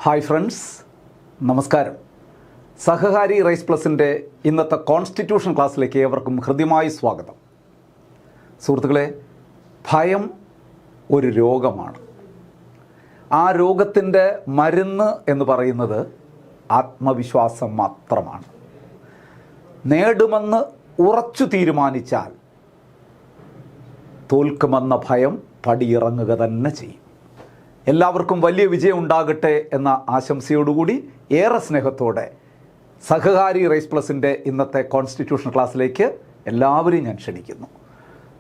Hi friends, നമസ്കാരം. സഹകാരി rice പ്ലസിൻ്റെ ഇന്നത്തെ constitution ക്ലാസ്സിലേക്ക് ഏവർക്കും ഹൃദ്യമായി സ്വാഗതം. സുഹൃത്തുക്കളെ, ഭയം ഒരു രോഗമാണ്. ആ രോഗത്തിൻ്റെ മരുന്ന് എന്ന് പറയുന്നത് ആത്മവിശ്വാസം മാത്രമാണ്. നേടുമെന്ന് ഉറച്ചു തീരുമാനിച്ചാൽ തോൽക്കുമെന്ന ഭയം പടിയിറങ്ങുക തന്നെ ചെയ്യും. എല്ലാവർക്കും വലിയ വിജയം ഉണ്ടാകട്ടെ എന്ന ആശംസയോടുകൂടി ഏറെ സ്നേഹത്തോടെ സഹകാരി റൈസ് പ്ലസിൻ്റെ ഇന്നത്തെ കോൺസ്റ്റിറ്റ്യൂഷൻ ക്ലാസ്സിലേക്ക് എല്ലാവരെയും ഞാൻ ക്ഷണിക്കുന്നു.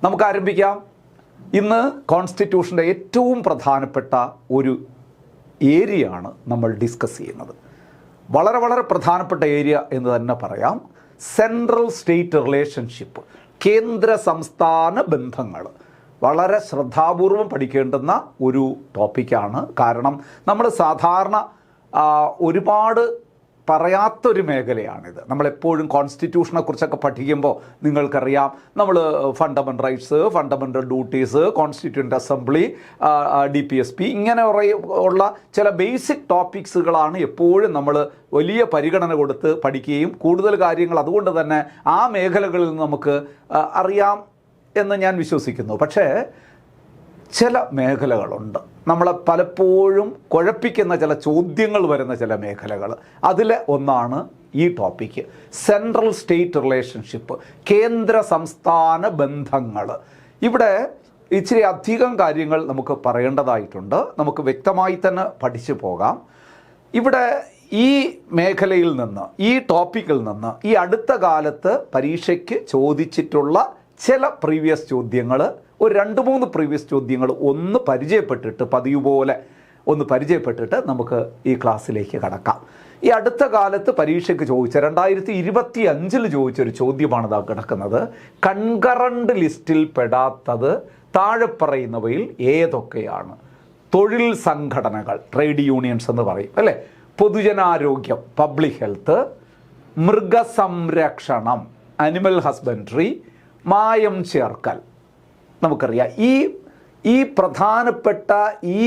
നമുക്ക് ആരംഭിക്കാം. ഇന്ന് കോൺസ്റ്റിറ്റ്യൂഷൻ്റെ ഏറ്റവും പ്രധാനപ്പെട്ട ഒരു ഏരിയയാണ് നമ്മൾ ഡിസ്കസ് ചെയ്യുന്നത്. വളരെ വളരെ പ്രധാനപ്പെട്ട ഏരിയ എന്ന് തന്നെ പറയാം. സെൻട്രൽ സ്റ്റേറ്റ് റിലേഷൻഷിപ്പ്, കേന്ദ്ര സംസ്ഥാന ബന്ധങ്ങൾ. വളരെ ശ്രദ്ധാപൂർവം പഠിക്കേണ്ടുന്ന ഒരു ടോപ്പിക്കാണ്. കാരണം നമ്മൾ സാധാരണ ഒരുപാട് പറയാത്തൊരു മേഖലയാണിത്. നമ്മളെപ്പോഴും കോൺസ്റ്റിറ്റ്യൂഷനെ കുറിച്ചൊക്കെ പഠിക്കുമ്പോൾ നിങ്ങൾക്കറിയാം, നമ്മൾ fundamental rights, fundamental duties, constituent assembly, DPSP, ഇങ്ങനെ ഉള്ള ചില ബേസിക് ടോപ്പിക്സുകളാണ് എപ്പോഴും നമ്മൾ വലിയ പരിഗണന കൊടുത്ത് പഠിക്കുകയും കൂടുതൽ കാര്യങ്ങൾ അതുകൊണ്ട് തന്നെ ആ മേഖലകളിൽ നിന്ന് നമുക്ക് അറിയാം എന്ന് ഞാൻ വിശ്വസിക്കുന്നു. പക്ഷേ ചില മേഖലകളുണ്ട് നമ്മളെ പലപ്പോഴും കുഴപ്പിക്കുന്ന ചില ചോദ്യങ്ങൾ വരുന്ന ചില മേഖലകൾ. അതിലെ ഒന്നാണ് ഈ ടോപ്പിക്ക്, സെൻട്രൽ സ്റ്റേറ്റ് റിലേഷൻഷിപ്പ്, കേന്ദ്ര സംസ്ഥാന ബന്ധങ്ങൾ. ഇവിടെ ഇച്ചിരി അധികം കാര്യങ്ങൾ നമുക്ക് പറയേണ്ടതായിട്ടുണ്ട്. നമുക്ക് വ്യക്തമായി തന്നെ പഠിച്ചു പോകാം. ഇവിടെ ഈ മേഖലയിൽ നിന്ന്, ഈ ടോപ്പിക്കിൽ നിന്ന് ഈ അടുത്ത കാലത്ത് പരീക്ഷയ്ക്ക് ചോദിച്ചിട്ടുള്ള ചില പ്രീവിയസ് ചോദ്യങ്ങൾ, ഒരു 2-3 പ്രീവിയസ് ചോദ്യങ്ങൾ ഒന്ന് പരിചയപ്പെട്ടിട്ട്, പതിവ് പോലെ ഒന്ന് പരിചയപ്പെട്ടിട്ട് നമുക്ക് ഈ ക്ലാസ്സിലേക്ക് കടക്കാം. ഈ അടുത്ത കാലത്ത് പരീക്ഷയ്ക്ക് ചോദിച്ച 2025 ചോദിച്ചൊരു ചോദ്യമാണ് ഇതാ കിടക്കുന്നത്. കൺകറൻറ്റ് ലിസ്റ്റിൽ പെടാത്തത് താഴെ പറയുന്നവയിൽ ഏതൊക്കെയാണ്? തൊഴിൽ സംഘടനകൾ, ട്രേഡ് യൂണിയൻസ് എന്ന് പറയും അല്ലേ, പൊതുജനാരോഗ്യം, പബ്ലിക് ഹെൽത്ത്, മൃഗസംരക്ഷണം, അനിമൽ ഹസ്ബൻഡറി, മായം ചേർക്കൽ. നമുക്കറിയാം ഈ പ്രധാനപ്പെട്ട ഈ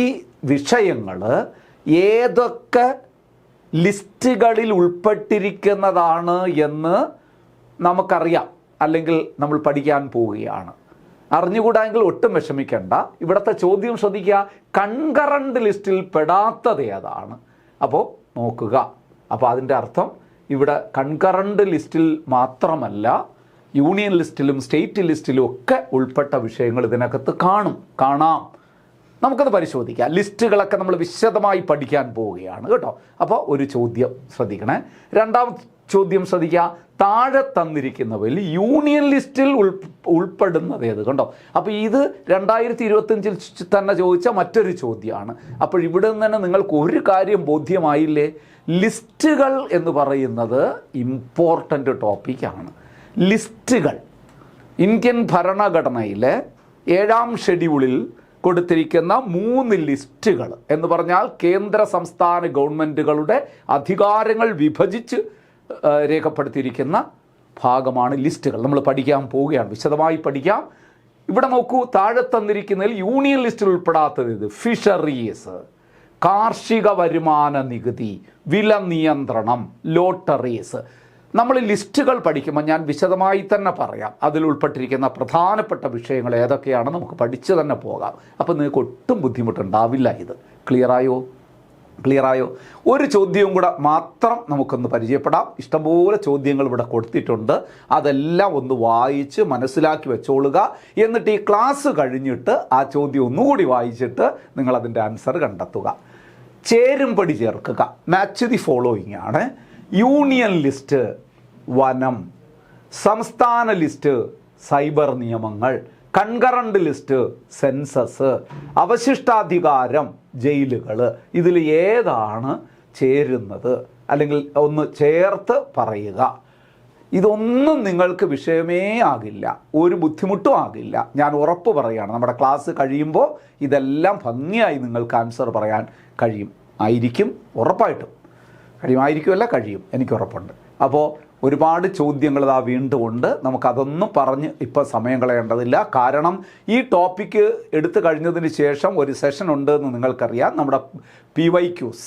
വിഷയങ്ങൾ ഏതൊക്കെ ലിസ്റ്റുകളിൽ ഉൾപ്പെട്ടിരിക്കുന്നതാണ് എന്ന് നമുക്കറിയാം, അല്ലെങ്കിൽ നമ്മൾ പഠിക്കാൻ പോവുകയാണ്. അറിഞ്ഞുകൂടാമെങ്കിൽ ഒട്ടും വിഷമിക്കേണ്ട. ഇവിടുത്തെ ചോദ്യം ശ്രദ്ധിക്കുക, കൺകറൻറ്റ് ലിസ്റ്റിൽ പെടാത്തത് ഏതാണ്? അപ്പോൾ നോക്കുക. അപ്പോൾ അതിൻ്റെ അർത്ഥം ഇവിടെ കൺകറൻറ്റ് ലിസ്റ്റിൽ മാത്രമല്ല, യൂണിയൻ ലിസ്റ്റിലും സ്റ്റേറ്റ് ലിസ്റ്റിലും ഒക്കെ ഉൾപ്പെട്ട വിഷയങ്ങൾ ഇതിനകത്ത് കാണാം. നമുക്കത് പരിശോധിക്കാം. ലിസ്റ്റുകളൊക്കെ നമ്മൾ വിശദമായി പഠിക്കാൻ പോവുകയാണ് കേട്ടോ. അപ്പോൾ ഒരു ചോദ്യം ശ്രദ്ധിക്കണേ. രണ്ടാമത്തെ ചോദ്യം ശ്രദ്ധിക്കുക, താഴെ തന്നിരിക്കുന്നവയിൽ യൂണിയൻ ലിസ്റ്റിൽ ഉൾപ്പെടുന്നത് ഏത്? കണ്ടോ. അപ്പോൾ ഇത് 2025 തന്നെ ചോദിച്ച മറ്റൊരു ചോദ്യമാണ്. അപ്പോൾ ഇവിടെ നിന്ന് തന്നെ നിങ്ങൾക്ക് ഒരു കാര്യം ബോധ്യമായില്ലേ, ലിസ്റ്റുകൾ എന്ന് പറയുന്നത് ഇമ്പോർട്ടൻ്റ് ടോപ്പിക്കാണ്. ലിസ്റ്റുകൾ ഇന്ത്യൻ ഭരണഘടനയിലെ 7ാം ഷെഡ്യൂളിൽ കൊടുത്തിരിക്കുന്ന 3 ലിസ്റ്റുകൾ എന്ന് പറഞ്ഞാൽ കേന്ദ്ര സംസ്ഥാന ഗവൺമെൻറ്റുകളുടെ അധികാരങ്ങൾ വിഭജിച്ച് രേഖപ്പെടുത്തിയിരിക്കുന്ന ഭാഗമാണ് ലിസ്റ്റുകൾ. നമ്മൾ പഠിക്കാൻ പോവുകയാണ്, വിശദമായി പഠിക്കാം. ഇവിടെ നോക്കൂ, താഴെ തന്നിരിക്കുന്നതിൽ യൂണിയൻ ലിസ്റ്റിൽ ഉൾപ്പെടാത്തത് ഇത്: ഫിഷറീസ്, കാർഷിക വരുമാന നികുതി, വില നിയന്ത്രണം, ലോട്ടറീസ്. നമ്മൾ ലിസ്റ്റുകൾ പഠിക്കുമ്പോൾ ഞാൻ വിശദമായി തന്നെ പറയാം, അതിൽ ഉൾപ്പെട്ടിരിക്കുന്ന പ്രധാനപ്പെട്ട വിഷയങ്ങൾ ഏതൊക്കെയാണ് നമുക്ക് പഠിച്ചു തന്നെ പോകാം. അപ്പോൾ നിങ്ങൾക്ക് ഒട്ടും ബുദ്ധിമുട്ടുണ്ടാവില്ല. ഇത് ക്ലിയറായോ? ഒരു ചോദ്യവും കൂടെ മാത്രം നമുക്കൊന്ന് പരിചയപ്പെടാം. ഇഷ്ടംപോലെ ചോദ്യങ്ങൾ ഇവിടെ കൊടുത്തിട്ടുണ്ട്. അതെല്ലാം ഒന്ന് വായിച്ച് മനസ്സിലാക്കി വെച്ചോളുക. എന്നിട്ട് ഈ ക്ലാസ് കഴിഞ്ഞിട്ട് ആ ചോദ്യം ഒന്നുകൂടി വായിച്ചിട്ട് നിങ്ങളതിൻ്റെ ആൻസർ കണ്ടെത്തുക. ചേരുംപടി ചേർക്കുക. മാച്ച് ദി ഫോളോയിങ് ആണ്. യൂണിയൻ ലിസ്റ്റ് വനം, സംസ്ഥാന ലിസ്റ്റ് സൈബർ നിയമങ്ങൾ, കൺകറൻറ്റ് ലിസ്റ്റ് സെൻസസ്, അവശിഷ്ടാധികാരം ജയിലുകൾ. ഇതിൽ ഏതാണ് ചേരുന്നത്? അല്ലെങ്കിൽ ഒന്ന് ചേർത്ത് പറയുക. ഇതൊന്നും നിങ്ങൾക്ക് വിഷയമേ ആകില്ല, ഒരു ബുദ്ധിമുട്ടും ആകില്ല. ഞാൻ ഉറപ്പ് പറയുകയാണ്, നമ്മുടെ ക്ലാസ് കഴിയുമ്പോൾ ഇതെല്ലാം ഭംഗിയായി നിങ്ങൾക്ക് ആൻസർ പറയാൻ ആയിരിക്കും, ഉറപ്പായിട്ടും കഴിയും, എനിക്ക് ഉറപ്പുണ്ട്. അപ്പോൾ ഒരുപാട് ചോദ്യങ്ങൾ ഇതാ വീണ്ടും ഉണ്ട്. നമുക്കതൊന്നും പറഞ്ഞ് ഇപ്പോൾ സമയം കളയേണ്ടതില്ല. കാരണം ഈ ടോപ്പിക്ക് എടുത്തു കഴിഞ്ഞതിന് ശേഷം ഒരു സെഷൻ ഉണ്ട് എന്ന് നിങ്ങൾക്കറിയാം. നമ്മുടെ PYQs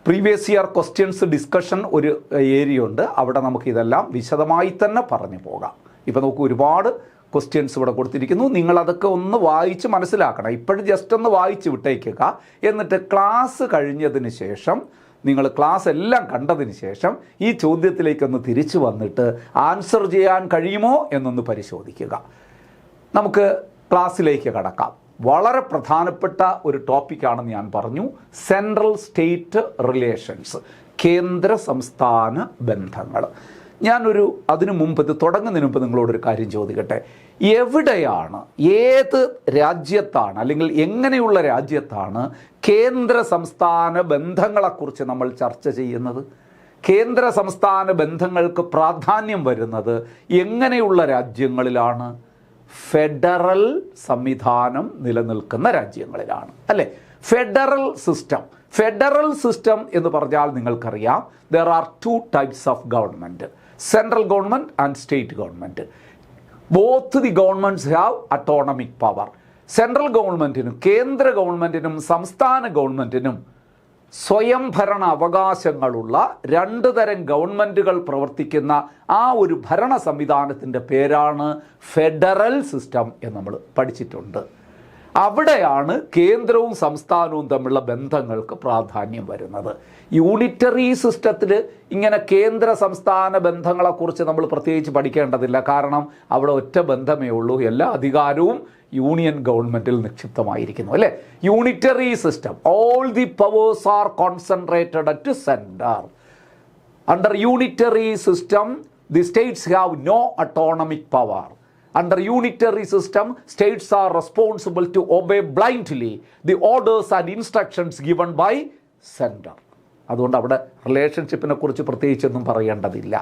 previous year questions discussion ഒരു ഏരിയ ഉണ്ട്, അവിടെ നമുക്കിതെല്ലാം വിശദമായി തന്നെ പറഞ്ഞു പോകാം. ഇപ്പോൾ നമുക്ക് ഒരുപാട് ക്വസ്റ്റ്യൻസ് ഇവിടെ കൊടുത്തിരിക്കുന്നു. നിങ്ങളതൊക്കെ ഒന്ന് വായിച്ച് മനസ്സിലാക്കണം. ഇപ്പോഴും ജസ്റ്റ് ഒന്ന് വായിച്ച് വിട്ടേക്കുക. എന്നിട്ട് ക്ലാസ് കഴിഞ്ഞതിന് ശേഷം, നിങ്ങൾ ക്ലാസ് എല്ലാം കണ്ടതിന് ശേഷം ഈ ചോദ്യത്തിലേക്കൊന്ന് തിരിച്ചു വന്നിട്ട് ആൻസർ ചെയ്യാൻ കഴിയുമോ എന്നൊന്ന് പരിശോധിക്കുക. നമുക്ക് ക്ലാസ്സിലേക്ക് കടക്കാം. വളരെ പ്രധാനപ്പെട്ട ഒരു ടോപ്പിക്കാണെന്ന് ഞാൻ പറഞ്ഞു, സെൻട്രൽ സ്റ്റേറ്റ് റിലേഷൻസ്, കേന്ദ്ര സംസ്ഥാന ബന്ധങ്ങൾ. അതിനു മുമ്പ്, ഇത് തുടങ്ങുന്നതിന് മുമ്പ് നിങ്ങളോടൊരു കാര്യം ചോദിക്കട്ടെ. എവിടെയാണ്, ഏത് രാജ്യത്താണ്, അല്ലെങ്കിൽ എങ്ങനെയുള്ള രാജ്യത്താണ് കേന്ദ്ര സംസ്ഥാന ബന്ധങ്ങളെക്കുറിച്ച് നമ്മൾ ചർച്ച ചെയ്യുന്നത്? കേന്ദ്ര സംസ്ഥാന ബന്ധങ്ങൾക്ക് പ്രാധാന്യം വരുന്നത് എങ്ങനെയുള്ള രാജ്യങ്ങളിലാണ്? ഫെഡറൽ സംവിധാനം നിലനിൽക്കുന്ന രാജ്യങ്ങളിലാണ്, അല്ലേ? ഫെഡറൽ സിസ്റ്റം എന്ന് പറഞ്ഞാൽ നിങ്ങൾക്കറിയാം, there are 2 types of government, central government and state government. Both the governments have autonomic power. Central ഗവൺമെൻറ്റിനും കേന്ദ്ര ഗവൺമെൻറ്റിനും സംസ്ഥാന ഗവൺമെൻറ്റിനും സ്വയംഭരണ അവകാശങ്ങളുള്ള 2 തരം ഗവൺമെൻറ്റുകൾ പ്രവർത്തിക്കുന്ന ആ ഒരു ഭരണ സംവിധാനത്തിൻ്റെ പേരാണ് ഫെഡറൽ സിസ്റ്റം എന്ന് നമ്മൾ പഠിച്ചിട്ടുണ്ട്. അവിടെയാണ് കേന്ദ്രവും സംസ്ഥാനവും തമ്മിലുള്ള ബന്ധങ്ങൾക്ക് പ്രാധാന്യം വരുന്നത്. യൂണിറ്ററി സിസ്റ്റത്തിൽ ഇങ്ങനെ കേന്ദ്ര സംസ്ഥാന ബന്ധങ്ങളെക്കുറിച്ച് നമ്മൾ പ്രത്യേകിച്ച് പഠിക്കേണ്ടതില്ല. കാരണം അവിടെ ഒറ്റ ബന്ധമേ ഉള്ളൂ, എല്ലാ അധികാരവും യൂണിയൻ ഗവൺമെൻറ്റിൽ നിക്ഷിപ്തമായിരിക്കുന്നു, അല്ലേ? Unitary system, all the powers are concentrated at centre. Under unitary system the states have no autonomic power. Under unitary system, states are responsible to obey blindly the orders and instructions given by center. അതുകൊണ്ട് അവിടെ റിലേഷൻഷിപ്പിനെ കുറിച്ച് പ്രത്യേകിച്ചൊന്നും പറയേണ്ടതില്ല.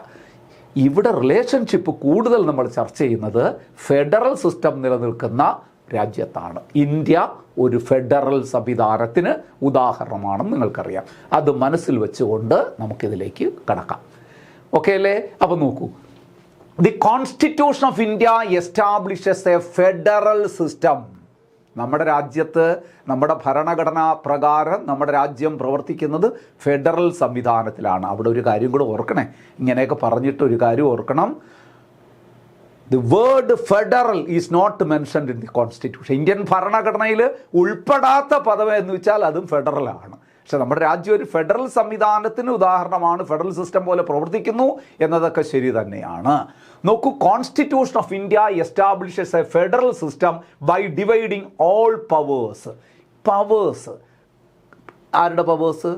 ഇവിടെ relationship കൂടുതൽ നമ്മൾ ചർച്ച ചെയ്യുന്നത് ഫെഡറൽ സിസ്റ്റം നിലനിൽക്കുന്ന രാജ്യത്താണ്. ഇന്ത്യ ഒരു ഫെഡറൽ സംവിധാനത്തിന് ഉദാഹരണമാണെന്ന് നിങ്ങൾക്കറിയാം. അത് മനസ്സിൽ വെച്ചുകൊണ്ട് നമുക്കിതിലേക്ക് കടക്കാം. ഓക്കെ അല്ലേ? അപ്പോൾ നോക്കൂ, The Constitution of India establishes a federal system. നമ്മുടെ രാജ്യത്ത്, നമ്മുടെ ഭരണഘടനാ പ്രകാരം നമ്മുടെ രാജ്യം പ്രവർത്തിക്കുന്നത് ഫെഡറൽ സംവിധാനത്തിലാണ്. അവിടെ ഒരു കാര്യം കൂടെ ഓർക്കണേ, ഇങ്ങനെയൊക്കെ പറഞ്ഞിട്ട് ഒരു കാര്യം ഓർക്കണം. The word federal is not mentioned in the Constitution. Indian ഭരണഘടനയിൽ ഉൾപ്പെടാത്ത പദം എന്ന് വെച്ചാൽ അതും ഫെഡറലാണ്. പക്ഷെ നമ്മുടെ രാജ്യം ഒരു ഫെഡറൽ സംവിധാനത്തിന് ഉദാഹരണമാണ്, ഫെഡറൽ സിസ്റ്റം പോലെ പ്രവർത്തിക്കുന്നു എന്നതൊക്കെ ശരി തന്നെയാണ്. നോക്കൂ, constitution of India establishes a federal system by dividing all powers. ആരുടെ പവേഴ്സ്?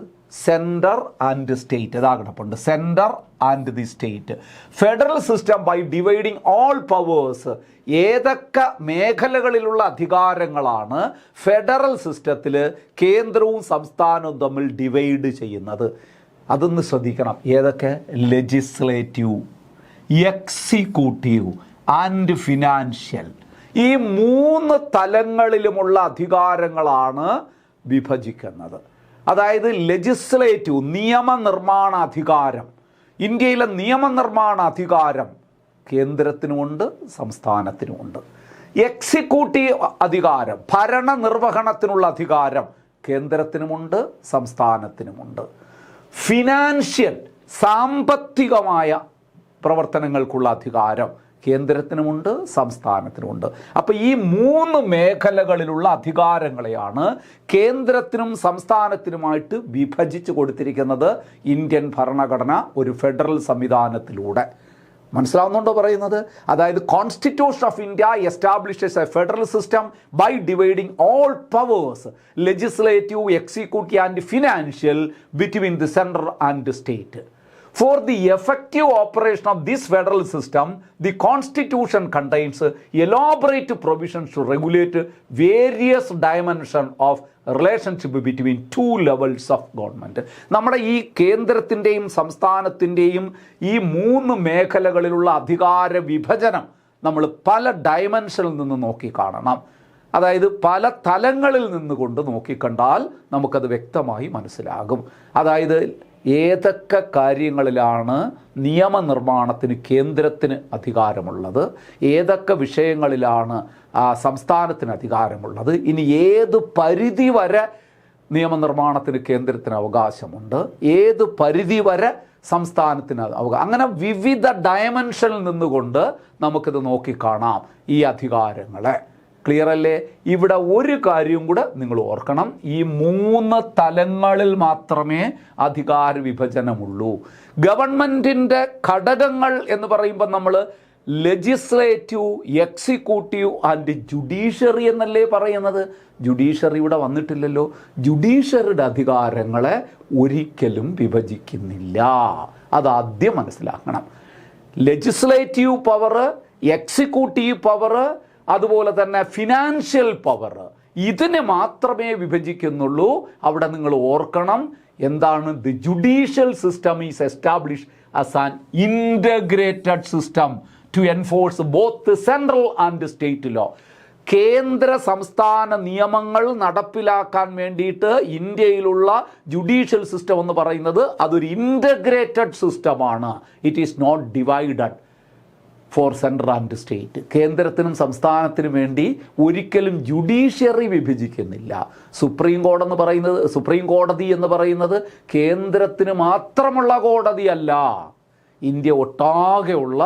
Centre and state. ഇതാ കിടപ്പുണ്ട്, centre and the state. Federal system by dividing all powers. ഏതൊക്കെ മേഖലകളിലുള്ള അധികാരങ്ങളാണ് ഫെഡറൽ സിസ്റ്റത്തിൽ കേന്ദ്രവും സംസ്ഥാനവും തമ്മിൽ ഡിവൈഡ് ചെയ്യുന്നത്? അതൊന്ന് ശ്രദ്ധിക്കണം. ഏതൊക്കെ? Legislative, executive and financial. ഈ 3 തലങ്ങളിലുമുള്ള അധികാരങ്ങളാണ് വിഭജിക്കുന്നത്. അതായത് ലെജിസ്ലേറ്റീവ്, നിയമനിർമ്മാണ അധികാരം, ഇന്ത്യയിലെ നിയമനിർമ്മാണ അധികാരം കേന്ദ്രത്തിനുമുണ്ട് സംസ്ഥാനത്തിനുമുണ്ട്. എക്സിക്യൂട്ടീവ് അധികാരം, ഭരണനിർവഹണത്തിനുള്ള അധികാരം കേന്ദ്രത്തിനുമുണ്ട് സംസ്ഥാനത്തിനുമുണ്ട്. ഫിനാൻഷ്യൽ, സാമ്പത്തികമായ പ്രവർത്തനങ്ങൾക്കുള്ള അധികാരം കേന്ദ്രത്തിനുമുണ്ട് സംസ്ഥാനത്തിനുമുണ്ട്. അപ്പോൾ ഈ 3 മേഖലകളിലുള്ള അധികാരങ്ങളെയാണ് കേന്ദ്രത്തിനും സംസ്ഥാനത്തിനുമായിട്ട് വിഭജിച്ച് കൊടുത്തിരിക്കുന്നത് ഇന്ത്യൻ ഭരണഘടന ഒരു ഫെഡറൽ സംവിധാനത്തിലൂടെ. മനസ്സിലാവുന്നുണ്ടോ പറയുന്നത്? അതായത് constitution of India establishes a federal system by dividing all powers, legislative, executive and financial between the central and state. For the effective operation of this federal system, the Constitution contains elaborate provisions to regulate various dimensions of relationship between 2 levels of government. നമ്മുടെ ഈ കേന്ദ്രത്തിൻ്റെയും സംസ്ഥാനത്തിൻ്റെയും ഈ 3 മേഖലകളിലുള്ള അധികാര വിഭജനം നമ്മൾ പല ഡയമെൻഷനിൽ നിന്ന് നോക്കി കാണണം. അതായത് പല തലങ്ങളിൽ നിന്നുകൊണ്ട് നോക്കിക്കണ്ടാൽ നമുക്കത് വ്യക്തമായി മനസ്സിലാകും. അതായത് ഏതൊക്കെ കാര്യങ്ങളിലാണ് നിയമനിർമ്മാണത്തിന് കേന്ദ്രത്തിന് അധികാരമുള്ളത്, ഏതൊക്കെ വിഷയങ്ങളിലാണ് സംസ്ഥാനത്തിന് അധികാരമുള്ളത്, ഇനി ഏത് പരിധി വരെ നിയമനിർമ്മാണത്തിന് കേന്ദ്രത്തിന് അവകാശമുണ്ട്, ഏത് പരിധി വരെ സംസ്ഥാനത്തിന് അവകാശം, അങ്ങനെ വിവിധ ഡയമെൻഷനിൽ നിന്നുകൊണ്ട് നമുക്കിത് നോക്കിക്കാണാം ഈ അധികാരങ്ങളെ. ക്ലിയർ അല്ലേ? ഇവിടെ ഒരു കാര്യം കൂടെ നിങ്ങൾ ഓർക്കണം, ഈ 3 തലങ്ങളിൽ മാത്രമേ അധികാര വിഭജനമുള്ളൂ. ഗവൺമെൻറ്റിൻ്റെ ഘടകങ്ങൾ എന്ന് പറയുമ്പോൾ നമ്മൾ ലെജിസ്ലേറ്റീവ്, എക്സിക്യൂട്ടീവ് ആൻഡ് ജുഡീഷ്യറി എന്നല്ലേ പറയുന്നത്. ജുഡീഷ്യറി ഇവിടെ വന്നിട്ടില്ലല്ലോ. ജുഡീഷ്യറിയുടെ അധികാരങ്ങളെ ഒരിക്കലും വിഭജിക്കുന്നില്ല, അതാദ്യം മനസ്സിലാക്കണം. ലെജിസ്ലേറ്റീവ് പവർ, എക്സിക്യൂട്ടീവ് പവർ, അതുപോലെ തന്നെ ഫിനാൻഷ്യൽ പവർ, ഇതിനെ മാത്രമേ വിഭജിക്കുന്നുള്ളൂ. അവിടെ നിങ്ങൾ ഓർക്കണം എന്താണ്, the judicial system is establish as an integrated system to enforce both central and state law. കേന്ദ്ര സംസ്ഥാന നിയമങ്ങൾ നടപ്പിലാക്കാൻ വേണ്ടിയിട്ട് ഇന്ത്യയിലുള്ള ജുഡീഷ്യൽ സിസ്റ്റം എന്ന് പറയുന്നത് അതൊരു ഇൻ്റഗ്രേറ്റഡ് സിസ്റ്റമാണ്. It is not divided for central and state. കേന്ദ്രത്തിനും സംസ്ഥാനത്തിനും വേണ്ടി ഒരിക്കലും ജുഡീഷ്യറി വിഭജിക്കുന്നില്ല. സുപ്രീം കോടതി എന്ന് പറയുന്നത് കേന്ദ്രത്തിന് മാത്രമുള്ള കോടതിയല്ല, ഇന്ത്യ ഒട്ടാകെയുള്ള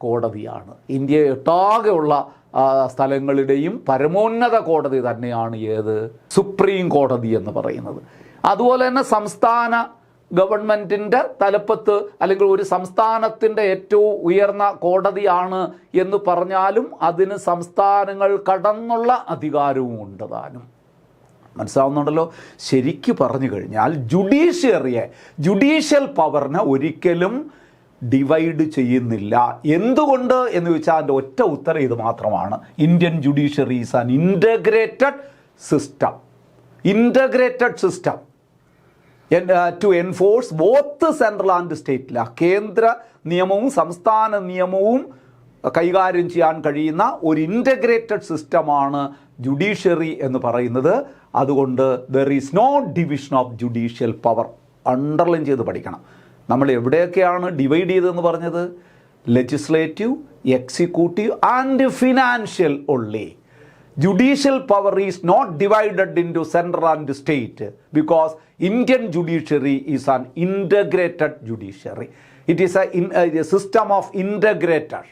കോടതിയാണ്. ഇന്ത്യ ഒട്ടാകെയുള്ള സ്ഥലങ്ങളുടെയും പരമോന്നത കോടതി തന്നെയാണ് ഏത്? സുപ്രീം കോടതി എന്ന് പറയുന്നത്. അതുപോലെ തന്നെ സംസ്ഥാന ഗവൺമെൻറ്റിൻ്റെ തലപ്പത്ത് അല്ലെങ്കിൽ ഒരു സംസ്ഥാനത്തിൻ്റെ ഏറ്റവും ഉയർന്ന കോടതിയാണ് എന്ന് പറഞ്ഞാലും അതിന് സംസ്ഥാനങ്ങൾ കടന്നുള്ള അധികാരവും ഉണ്ട് താനും. മനസ്സിലാവുന്നുണ്ടല്ലോ? ശരിക്കു പറഞ്ഞു കഴിഞ്ഞാൽ ജുഡീഷ്യൽ പവറിനെ ഒരിക്കലും ഡിവൈഡ് ചെയ്യുന്നില്ല. എന്തുകൊണ്ട് എന്ന് ചോദിച്ചാൽ അതിൻ്റെ ഒറ്റ ഉത്തരം ഇത് മാത്രമാണ്. Indian judiciary is an integrated system to enforce both central and state law. കേന്ദ്ര നിയമവും സംസ്ഥാന നിയമവും കൈകാര്യം ചെയ്യാൻ കഴിയുന്ന ഒരു ഇൻ്റഗ്രേറ്റഡ് സിസ്റ്റമാണ് ജുഡീഷ്യറി എന്ന് പറയുന്നത്. അതുകൊണ്ട് there is no division of judicial power. Underline ചെയ്ത് പഠിക്കണം. നമ്മൾ എവിടെയൊക്കെയാണ് ഡിവൈഡ് ചെയ്തതെന്ന് പറഞ്ഞത്? Legislative, executive and financial only. Judicial power is not divided into central and state because Indian judiciary is an integrated judiciary. It is a system of integrator,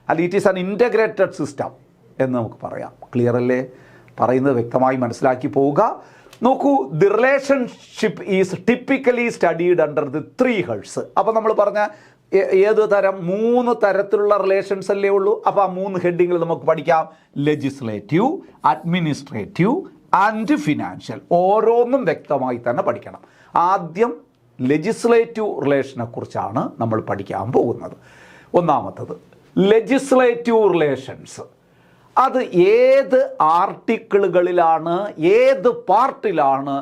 and it is an integrated system എന്ന് നമുക്ക് പറയാം. Clear അല്ലേ? പറയുന്നത് വ്യക്തമായി മനസ്സിലാക്കി പോവുക. നോക്കൂ, the relationship is typically studied under the 3 heads. അപ്പോൾ നമ്മൾ പറഞ്ഞ ഏത് തരം? 3 തരത്തിലുള്ള റിലേഷൻസ് അല്ലേ ഉള്ളൂ. അപ്പോൾ ആ 3 ഹെഡിങ്ങിൽ നമുക്ക് പഠിക്കാം. Legislative, administrative and financial. ഓരോന്നും വ്യക്തമായി തന്നെ പഠിക്കണം. ആദ്യം ലെജിസ്ലേറ്റീവ് റിലേഷനെ കുറിച്ചാണ് നമ്മൾ പഠിക്കാൻ പോകുന്നത്. ഒന്നാമത്തത് ലെജിസ്ലേറ്റീവ് റിലേഷൻസ്. അത് ഏത് ആർട്ടിക്കിളുകളിലാണ്, ഏത് പാർട്ടിലാണ്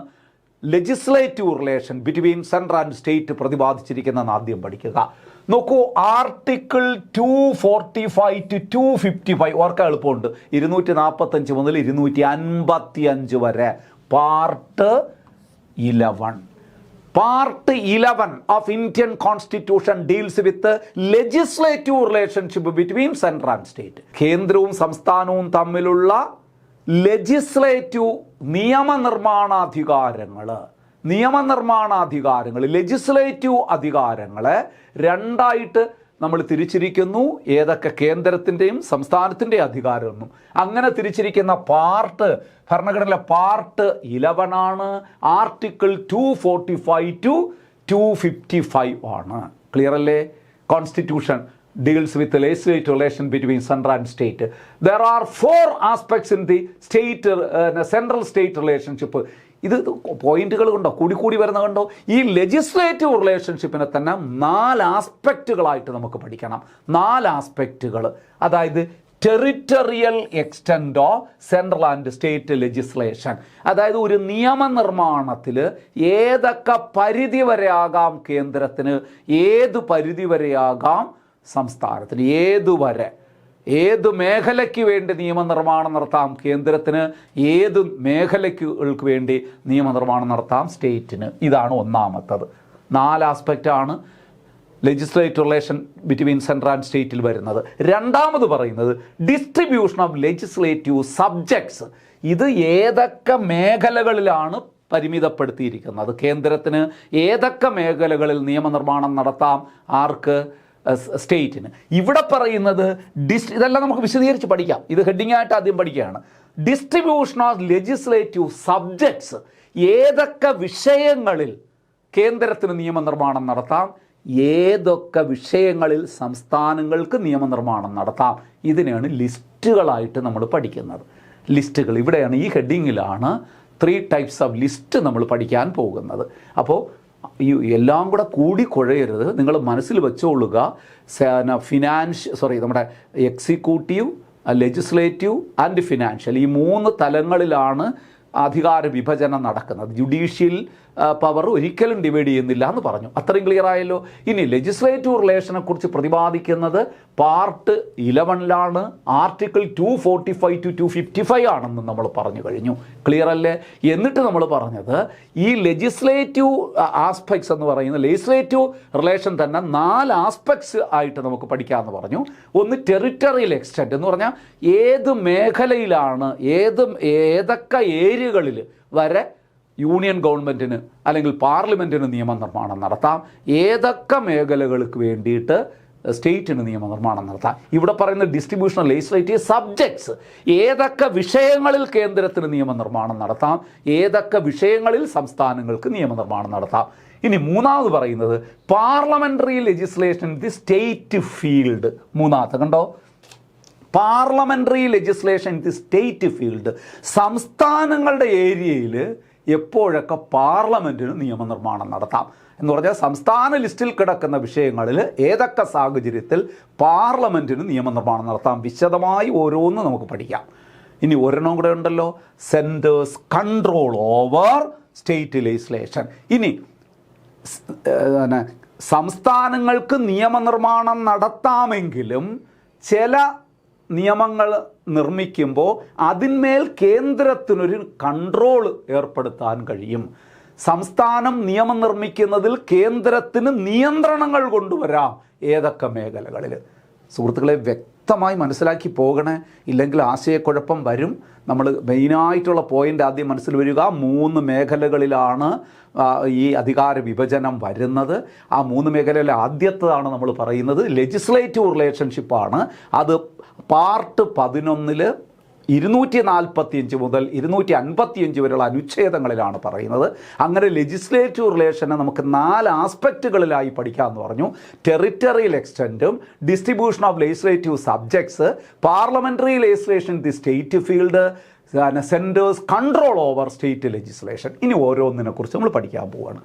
legislative relation between central and state പ്രതിപാദിച്ചിരിക്കുന്നതെന്ന് ആദ്യം പഠിക്കുക. നോക്കൂ, ആർട്ടിക്കിൾ 245 to 255 ഓർക്കാൻ എളുപ്പമുണ്ട്. 245 മുതൽ 255 വരെ. Part 11 of Indian constitution deals with legislative relationship between central and state. കേന്ദ്രവും സംസ്ഥാനവും തമ്മിലുള്ള ലെജിസ്ലേറ്റീവ് നിയമനിർമ്മാണാധികാരങ്ങൾ, ലെജിസ്ലേറ്റീവ് അധികാരങ്ങളെ രണ്ടായിട്ട് നമ്മൾ തിരിച്ചിരിക്കുന്നു. ഏതൊക്കെ? കേന്ദ്രത്തിൻ്റെയും സംസ്ഥാനത്തിൻ്റെ അധികാരമെന്നും. അങ്ങനെ തിരിച്ചിരിക്കുന്ന പാർട്ട്, ഭരണഘടനയിലെ പാർട്ട് 11 ആണ്. ആർട്ടിക്കിൾ 245 to 255 ആണ്. ക്ലിയർ അല്ലേ? Constitution deals with the legislative relation between central and state. There are 4 aspects in the central state relationship. ഇത് പോയിന്റുകൾ കണ്ടോ, കൂടി വരുന്ന കണ്ടോ? ഈ ലെജിസ്ലേറ്റീവ് റിലേഷൻഷിപ്പിനെ തന്നെ 4 ആസ്പെക്റ്റുകളായിട്ട് നമുക്ക് പഠിക്കണം. 4 ആസ്പെക്റ്റുകൾ. അതായത് territorial extend of central and state legislation. അതായത് ഒരു നിയമനിർമ്മാണത്തിൽ ഏതൊക്കെ പരിധി വരെയാകാം കേന്ദ്രത്തിന്, ഏത് പരിധി വരെയാകാം സംസ്ഥാനത്തിന്, ഏത് മേഖലയ്ക്ക് വേണ്ടി നിയമനിർമ്മാണം നടത്താം കേന്ദ്രത്തിന്, ഏത് മേഖലയ്ക്ക് വേണ്ടി നിയമനിർമ്മാണം നടത്താം സ്റ്റേറ്റിന്. ഇതാണ് ഒന്നാമത്തത്. 4 ആസ്പെക്റ്റാണ് legislative relation between central and സ്റ്റേറ്റിൽ വരുന്നത്. രണ്ടാമത് പറയുന്നത് ഡിസ്ട്രിബ്യൂഷൻ ഓഫ് ലെജിസ്ലേറ്റീവ് സബ്ജക്ട്സ്. ഇത് ഏതൊക്കെ മേഖലകളിലാണ് പരിമിതപ്പെടുത്തിയിരിക്കുന്നത്. കേന്ദ്രത്തിന് ഏതൊക്കെ മേഖലകളിൽ നിയമനിർമ്മാണം നടത്താം, ആർക്ക്, സ്റ്റേറ്റിന്. ഇവിടെ പറയുന്നത് ഇതെല്ലാം നമുക്ക് വിശദീകരിച്ച് പഠിക്കാം. ഇത് ഹെഡിങ് ആയിട്ട് ആദ്യം പഠിക്കുകയാണ്. ഡിസ്ട്രിബ്യൂഷൻ ഓഫ് ലെജിസ്ലേറ്റീവ് സബ്ജക്ട്സ്, ഏതൊക്കെ വിഷയങ്ങളിൽ കേന്ദ്രത്തിന് നിയമനിർമ്മാണം നടത്താം, ഏതൊക്കെ വിഷയങ്ങളിൽ സംസ്ഥാനങ്ങൾക്ക് നിയമനിർമ്മാണം നടത്താം, ഇതിനെയാണ് ലിസ്റ്റുകളായിട്ട് നമ്മൾ പഠിക്കുന്നത്. ലിസ്റ്റുകൾ ഇവിടെയാണ്, ഈ ഹെഡിങ്ങിലാണ് 3 ടൈപ്സ് ഓഫ് ലിസ്റ്റ് നമ്മൾ പഠിക്കാൻ പോകുന്നത്. അപ്പോൾ ഈ എല്ലാം കൂടി കുഴയരുത്, നിങ്ങൾ മനസ്സിൽ വെച്ചോളുക. നമ്മുടെ എക്സിക്യൂട്ടീവ്, ലെജിസ്ലേറ്റീവ് ആൻഡ് ഫിനാൻഷ്യൽ, ഈ 3 തലങ്ങളിലാണ് അധികാര വിഭജനം നടക്കുന്നത്. ജുഡീഷ്യൽ പവർ ഒരിക്കലും ഡിവൈഡ് ചെയ്യുന്നില്ല എന്ന് പറഞ്ഞു. അത്രയും ക്ലിയർ ആയല്ലോ. ഇനി ലെജിസ്ലേറ്റീവ് റിലേഷനെ കുറിച്ച് പ്രതിപാദിക്കുന്നത് പാർട്ട് 11ലാണ്. ആർട്ടിക്കിൾ 245 to 255 ആണെന്ന് നമ്മൾ പറഞ്ഞു കഴിഞ്ഞു. ക്ലിയർ അല്ലേ? എന്നിട്ട് നമ്മൾ പറഞ്ഞത് ഈ ലെജിസ്ലേറ്റീവ് ആസ്പെക്ട്സ് എന്ന് പറയുന്നത്, ലെജിസ്ലേറ്റീവ് റിലേഷൻ തന്നെ 4 ആസ്പെക്ട്സ് ആയിട്ട് നമുക്ക് പഠിക്കാമെന്ന് പറഞ്ഞു. ഒന്ന് ടെറിട്ടറിയൽ എക്സ്റ്റെൻറ്റ് എന്ന് പറഞ്ഞാൽ ഏത് മേഖലയിലാണ്, ഏതൊക്കെ ഏരിയകളിൽ വരെ യൂണിയൻ ഗവൺമെൻറ്റിന് അല്ലെങ്കിൽ പാർലമെൻറ്റിന് നിയമനിർമ്മാണം നടത്താം, ഏതൊക്കെ മേഖലകൾക്ക് വേണ്ടിയിട്ട് സ്റ്റേറ്റിന് നിയമനിർമ്മാണം നടത്താം. ഇവിടെ പറയുന്ന ഡിസ്ട്രിബ്യൂഷൻ ഓഫ് ലെജിസ്ലേറ്റീവ് സബ്ജക്ട്സ്, ഏതൊക്കെ വിഷയങ്ങളിൽ കേന്ദ്രത്തിന് നിയമനിർമ്മാണം നടത്താം, ഏതൊക്കെ വിഷയങ്ങളിൽ സംസ്ഥാനങ്ങൾക്ക് നിയമനിർമ്മാണം നടത്താം. ഇനി മൂന്നാമത് പറയുന്നത് parliamentary legislation the state field. മൂന്നാമത്തെ കണ്ടോ, parliamentary legislation the state field. സംസ്ഥാനങ്ങളുടെ ഏരിയയിൽ എപ്പോഴൊക്കെ പാർലമെൻറ്റിന് നിയമനിർമ്മാണം നടത്താം എന്ന് പറഞ്ഞാൽ സംസ്ഥാന ലിസ്റ്റിൽ കിടക്കുന്ന വിഷയങ്ങളിൽ ഏതൊക്കെ സാഹചര്യത്തിൽ പാർലമെൻറ്റിന് നിയമനിർമ്മാണം നടത്താം. വിശദമായി ഓരോന്ന് നമുക്ക് പഠിക്കാം. ഇനി ഒരെണ്ണം കൂടെ ഉണ്ടല്ലോ, centres control over state legislation. ഇനി സംസ്ഥാനങ്ങൾക്ക് നിയമനിർമ്മാണം നടത്താമെങ്കിലും ചില നിയമങ്ങൾ നിർമ്മിക്കുമ്പോൾ അതിന്മേൽ കേന്ദ്രത്തിനൊരു കൺട്രോൾ ഏർപ്പെടുത്താൻ കഴിയും. സംസ്ഥാനം നിയമം നിർമ്മിക്കുന്നതിൽ കേന്ദ്രത്തിന് നിയന്ത്രണങ്ങൾ കൊണ്ടുവരാം ഏതൊക്കെ മേഖലകളിൽ. സുഹൃത്തുക്കളെ, വ്യക്തമായി മനസ്സിലാക്കി പോകണേ, ഇല്ലെങ്കിൽ ആശയക്കുഴപ്പം വരും. നമ്മൾ മെയിനായിട്ടുള്ള പോയിൻ്റ് ആദ്യം മനസ്സിൽ വരിക, 3 മേഖലകളിലാണ് ഈ അധികാര വിഭജനം വരുന്നത്. ആ 3 മേഖലയിലെ ആദ്യത്തേതാണ് നമ്മൾ പറയുന്നത് ലെജിസ്ലേറ്റീവ് റിലേഷൻഷിപ്പാണ്. അത് പാർട്ട് 11 245 മുതൽ 255 വരെയുള്ള അനുച്ഛേദങ്ങളിലാണ് പറയുന്നത്. അങ്ങനെ ലെജിസ്ലേറ്റീവ് റിലേഷനെ നമുക്ക് 4 ആസ്പെക്റ്റുകളിലായി പഠിക്കാമെന്ന് പറഞ്ഞു. ടെറിട്ടറിയൽ എക്സ്റ്റെൻറ്റും, distribution of legislative subjects, parliamentary legislation the state field, centre's control over state legislation. ഇനി ഓരോന്നിനെക്കുറിച്ച് നമ്മൾ പഠിക്കാൻ പോവുകയാണ്.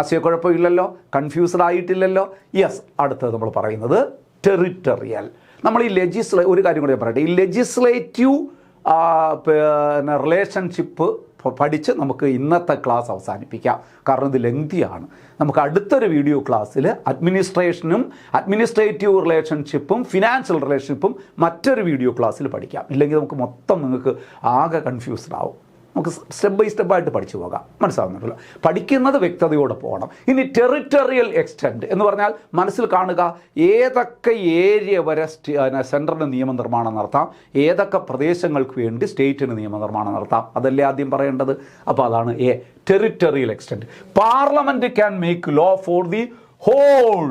ആശയക്കുഴപ്പമില്ലല്ലോ, കൺഫ്യൂസ്ഡ് ആയിട്ടില്ലല്ലോ? യെസ്. അടുത്തത് നമ്മൾ പറയുന്നത് ടെറിട്ടറിയൽ. നമ്മൾ ഈ ഒരു കാര്യം കൂടി പറയട്ടെ, ഈ ലെജിസ്ലേറ്റീവ് റിലേഷൻഷിപ്പ് പഠിച്ച് നമുക്ക് ഇന്നത്തെ ക്ലാസ് അവസാനിപ്പിക്കാം. കാരണം ഇത് ലെങ്തിയാണ്. നമുക്ക് അടുത്തൊരു വീഡിയോ ക്ലാസ്സിൽ അഡ്മിനിസ്ട്രേറ്റീവ് റിലേഷൻഷിപ്പും ഫിനാൻഷ്യൽ റിലേഷൻഷിപ്പും മറ്റൊരു വീഡിയോ ക്ലാസ്സിൽ പഠിക്കാം. ഇല്ലെങ്കിൽ നമുക്ക് മൊത്തം നിങ്ങൾക്ക് ആകെ കൺഫ്യൂസ്ഡ് ആവും. നമുക്ക് സ്റ്റെപ്പ് ബൈ സ്റ്റെപ്പായിട്ട് പഠിച്ചു പോകാം. മനസ്സിലാവുന്നുണ്ടല്ലോ? പഠിക്കുന്നത് വ്യക്തതയോടെ പോകണം. ഇനി ടെറിട്ടറിയൽ എക്സ്റ്റെൻറ്റ് എന്ന് പറഞ്ഞാൽ മനസ്സിൽ കാണുക, ഏതൊക്കെ ഏരിയ വരെ സെൻട്രലിന് നിയമനിർമ്മാണം നടത്താം, ഏതൊക്കെ പ്രദേശങ്ങൾക്ക് വേണ്ടി സ്റ്റേറ്റിന് നിയമനിർമ്മാണം നടത്താം, അതല്ലേ ആദ്യം പറയേണ്ടത്. അപ്പോൾ അതാണ് territorial extent. Parliament can make law for the whole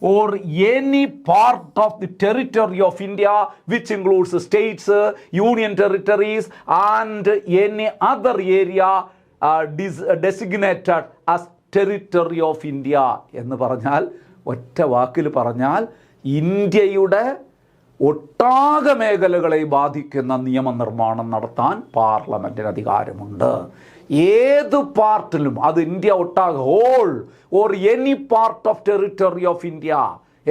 or any part of the territory of India, which includes states, union territories and any other area designated as territory of India. എന്ന് പറഞ്ഞാൽ, ഒറ്റ വാക്കിൽ പറഞ്ഞാൽ, ഇന്ത്യയുടെ ഒട്ടാകെ മേഖലകളെ ബാധിക്കുന്ന നിയമനിർമ്മാണം നടത്താൻ പാർലമെൻറ്റിന് അധികാരമുണ്ട്. ഏത് പാർട്ടിലും, അത് ഇന്ത്യ ഒട്ടാകെ, whole or any part of territory of India.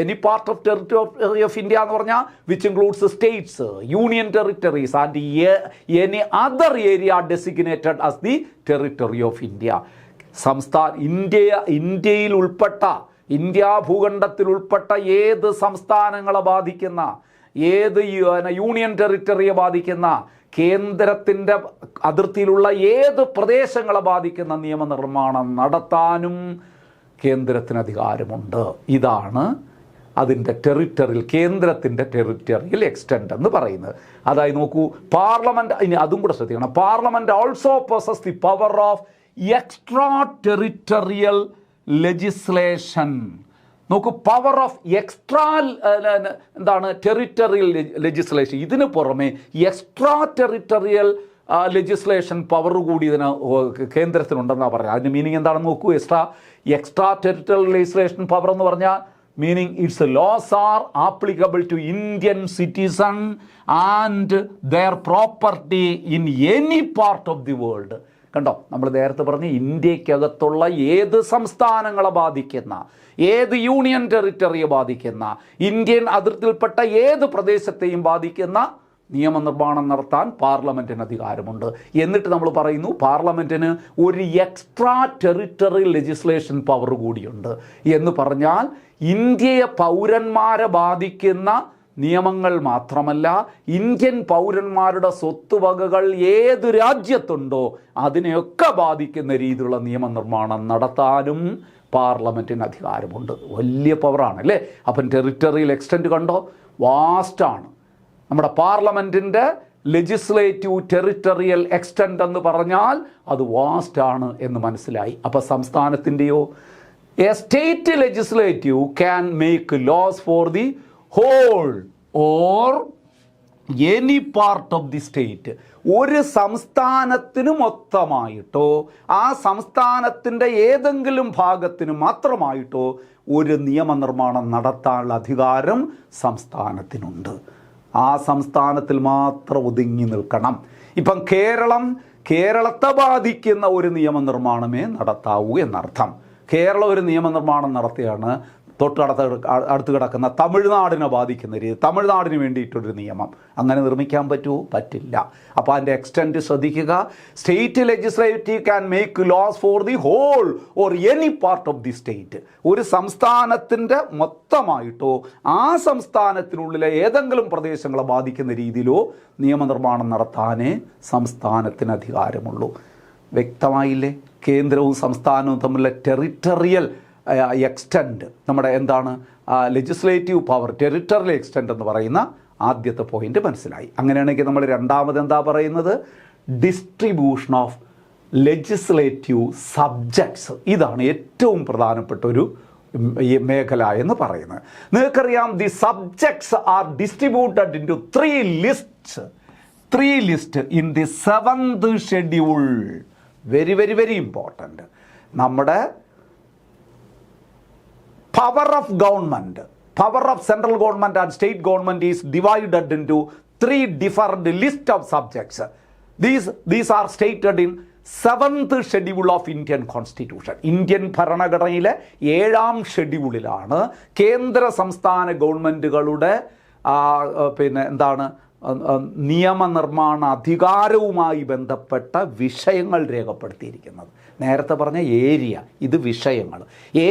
Any part of territory of India എന്ന് പറഞ്ഞാൽ which includes states, union territories and any other area designated as the territory of India. ഇന്ത്യയിൽ ഉൾപ്പെട്ട, ഇന്ത്യ ഭൂഖണ്ഡത്തിൽ ഉൾപ്പെട്ട ഏത് സംസ്ഥാനങ്ങളെ ബാധിക്കുന്ന, ഏത് യൂണിയൻ ടെറിട്ടറിയെ ബാധിക്കുന്ന, കേന്ദ്രത്തിൻ്റെ അതിർത്തിയിലുള്ള ഏത് പ്രദേശങ്ങളെ ബാധിക്കുന്ന നിയമനിർമ്മാണം നടത്താനും കേന്ദ്രത്തിന് അധികാരമുണ്ട്. ഇതാണ് അതിൻ്റെ ടെറിട്ടറിയൽ, കേന്ദ്രത്തിൻ്റെ ടെറിട്ടറിയൽ എക്സ്റ്റെൻറ്റ് എന്ന് പറയുന്നത്. അതായത് നോക്കൂ, പാർലമെൻറ്റ്, ഇനി അതും കൂടെ ശ്രദ്ധിക്കണം, parliament also possess the power of extra territorial legislation. നോക്കൂ, power of extra territorial legislation. ഇതിന് പുറമെ എക്സ്ട്രാ ടെറിട്ടറിയൽ ലെജിസ്ലേഷൻ പവർ കൂടി ഇതിന് കേന്ദ്രത്തിനുണ്ടെന്നാണ് പറഞ്ഞത്. അതിൻ്റെ മീനിങ് എന്താണെന്ന് നോക്കൂ. എക്സ്ട്രാ ടെറിട്ടറിയൽ ലെജിസ്ലേഷൻ പവർ എന്ന് പറഞ്ഞാൽ meaning its laws are applicable to Indian citizen and their property in any part of the world. കണ്ടോ, നമ്മൾ നേരത്തെ പറഞ്ഞ് ഇന്ത്യക്കകത്തുള്ള ഏത് സംസ്ഥാനങ്ങളെ ബാധിക്കുന്ന, ഏത് യൂണിയൻ ടെറിട്ടറിയെ ബാധിക്കുന്ന, ഇന്ത്യൻ അതിർത്തിയിൽപ്പെട്ട ഏത് പ്രദേശത്തെയും ബാധിക്കുന്ന നിയമനിർമ്മാണം നടത്താൻ പാർലമെൻറ്റിന് അധികാരമുണ്ട്. എന്നിട്ട് നമ്മൾ പറയുന്നു പാർലമെൻറ്റിന് ഒരു എക്സ്ട്രാ ടെറിട്ടറിയൽ ലെജിസ്ലേഷൻ പവർ കൂടിയുണ്ട് എന്ന് പറഞ്ഞാൽ ഇന്ത്യയെ പൗരന്മാരെ ബാധിക്കുന്ന നിയമങ്ങൾ മാത്രമല്ല, ഇന്ത്യൻ പൗരന്മാരുടെ സ്വത്തുവകകൾ ഏത് രാജ്യത്തുണ്ടോ അതിനെയൊക്കെ ബാധിക്കുന്ന രീതിയിലുള്ള നിയമനിർമ്മാണം നടത്താനും പാർലമെൻറ്റിന് അധികാരമുണ്ട്. വലിയ പവറാണ് അല്ലേ? അപ്പം ടെറിട്ടറിയൽ എക്സ്റ്റെൻറ്റ് കണ്ടോ, വാസ്റ്റാണ്. നമ്മുടെ പാർലമെൻറ്റിൻ്റെ ലെജിസ്ലേറ്റീവ് ടെറിട്ടറിയൽ എക്സ്റ്റെൻറ്റ് എന്ന് പറഞ്ഞാൽ അത് വാസ്റ്റാണ് എന്ന് മനസ്സിലായി. അപ്പോൾ സംസ്ഥാനത്തിൻ്റെയോ a state legislative can make laws for the whole or any part of the state. ഒരു സംസ്ഥാനത്തിന് മൊത്തമായിട്ടോ ആ സംസ്ഥാനത്തിൻ്റെ ഏതെങ്കിലും ഭാഗത്തിന് മാത്രമായിട്ടോ ഒരു നിയമനിർമ്മാണം നടത്താനുള്ള അധികാരം സംസ്ഥാനത്തിനുണ്ട്. ആ സംസ്ഥാനത്തിൽ മാത്രം ഒതുങ്ങി നിൽക്കണം. ഇപ്പം കേരളത്തെ ബാധിക്കുന്ന ഒരു നിയമനിർമ്മാണമേ നടത്താവൂ എന്നർത്ഥം. കേരളം ഒരു നിയമനിർമ്മാണം നടത്തിയാണ് അടുത്ത് കിടക്കുന്ന തമിഴ്നാടിനെ ബാധിക്കുന്ന രീതി, തമിഴ്നാടിന് വേണ്ടിയിട്ടൊരു നിയമം അങ്ങനെ നിർമ്മിക്കാൻ പറ്റുമോ? പറ്റില്ല. അപ്പോൾ അതിൻ്റെ എക്സ്റ്റെൻറ്റ് ശ്രദ്ധിക്കുക. State legislative can make laws for the whole or any part of the state. ഒരു സംസ്ഥാനത്തിൻ്റെ മൊത്തമായിട്ടോ ആ സംസ്ഥാനത്തിനുള്ളിലെ ഏതെങ്കിലും പ്രദേശങ്ങളെ ബാധിക്കുന്ന രീതിയിലോ നിയമനിർമ്മാണം നടത്താനേ സംസ്ഥാനത്തിന് അധികാരമുള്ളൂ. വ്യക്തമായില്ലേ? കേന്ദ്രവും സംസ്ഥാനവും തമ്മിലുള്ള ടെറിട്ടറിയൽ എക്സ്റ്റെൻറ്റ്, നമ്മുടെ എന്താണ് ലെജിസ്ലേറ്റീവ് പവർ, ടെറിട്ടറിയൽ എക്സ്റ്റെൻറ്റ് എന്ന് പറയുന്ന ആദ്യത്തെ പോയിന്റ് മനസ്സിലായി. അങ്ങനെയാണെങ്കിൽ നമ്മൾ രണ്ടാമത് എന്താ പറയുന്നത്? Distribution of legislative subjects. ഇതാണ് ഏറ്റവും പ്രധാനപ്പെട്ട ഒരു മേഖല എന്ന് പറയുന്നത്. നിങ്ങൾക്കറിയാം, the subjects are distributed into three list in the 7th schedule. Very very very important. നമ്മുടെ power of government, power of central government and state government is divided into 3 different list of subjects. These are stated in 7th schedule of Indian Constitution. Indian ഭരണഘടനയിലെ 7ാം ഷെഡ്യൂളിലാണ് കേന്ദ്ര സംസ്ഥാന ഗവൺമെൻറ്റുകളുടെ നിയമനിർമ്മാണ അധികാരവുമായി ബന്ധപ്പെട്ട വിഷയങ്ങൾ രേഖപ്പെടുത്തിയിരിക്കുന്നത്. നേരത്തെ പറഞ്ഞ ഏരിയ, ഇത് വിഷയങ്ങൾ.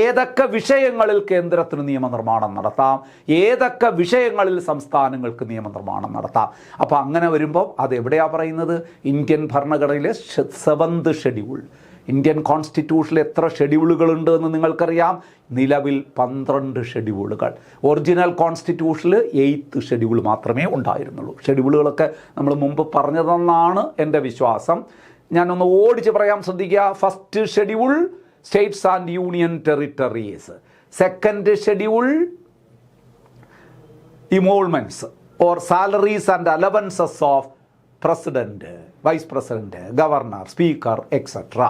ഏതൊക്കെ വിഷയങ്ങളിൽ കേന്ദ്രത്തിന് നിയമനിർമ്മാണം നടത്താം, ഏതൊക്കെ വിഷയങ്ങളിൽ സംസ്ഥാനങ്ങൾക്ക് നിയമനിർമ്മാണം നടത്താം. അപ്പോൾ അങ്ങനെ വരുമ്പോൾ അതെവിടെയാണ് പറയുന്നത്? ഇന്ത്യൻ ഭരണഘടനയിലെ 7th ഷെഡ്യൂൾ. ഇന്ത്യൻ കോൺസ്റ്റിറ്റ്യൂഷനിൽ എത്ര ഷെഡ്യൂളുകളുണ്ട് എന്ന് നിങ്ങൾക്കറിയാം? നിലവിൽ 12 ഷെഡ്യൂളുകൾ. ഒറിജിനൽ കോൺസ്റ്റിറ്റ്യൂഷനിൽ 8th ഷെഡ്യൂൾ മാത്രമേ ഉണ്ടായിരുന്നുള്ളൂ. ഷെഡ്യൂളുകളൊക്കെ നമ്മൾ മുമ്പ് പറഞ്ഞതെന്നാണ് എൻ്റെ വിശ്വാസം. ഞാനൊന്ന് ഓടിച്ച് പറയാൻ ശ്രദ്ധിക്കുക. First schedule states and union territories. Second schedule emoluments or salaries and allowances of president, vice president, governor, speaker etcetera.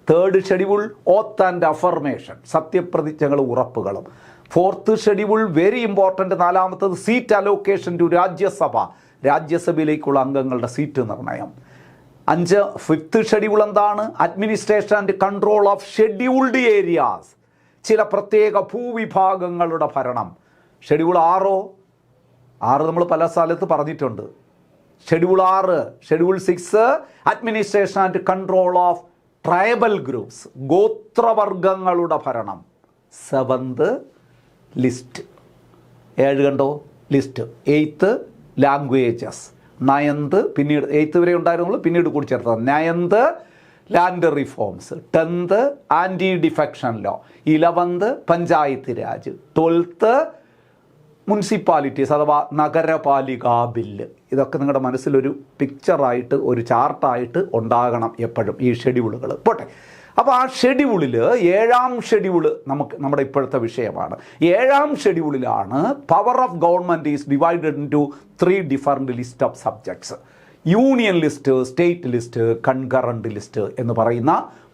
Third schedule oath and affirmation, സത്യപ്രതിജ്ഞകളും ഉറപ്പുകളും. ഫോർത്ത് ഷെഡ്യൂൾ വെരി ഇമ്പോർട്ടൻ്റ്, 4ാമത്തത് സീറ്റ് അലോക്കേഷൻ ടു രാജ്യസഭ, രാജ്യസഭയിലേക്കുള്ള അംഗങ്ങളുടെ seat നിർണയം. 5 fifth schedule എന്താണ്? Administration and control of scheduled areas, ചില പ്രത്യേക ഭൂവിഭാഗങ്ങളുടെ ഭരണം. ഷെഡ്യൂൾ 6 നമ്മൾ പല സ്ഥലത്ത് പറഞ്ഞിട്ടുണ്ട്. Schedule 6. Schedule 6 administration and control of tribal groups, ഗോത്രവർഗങ്ങളുടെ ഭരണം. 7th ലിസ്റ്റ്, 7 കണ്ടോ ലിസ്റ്റ്. 8th languages. 9th പിന്നീട് 8th വരെ ഉണ്ടായിരുന്നുള്ളൂ, പിന്നീട് കൂടി ചേർത്തത്. 9th land reforms. 10th anti defection law. 11th panchayat raj. 12th municipalities അഥവാ നഗരപാലികാ ബില്ല്. ഇതൊക്കെ നിങ്ങളുടെ മനസ്സിലൊരു പിക്ചറായിട്ട്, ഒരു ചാർട്ടായിട്ട് ഉണ്ടാകണം എപ്പോഴും ഈ ഷെഡ്യൂളുകൾ. പോട്ടെ, അപ്പോൾ ആ ഷെഡ്യൂളിൽ 7ാം ഷെഡ്യൂള് നമ്മുടെ ഇപ്പോഴത്തെ വിഷയമാണ്. 7ാം ഷെഡ്യൂളിലാണ് power of government is divided into 3 different list of subjects. Union list, state list, concurrent list എന്ന് പറയുന്ന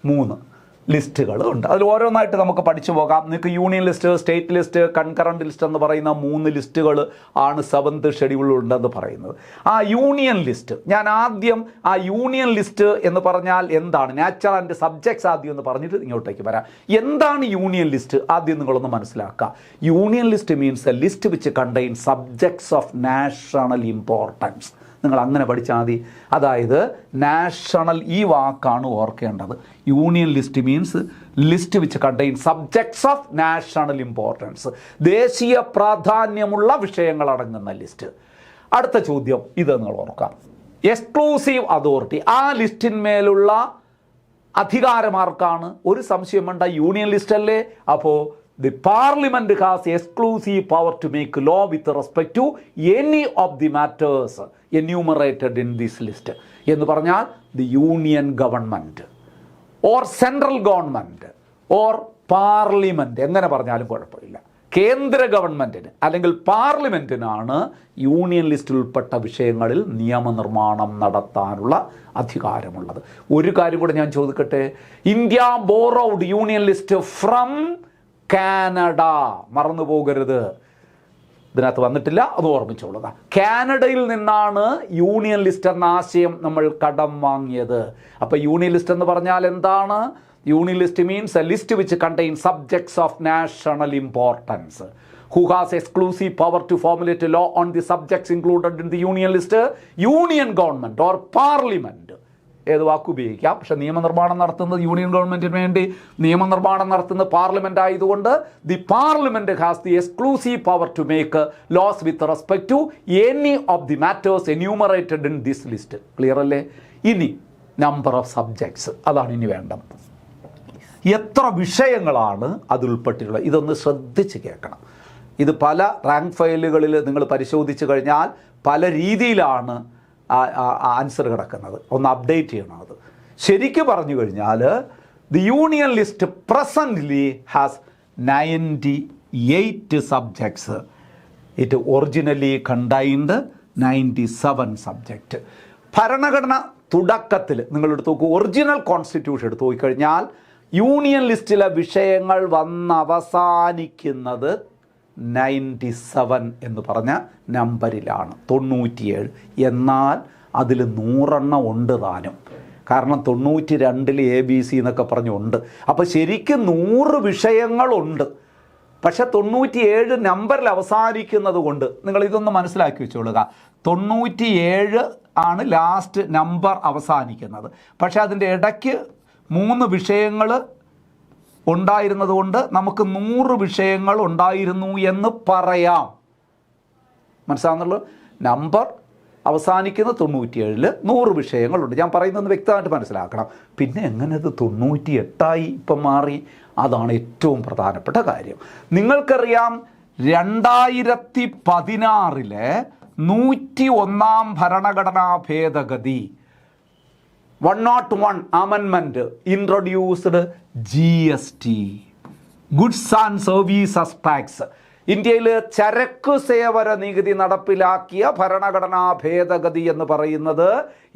3 ലിസ്റ്റുകൾ ഉണ്ട്. അതിൽ ഓരോന്നായിട്ട് നമുക്ക് പഠിച്ചു പോകാം. നിങ്ങൾക്ക് union list, state list, concurrent list എന്ന് പറയുന്ന 3 ലിസ്റ്റുകൾ ആണ് 7th ഷെഡ്യൂളിലുണ്ടെന്ന് പറയുന്നത്. ആ യൂണിയൻ ലിസ്റ്റ്, ഞാൻ ആദ്യം ആ യൂണിയൻ ലിസ്റ്റ് എന്ന് പറഞ്ഞാൽ എന്താണ്, നാച്ചർ ആൻഡ് സബ്ജക്ട്സ് ആദ്യം എന്ന് പറഞ്ഞിട്ട് ഇങ്ങോട്ടേക്ക് വരാം. എന്താണ് യൂണിയൻ ലിസ്റ്റ് ആദ്യം നിങ്ങളൊന്ന് മനസ്സിലാക്കുക. Union list means A list which contain subjects of national importance. നിങ്ങൾ അങ്ങനെ പഠിച്ചാൽ മതി. അതായത് നാഷണൽ, ഈ വാക്കാണ് ഓർക്കേണ്ടത്. Union list means list which contain subjects of national importance, ദേശീയ പ്രാധാന്യമുള്ള വിഷയങ്ങൾ അടങ്ങുന്ന ലിസ്റ്റ്. അടുത്ത ചോദ്യം ഇത് നിങ്ങൾ ഓർക്കാം. എക്സ്ക്ലൂസീവ് അതോറിറ്റി, ആ ലിസ്റ്റിന്മേലുള്ള അധികാരമാർക്കാണ്? ഒരു സംശയം വേണ്ട, യൂണിയൻ ലിസ്റ്റ് അല്ലേ. അപ്പോൾ the parliament has exclusive power to make law with respect to any of the matters enumerated in this list. എന്ന് പറഞ്ഞാൽ the union government or central government or parliament, എങ്ങനെ പറഞ്ഞാലും കുഴപ്പമില്ല. കേന്ദ്ര ഗവൺമെൻറ്റിന് അല്ലെങ്കിൽ പാർലമെൻറ്റിനാണ് യൂണിയൻ ലിസ്റ്റിൽ ഉൾപ്പെട്ട വിഷയങ്ങളിൽ നിയമനിർമ്മാണം നടത്താനുള്ള അധികാരമുള്ളത്. ഒരു കാര്യം കൂടെ ഞാൻ ചോദിക്കട്ടെ. India borrowed union list from Canada, മറന്നു പോകരുത്. ഇതിനകത്ത് വന്നിട്ടില്ല, അത് ഓർമ്മിച്ചോളുക. കാനഡയിൽ നിന്നാണ് യൂണിയൻ ലിസ്റ്റ് എന്ന ആശയം നമ്മൾ കടം വാങ്ങിയത്. അപ്പോൾ യൂണിയൻ ലിസ്റ്റ് എന്ന് പറഞ്ഞാൽ എന്താണ്? Union list means A list which contain subjects of national importance. Who has exclusive power to formulate a law on the subjects included in the union list? Union government or parliament. ഏത് വാക്ക് ഉപയോഗിക്കാം. പക്ഷേ നിയമനിർമ്മാണം നടത്തുന്നത് union ഗവൺമെൻറ്റിന് വേണ്ടി നിയമനിർമ്മാണം നടത്തുന്നത് parliament ആയതുകൊണ്ട് the parliament has the exclusive power to make laws with respect to any of the matters enumerated in this list. Clear അല്ലേ? ഇനി നമ്പർ ഓഫ് സബ്ജക്ട്സ്, അതാണ് ഇനി വേണ്ടത്. എത്ര വിഷയങ്ങളാണ് അത് ഉൾപ്പെട്ടിട്ടുള്ളത്? ഇതൊന്ന് ശ്രദ്ധിച്ച് കേൾക്കണം. ഇത് പല റാങ്ക് ഫയലുകളിൽ നിങ്ങൾ പരിശോധിച്ച് കഴിഞ്ഞാൽ പല രീതിയിലാണ് ആൻസർ കിടക്കുന്നത്. ഒന്ന് അപ്ഡേറ്റ് ചെയ്യണം അത്. ശരിക്കും പറഞ്ഞു കഴിഞ്ഞാൽ the union list presently has 98 subjects. It originally contained 97 subject. ഭരണഘടന തുടക്കത്തിൽ നിങ്ങളെടുത്ത് നോക്കൂ, ഒറിജിനൽ കോൺസ്റ്റിറ്റ്യൂഷൻ എടുത്ത് നോക്കിക്കഴിഞ്ഞാൽ യൂണിയൻ ലിസ്റ്റിലെ വിഷയങ്ങൾ വന്നവസാനിക്കുന്നത് 97 എന്ന് പറഞ്ഞ നമ്പറിലാണ്, 97. എന്നാൽ അതിൽ 100 ഉണ്ട് താനും. കാരണം 92 ABC എന്നൊക്കെ പറഞ്ഞുണ്ട്. അപ്പോൾ ശരിക്കും 100 വിഷയങ്ങളുണ്ട്. പക്ഷെ 97 നമ്പറിൽ അവസാനിക്കുന്നത് കൊണ്ട് നിങ്ങൾ ഇതൊന്ന് മനസ്സിലാക്കി വെച്ചോളുക. 97 ആണ് ലാസ്റ്റ് നമ്പർ അവസാനിക്കുന്നത്. പക്ഷെ അതിൻ്റെ ഇടയ്ക്ക് 3 വിഷയങ്ങൾ ഉണ്ടായിരുന്നത് കൊണ്ട് നമുക്ക് 100 വിഷയങ്ങൾ ഉണ്ടായിരുന്നു എന്ന് പറയാം. മനസ്സിലാകുന്നുള്ളൂ? നമ്പർ അവസാനിക്കുന്ന 97 100 വിഷയങ്ങളുണ്ട്. ഞാൻ പറയുന്നത് വ്യക്തമായിട്ട് മനസ്സിലാക്കണം. പിന്നെ എങ്ങനെ അത് 98 ഇപ്പം മാറി? അതാണ് ഏറ്റവും പ്രധാനപ്പെട്ട കാര്യം. നിങ്ങൾക്കറിയാം 2016 101 ഭരണഘടനാ ഭേദഗതി 101 amendment introduced GST, Goods and Services Tax. ഇന്ത്യയിൽ ചരക്ക് സേവന നികുതി നടപ്പിലാക്കിയ ഭരണഘടനാ ഭേദഗതി എന്ന് പറയുന്നത്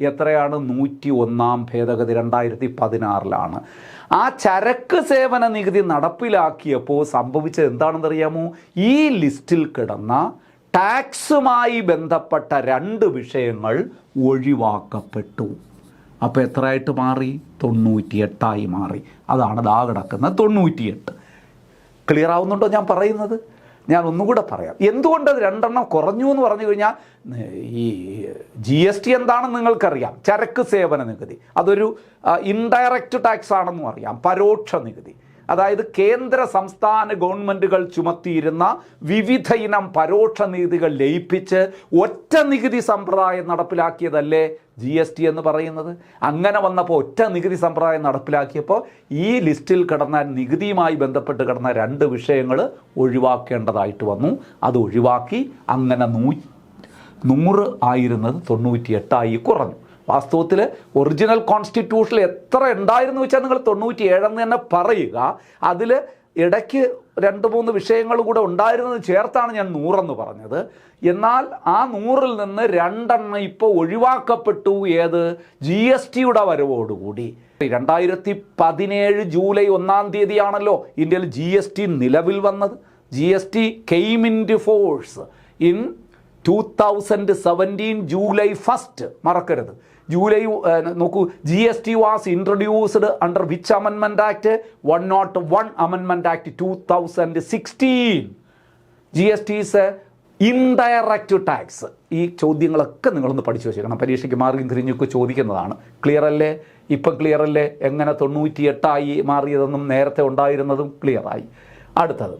എത്രയാണ്? 101 ഭേദഗതി 2016. ആ ചരക്ക് സേവന നികുതി നടപ്പിലാക്കിയപ്പോൾ സംഭവിച്ചത് എന്താണെന്നറിയാമോ? ഈ ലിസ്റ്റിൽ കിടന്ന ടാക്സുമായി ബന്ധപ്പെട്ട 2 വിഷയങ്ങൾ ഒഴിവാക്കപ്പെട്ടു. അപ്പോൾ എത്രയായിട്ട് മാറി? 98 മാറി. അതാണ് ദാ കിടക്കുന്ന 98. ക്ലിയർ ആവുന്നുണ്ടോ ഞാൻ പറയുന്നത്? ഞാൻ ഒന്നുകൂടെ പറയാം. എന്തുകൊണ്ട് അത് 2 കുറഞ്ഞു എന്ന് പറഞ്ഞു കഴിഞ്ഞാൽ, ഈ GST എന്താണെന്ന് നിങ്ങൾക്കറിയാം. ചരക്ക് സേവന നികുതി അതൊരു ഇൻഡയറക്റ്റ് ടാക്സ് ആണെന്നും അറിയാം. പരോക്ഷ നികുതി, അതായത് കേന്ദ്ര സംസ്ഥാന ഗവൺമെൻറ്റുകൾ ചുമത്തിയിരുന്ന വിവിധ ഇനം പരോക്ഷ നികുതികൾ ലയിപ്പിച്ച് ഒറ്റ നികുതി സമ്പ്രദായം നടപ്പിലാക്കിയതല്ലേ GST എന്ന് പറയുന്നത്. അങ്ങനെ വന്നപ്പോൾ ഒറ്റ നികുതി സമ്പ്രദായം നടപ്പിലാക്കിയപ്പോൾ ഈ ലിസ്റ്റിൽ കിടന്ന നികുതിയുമായി ബന്ധപ്പെട്ട് കിടന്ന 2 വിഷയങ്ങൾ ഒഴിവാക്കേണ്ടതായിട്ട് വന്നു. അത് ഒഴിവാക്കി. അങ്ങനെ 100 ആയിരുന്നത് 98 കുറഞ്ഞു. വാസ്തവത്തിൽ ഒറിജിനൽ കോൺസ്റ്റിറ്റ്യൂഷനിൽ എത്ര ഉണ്ടായിരുന്നു വെച്ചാൽ നിങ്ങൾ 97 എന്ന് തന്നെ പറയുക. അതിൽ ഇടയ്ക്ക് 2-3 വിഷയങ്ങൾ കൂടെ ഉണ്ടായിരുന്നത് ചേർത്താണ് ഞാൻ 100 എന്ന് പറഞ്ഞത്. എന്നാൽ ആ 100-ൽ നിന്ന് 2 ഇപ്പോൾ ഒഴിവാക്കപ്പെട്ടു. ഏത്? GST വരവോടുകൂടി. 2017 ജൂലൈ 1 ഇന്ത്യയിൽ GST നിലവിൽ വന്നത്. GST came into force in 2017 July 1. മറക്കരുത്. ജൂലൈ നോക്കൂ, GST was introduced under which amendment act? 101 amendment act 2016. GST is indirect tax. ഈ ചോദ്യങ്ങളൊക്കെ നിങ്ങളൊന്ന് പഠിച്ചു വെച്ചേക്കണം. പരീക്ഷയ്ക്ക് മാർഗം തിരിഞ്ഞൊക്കെ ചോദിക്കുന്നതാണ്. ക്ലിയർ അല്ലേ? ഇപ്പം ക്ലിയർ അല്ലേ? എങ്ങനെ 98 മാറിയതെന്നും നേരത്തെ ഉണ്ടായിരുന്നതും ക്ലിയറായി. അടുത്തത്,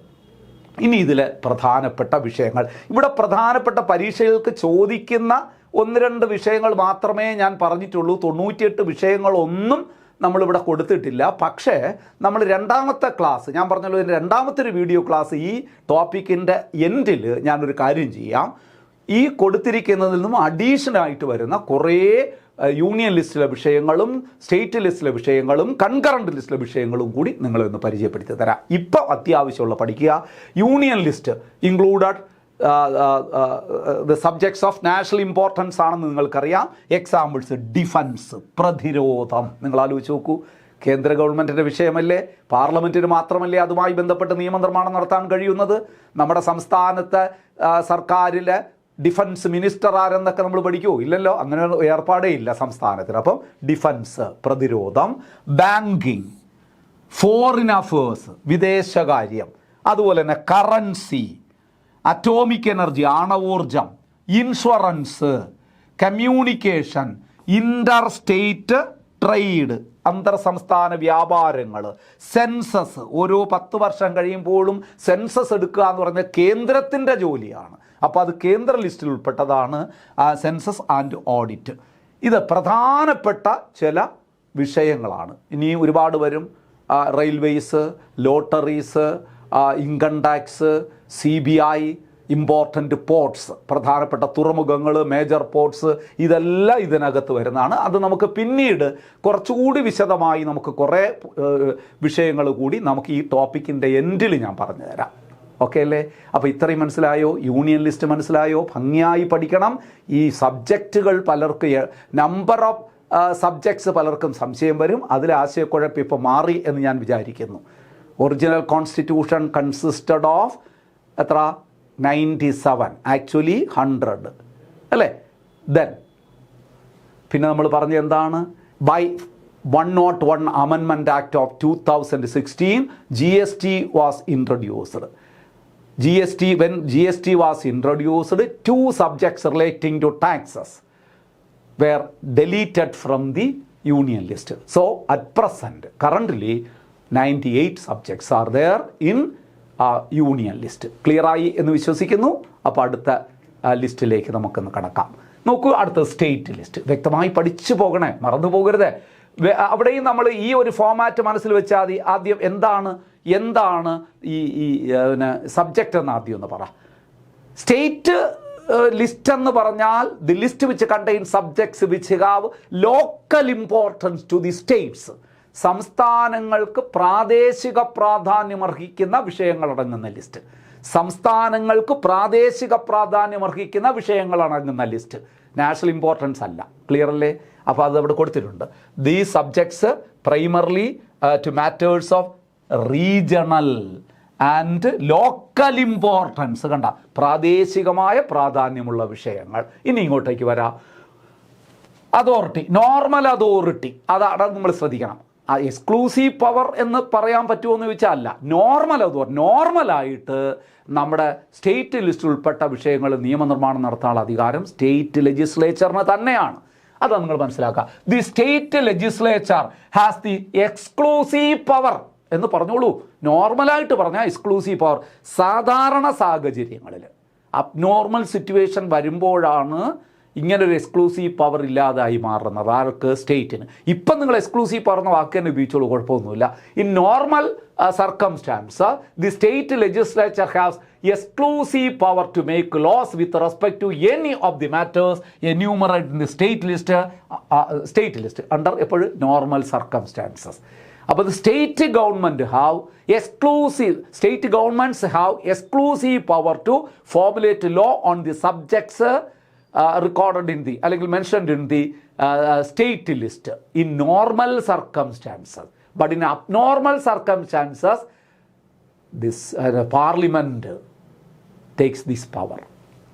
ഇനി ഇതിലെ പ്രധാനപ്പെട്ട വിഷയങ്ങൾ. ഇവിടെ പ്രധാനപ്പെട്ട പരീക്ഷകൾക്ക് ചോദിക്കുന്ന 1-2 വിഷയങ്ങൾ മാത്രമേ ഞാൻ പറഞ്ഞിട്ടുള്ളൂ. 98 വിഷയങ്ങളൊന്നും നമ്മളിവിടെ കൊടുത്തിട്ടില്ല. പക്ഷേ നമ്മൾ രണ്ടാമത്തെ ക്ലാസ്, ഞാൻ പറഞ്ഞല്ലോ രണ്ടാമത്തെ ഒരു വീഡിയോ ക്ലാസ്, ഈ ടോപ്പിക്കിൻ്റെ എൻഡിൽ ഞാനൊരു കാര്യം ചെയ്യാം. ഈ കൊടുത്തിരിക്കുന്നതിൽ നിന്നും അഡീഷണലായിട്ട് വരുന്ന കുറേ യൂണിയൻ ലിസ്റ്റിലെ വിഷയങ്ങളും സ്റ്റേറ്റ് ലിസ്റ്റിലെ വിഷയങ്ങളും കൺകറൻറ്റ് ലിസ്റ്റിലെ വിഷയങ്ങളും കൂടി നിങ്ങളൊന്ന് പരിചയപ്പെടുത്തി തരാം. ഇപ്പോൾ അത്യാവശ്യമുള്ള പഠിക്കുക. Union list included the subjects of national importance ആണെന്ന് നിങ്ങൾക്കറിയാം. എക്സാമ്പിൾസ്: ഡിഫൻസ്, പ്രതിരോധം. നിങ്ങൾ ആലോചിച്ച് നോക്കൂ, കേന്ദ്ര ഗവൺമെൻറ്റിൻ്റെ വിഷയമല്ലേ, പാർലമെൻറ്റിന് മാത്രമല്ലേ അതുമായി ബന്ധപ്പെട്ട് നിയമനിർമ്മാണം നടത്താൻ കഴിയുന്നത്. നമ്മുടെ സംസ്ഥാനത്തെ സർക്കാരിലെ ഡിഫൻസ് മിനിസ്റ്റർ ആരെന്നൊക്കെ നമ്മൾ പഠിക്കുമോ? ഇല്ലല്ലോ, അങ്ങനെ ഏർപ്പാടേ ഇല്ല സംസ്ഥാനത്തിന്. അപ്പം ഡിഫൻസ്, പ്രതിരോധം, ബാങ്കിങ്, ഫോറിൻ അഫേഴ്സ്, വിദേശകാര്യം, അതുപോലെ തന്നെ കറൻസി, അറ്റോമിക് എനർജി, ആണവോർജം, insurance, communication, inter state trade, അന്തർ സംസ്ഥാന വ്യാപാരങ്ങൾ, സെൻസസ്. ഓരോ 10 വർഷം കഴിയുമ്പോഴും സെൻസസ് എടുക്കുക എന്ന് പറഞ്ഞാൽ കേന്ദ്രത്തിൻ്റെ ജോലിയാണ്. അപ്പോൾ അത് കേന്ദ്ര ലിസ്റ്റിൽ ഉൾപ്പെട്ടതാണ് സെൻസസ് ആൻഡ് ഓഡിറ്റ്. ഇത് പ്രധാനപ്പെട്ട ചില വിഷയങ്ങളാണ്. ഇനി ഒരുപാട് വരും. Railways, lotteries, income tax, CBI, important ports, പ്രധാനപ്പെട്ട തുറമുഖങ്ങൾ, മേജർ പോർട്ട്സ്, ഇതെല്ലാം ഇതിനകത്ത് വരുന്നതാണ്. അത് നമുക്ക് പിന്നീട് കുറച്ചുകൂടി വിശദമായി നമുക്ക് കുറേ വിഷയങ്ങൾ കൂടി നമുക്ക് ഈ ടോപ്പിക്കിൻ്റെ എൻഡിൽ ഞാൻ പറഞ്ഞു തരാം. ഓക്കെ അല്ലേ? അപ്പോൾ ഇത്രയും മനസ്സിലായോ? യൂണിയൻ ലിസ്റ്റ് മനസ്സിലായോ? ഭംഗിയായി പഠിക്കണം. ഈ സബ്ജക്റ്റുകൾ പലർക്ക്, നമ്പർ ഓഫ് സബ്ജക്ട്സ് പലർക്കും സംശയം വരും. അതിലെ ആശയക്കുഴപ്പം ഇപ്പോൾ മാറി എന്ന് ഞാൻ വിചാരിക്കുന്നു. ഒറിജിനൽ കോൺസ്റ്റിറ്റ്യൂഷൻ കൺസിസ്റ്റഡ് ഓഫ് എത്ര? 97, ആക്ച്വലി 100 അല്ലേ? ദെൻ പിന്നെ നമ്മൾ പറഞ്ഞ എന്താണ്? By 101 amendment act of 2016 GST was introduced. When GST was introduced, 2 subjects relating to taxes were deleted from the union list. So at present, currently 98 subjects are there in union list. ക്ലിയറായി എന്ന് വിശ്വസിക്കുന്നു. അപ്പോൾ അടുത്ത ലിസ്റ്റിലേക്ക് നമുക്കൊന്ന് കടക്കാം. നോക്കൂ, അടുത്ത സ്റ്റേറ്റ് ലിസ്റ്റ്. വ്യക്തമായി പഠിച്ചു പോകണേ, മറന്നു പോകരുത്. അവിടെയും നമ്മൾ ഈ ഒരു ഫോമാറ്റ് മനസ്സിൽ വെച്ചാൽ മതി. ആദ്യം എന്താണ് ഈ സബ്ജക്റ്റ് എന്ന് ആദ്യം ഒന്ന് പറ. സ്റ്റേറ്റ് ലിസ്റ്റ് എന്ന് പറഞ്ഞാൽ the list which contain subjects which have local importance to the states. സംസ്ഥാനങ്ങൾക്ക് പ്രാദേശിക പ്രാധാന്യമർഹിക്കുന്ന വിഷയങ്ങളടങ്ങുന്ന ലിസ്റ്റ്. സംസ്ഥാനങ്ങൾക്ക് പ്രാദേശിക പ്രാധാന്യമർഹിക്കുന്ന വിഷയങ്ങളടങ്ങുന്ന ലിസ്റ്റ്. നാഷണൽ ഇമ്പോർട്ടൻസ് അല്ല. ക്ലിയർ അല്ലേ? അപ്പോൾ അത് അവിടെ കൊടുത്തിട്ടുണ്ട്. These subjects primarily to matters of regional and local importance. കണ്ട, പ്രാദേശികമായ പ്രാധാന്യമുള്ള വിഷയങ്ങൾ. ഇനി ഇങ്ങോട്ടേക്ക് വരാം. അതോറിറ്റി, നോർമൽ അതോറിറ്റി, അതാണ് നമ്മൾ ശ്രദ്ധിക്കണം. എക്സ്ക്ലൂസീവ് പവർ എന്ന് പറയാൻ പറ്റുമോ എന്ന് ചോദിച്ചാൽ അല്ല. നോർമൽ അതോറിറ്റി, നോർമലായിട്ട് നമ്മുടെ സ്റ്റേറ്റ് ലിസ്റ്റിൽ ഉൾപ്പെട്ട വിഷയങ്ങൾ നിയമനിർമ്മാണം നടത്താനുള്ള അധികാരം സ്റ്റേറ്റ് ലെജിസ്ലേച്ചറിന് തന്നെയാണ്. അതാണ് നിങ്ങൾ മനസ്സിലാക്കുക. The state legislature has the exclusive power എന്ന് പറഞ്ഞോളൂ. നോർമലായിട്ട് പറഞ്ഞാൽ എക്സ്ക്ലൂസീവ് പവർ. സാധാരണ സാഹചര്യങ്ങളിൽ, അബ്നോർമൽ സിറ്റുവേഷൻ വരുമ്പോഴാണ് ഇങ്ങനൊരു എക്സ്ക്ലൂസീവ് പവർ ഇല്ലാതായി മാറുന്നത് ആർക്ക്? സ്റ്റേറ്റിന്. ഇപ്പം നിങ്ങൾ എക്സ്ക്ലൂസീവ് പവർ എന്ന വാക്ക് തന്നെ ഉപയോഗിച്ചോളൂ, കുഴപ്പമൊന്നുമില്ല. In normal circumstance, the state legislature has exclusive power to make laws with respect to any of the matters enumerated in the state list under normal circumstances. അപ്പോൾ the state governments have exclusive power to formulate law on the subjects recorded in the അല്ലെങ്കിൽ mentioned in the state list in normal circumstances. But in abnormal circumstances, this parliament takes this power.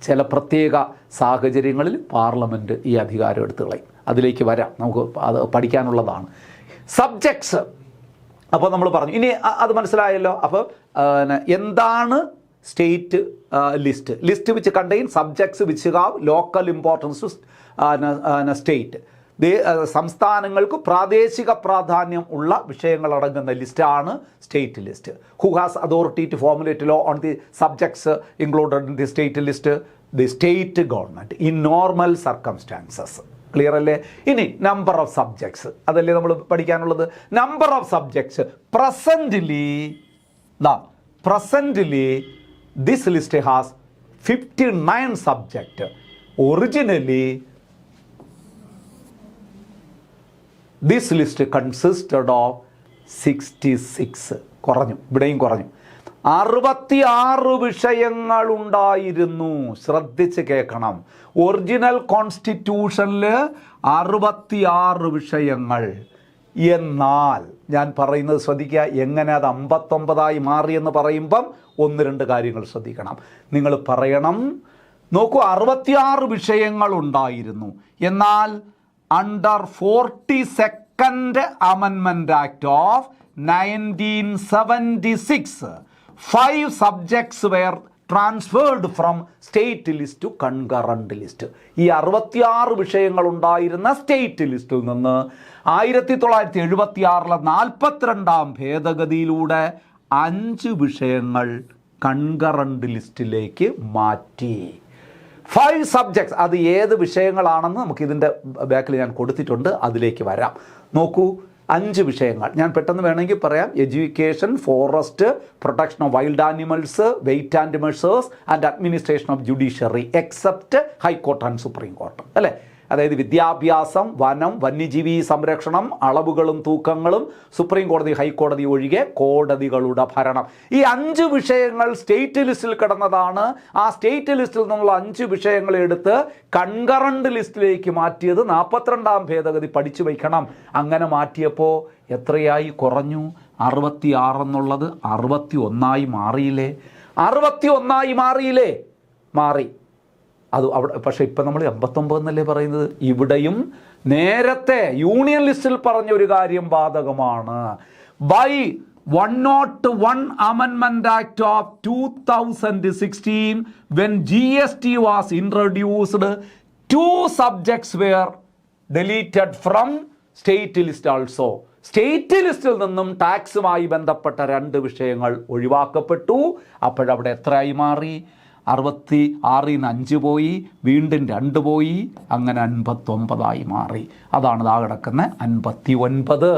ചില പ്രത്യേക സാഹചര്യങ്ങളിൽ parliament ഈ അധികാരം എടുത്തു കളയും. അതിലേക്ക് വരാം, നമുക്ക് അത് പഠിക്കാനുള്ളതാണ്. സബ്ജക്ട്സ് അപ്പോൾ നമ്മൾ പറഞ്ഞു, ഇനി അത് മനസ്സിലായല്ലോ. അപ്പോൾ എന്താണ് state list which contain subjects which have local importance to state. സംസ്ഥാനങ്ങൾക്ക് പ്രാദേശിക പ്രാധാന്യം ഉള്ള വിഷയങ്ങളടങ്ങുന്ന ലിസ്റ്റാണ് state list. Who has authority to formulate law on the subjects included in the state list? The state government in normal circumstances. Clear അല്ലേ? ഇനി number of subjects, അതല്ലേ നമ്മൾ പഠിക്കാനുള്ളത്. Number of subjects presently this list has 59 subject. Originally this list consisted of 66. കുറഞ്ഞു, ഇവിടെയും കുറഞ്ഞു. 66 വിഷയങ്ങളുണ്ടായിരുന്നു. ശ്രദ്ധിച്ച് കേൾക്കണം. ഒറിജിനൽ കോൺസ്റ്റിറ്റ്യൂഷനിൽ 66 വിഷയങ്ങൾ. എന്നാൽ ഞാൻ പറയുന്നത് ശ്രദ്ധിക്കുക, എങ്ങനെ അത് 59 മാറിയെന്ന് പറയുമ്പം 1-2 കാര്യങ്ങൾ ശ്രദ്ധിക്കണം. നിങ്ങൾ പറയണം, നോക്കൂ, 66 വിഷയങ്ങളുണ്ടായിരുന്നു. എന്നാൽ under 42nd Amendment Act of 1976, 5 subjects were transferred from state list to concurrent list. ഈ 66 വിഷയങ്ങൾ ഉണ്ടായിരുന്ന സ്റ്റേറ്റ് ലിസ്റ്റിൽ നിന്ന് 1976 42ാം ഭേദഗതിയിലൂടെ 5 വിഷയങ്ങൾ കൺകറന്റ് ലിസ്റ്റിലേക്ക് മാറ്റി. 5 സബ്ജക്ട്സ്, അത് ഏത് വിഷയങ്ങളാണെന്ന് നമുക്കിതിൻ്റെ ബാക്കിൽ ഞാൻ കൊടുത്തിട്ടുണ്ട്, അതിലേക്ക് വരാം. നോക്കൂ, 5 വിഷയങ്ങൾ ഞാൻ പെട്ടെന്ന് വേണമെങ്കിൽ പറയാം. Education, forest, protection of wild animals, weight and measures and administration of judiciary except high court and supreme court. അല്ലേ? അതായത് വിദ്യാഭ്യാസം, വനം, വന്യജീവി സംരക്ഷണം, അളവുകളും തൂക്കങ്ങളും, സുപ്രീം കോടതി, ഹൈക്കോടതി ഒഴികെ കോടതികളുടെ ഭരണം. ഈ 5 വിഷയങ്ങൾ സ്റ്റേറ്റ് ലിസ്റ്റിൽ കിടന്നതാണ്. ആ സ്റ്റേറ്റ് ലിസ്റ്റിൽ നിന്നുള്ള 5 വിഷയങ്ങൾ എടുത്ത് കൺകറന്റ് ലിസ്റ്റിലേക്ക് മാറ്റിയത് 42ാം ഭേദഗതി പഠിച്ചു വയ്ക്കണം. അങ്ങനെ മാറ്റിയപ്പോൾ എത്രയായി? കുറഞ്ഞു. 66 എന്നുള്ളത് 61 മാറിയില്ലേ? 61 മാറിയില്ലേ? മാറി. അത് അവിടെ. പക്ഷേ ഇപ്പം നമ്മൾ 89 എന്നല്ലേ പറയുന്നത്. ഇവിടെയും നേരത്തെ യൂണിയൻ ലിസ്റ്റിൽ പറഞ്ഞൊരു കാര്യം ബാധകമാണ്. By 101 Amendment Act of 2016, when GST was introduced, 2 subjects were deleted from state list also. State ലിസ്റ്റിൽ നിന്നും ടാക്സുമായി ബന്ധപ്പെട്ട 2 വിഷയങ്ങൾ ഒഴിവാക്കപ്പെട്ടു. അപ്പോഴവിടെ എത്രയായി മാറി? 66 5 പോയി, വീണ്ടും 2 പോയി, അങ്ങനെ 59 മാറി. അതാണ് ഇതാ കിടക്കുന്ന 59.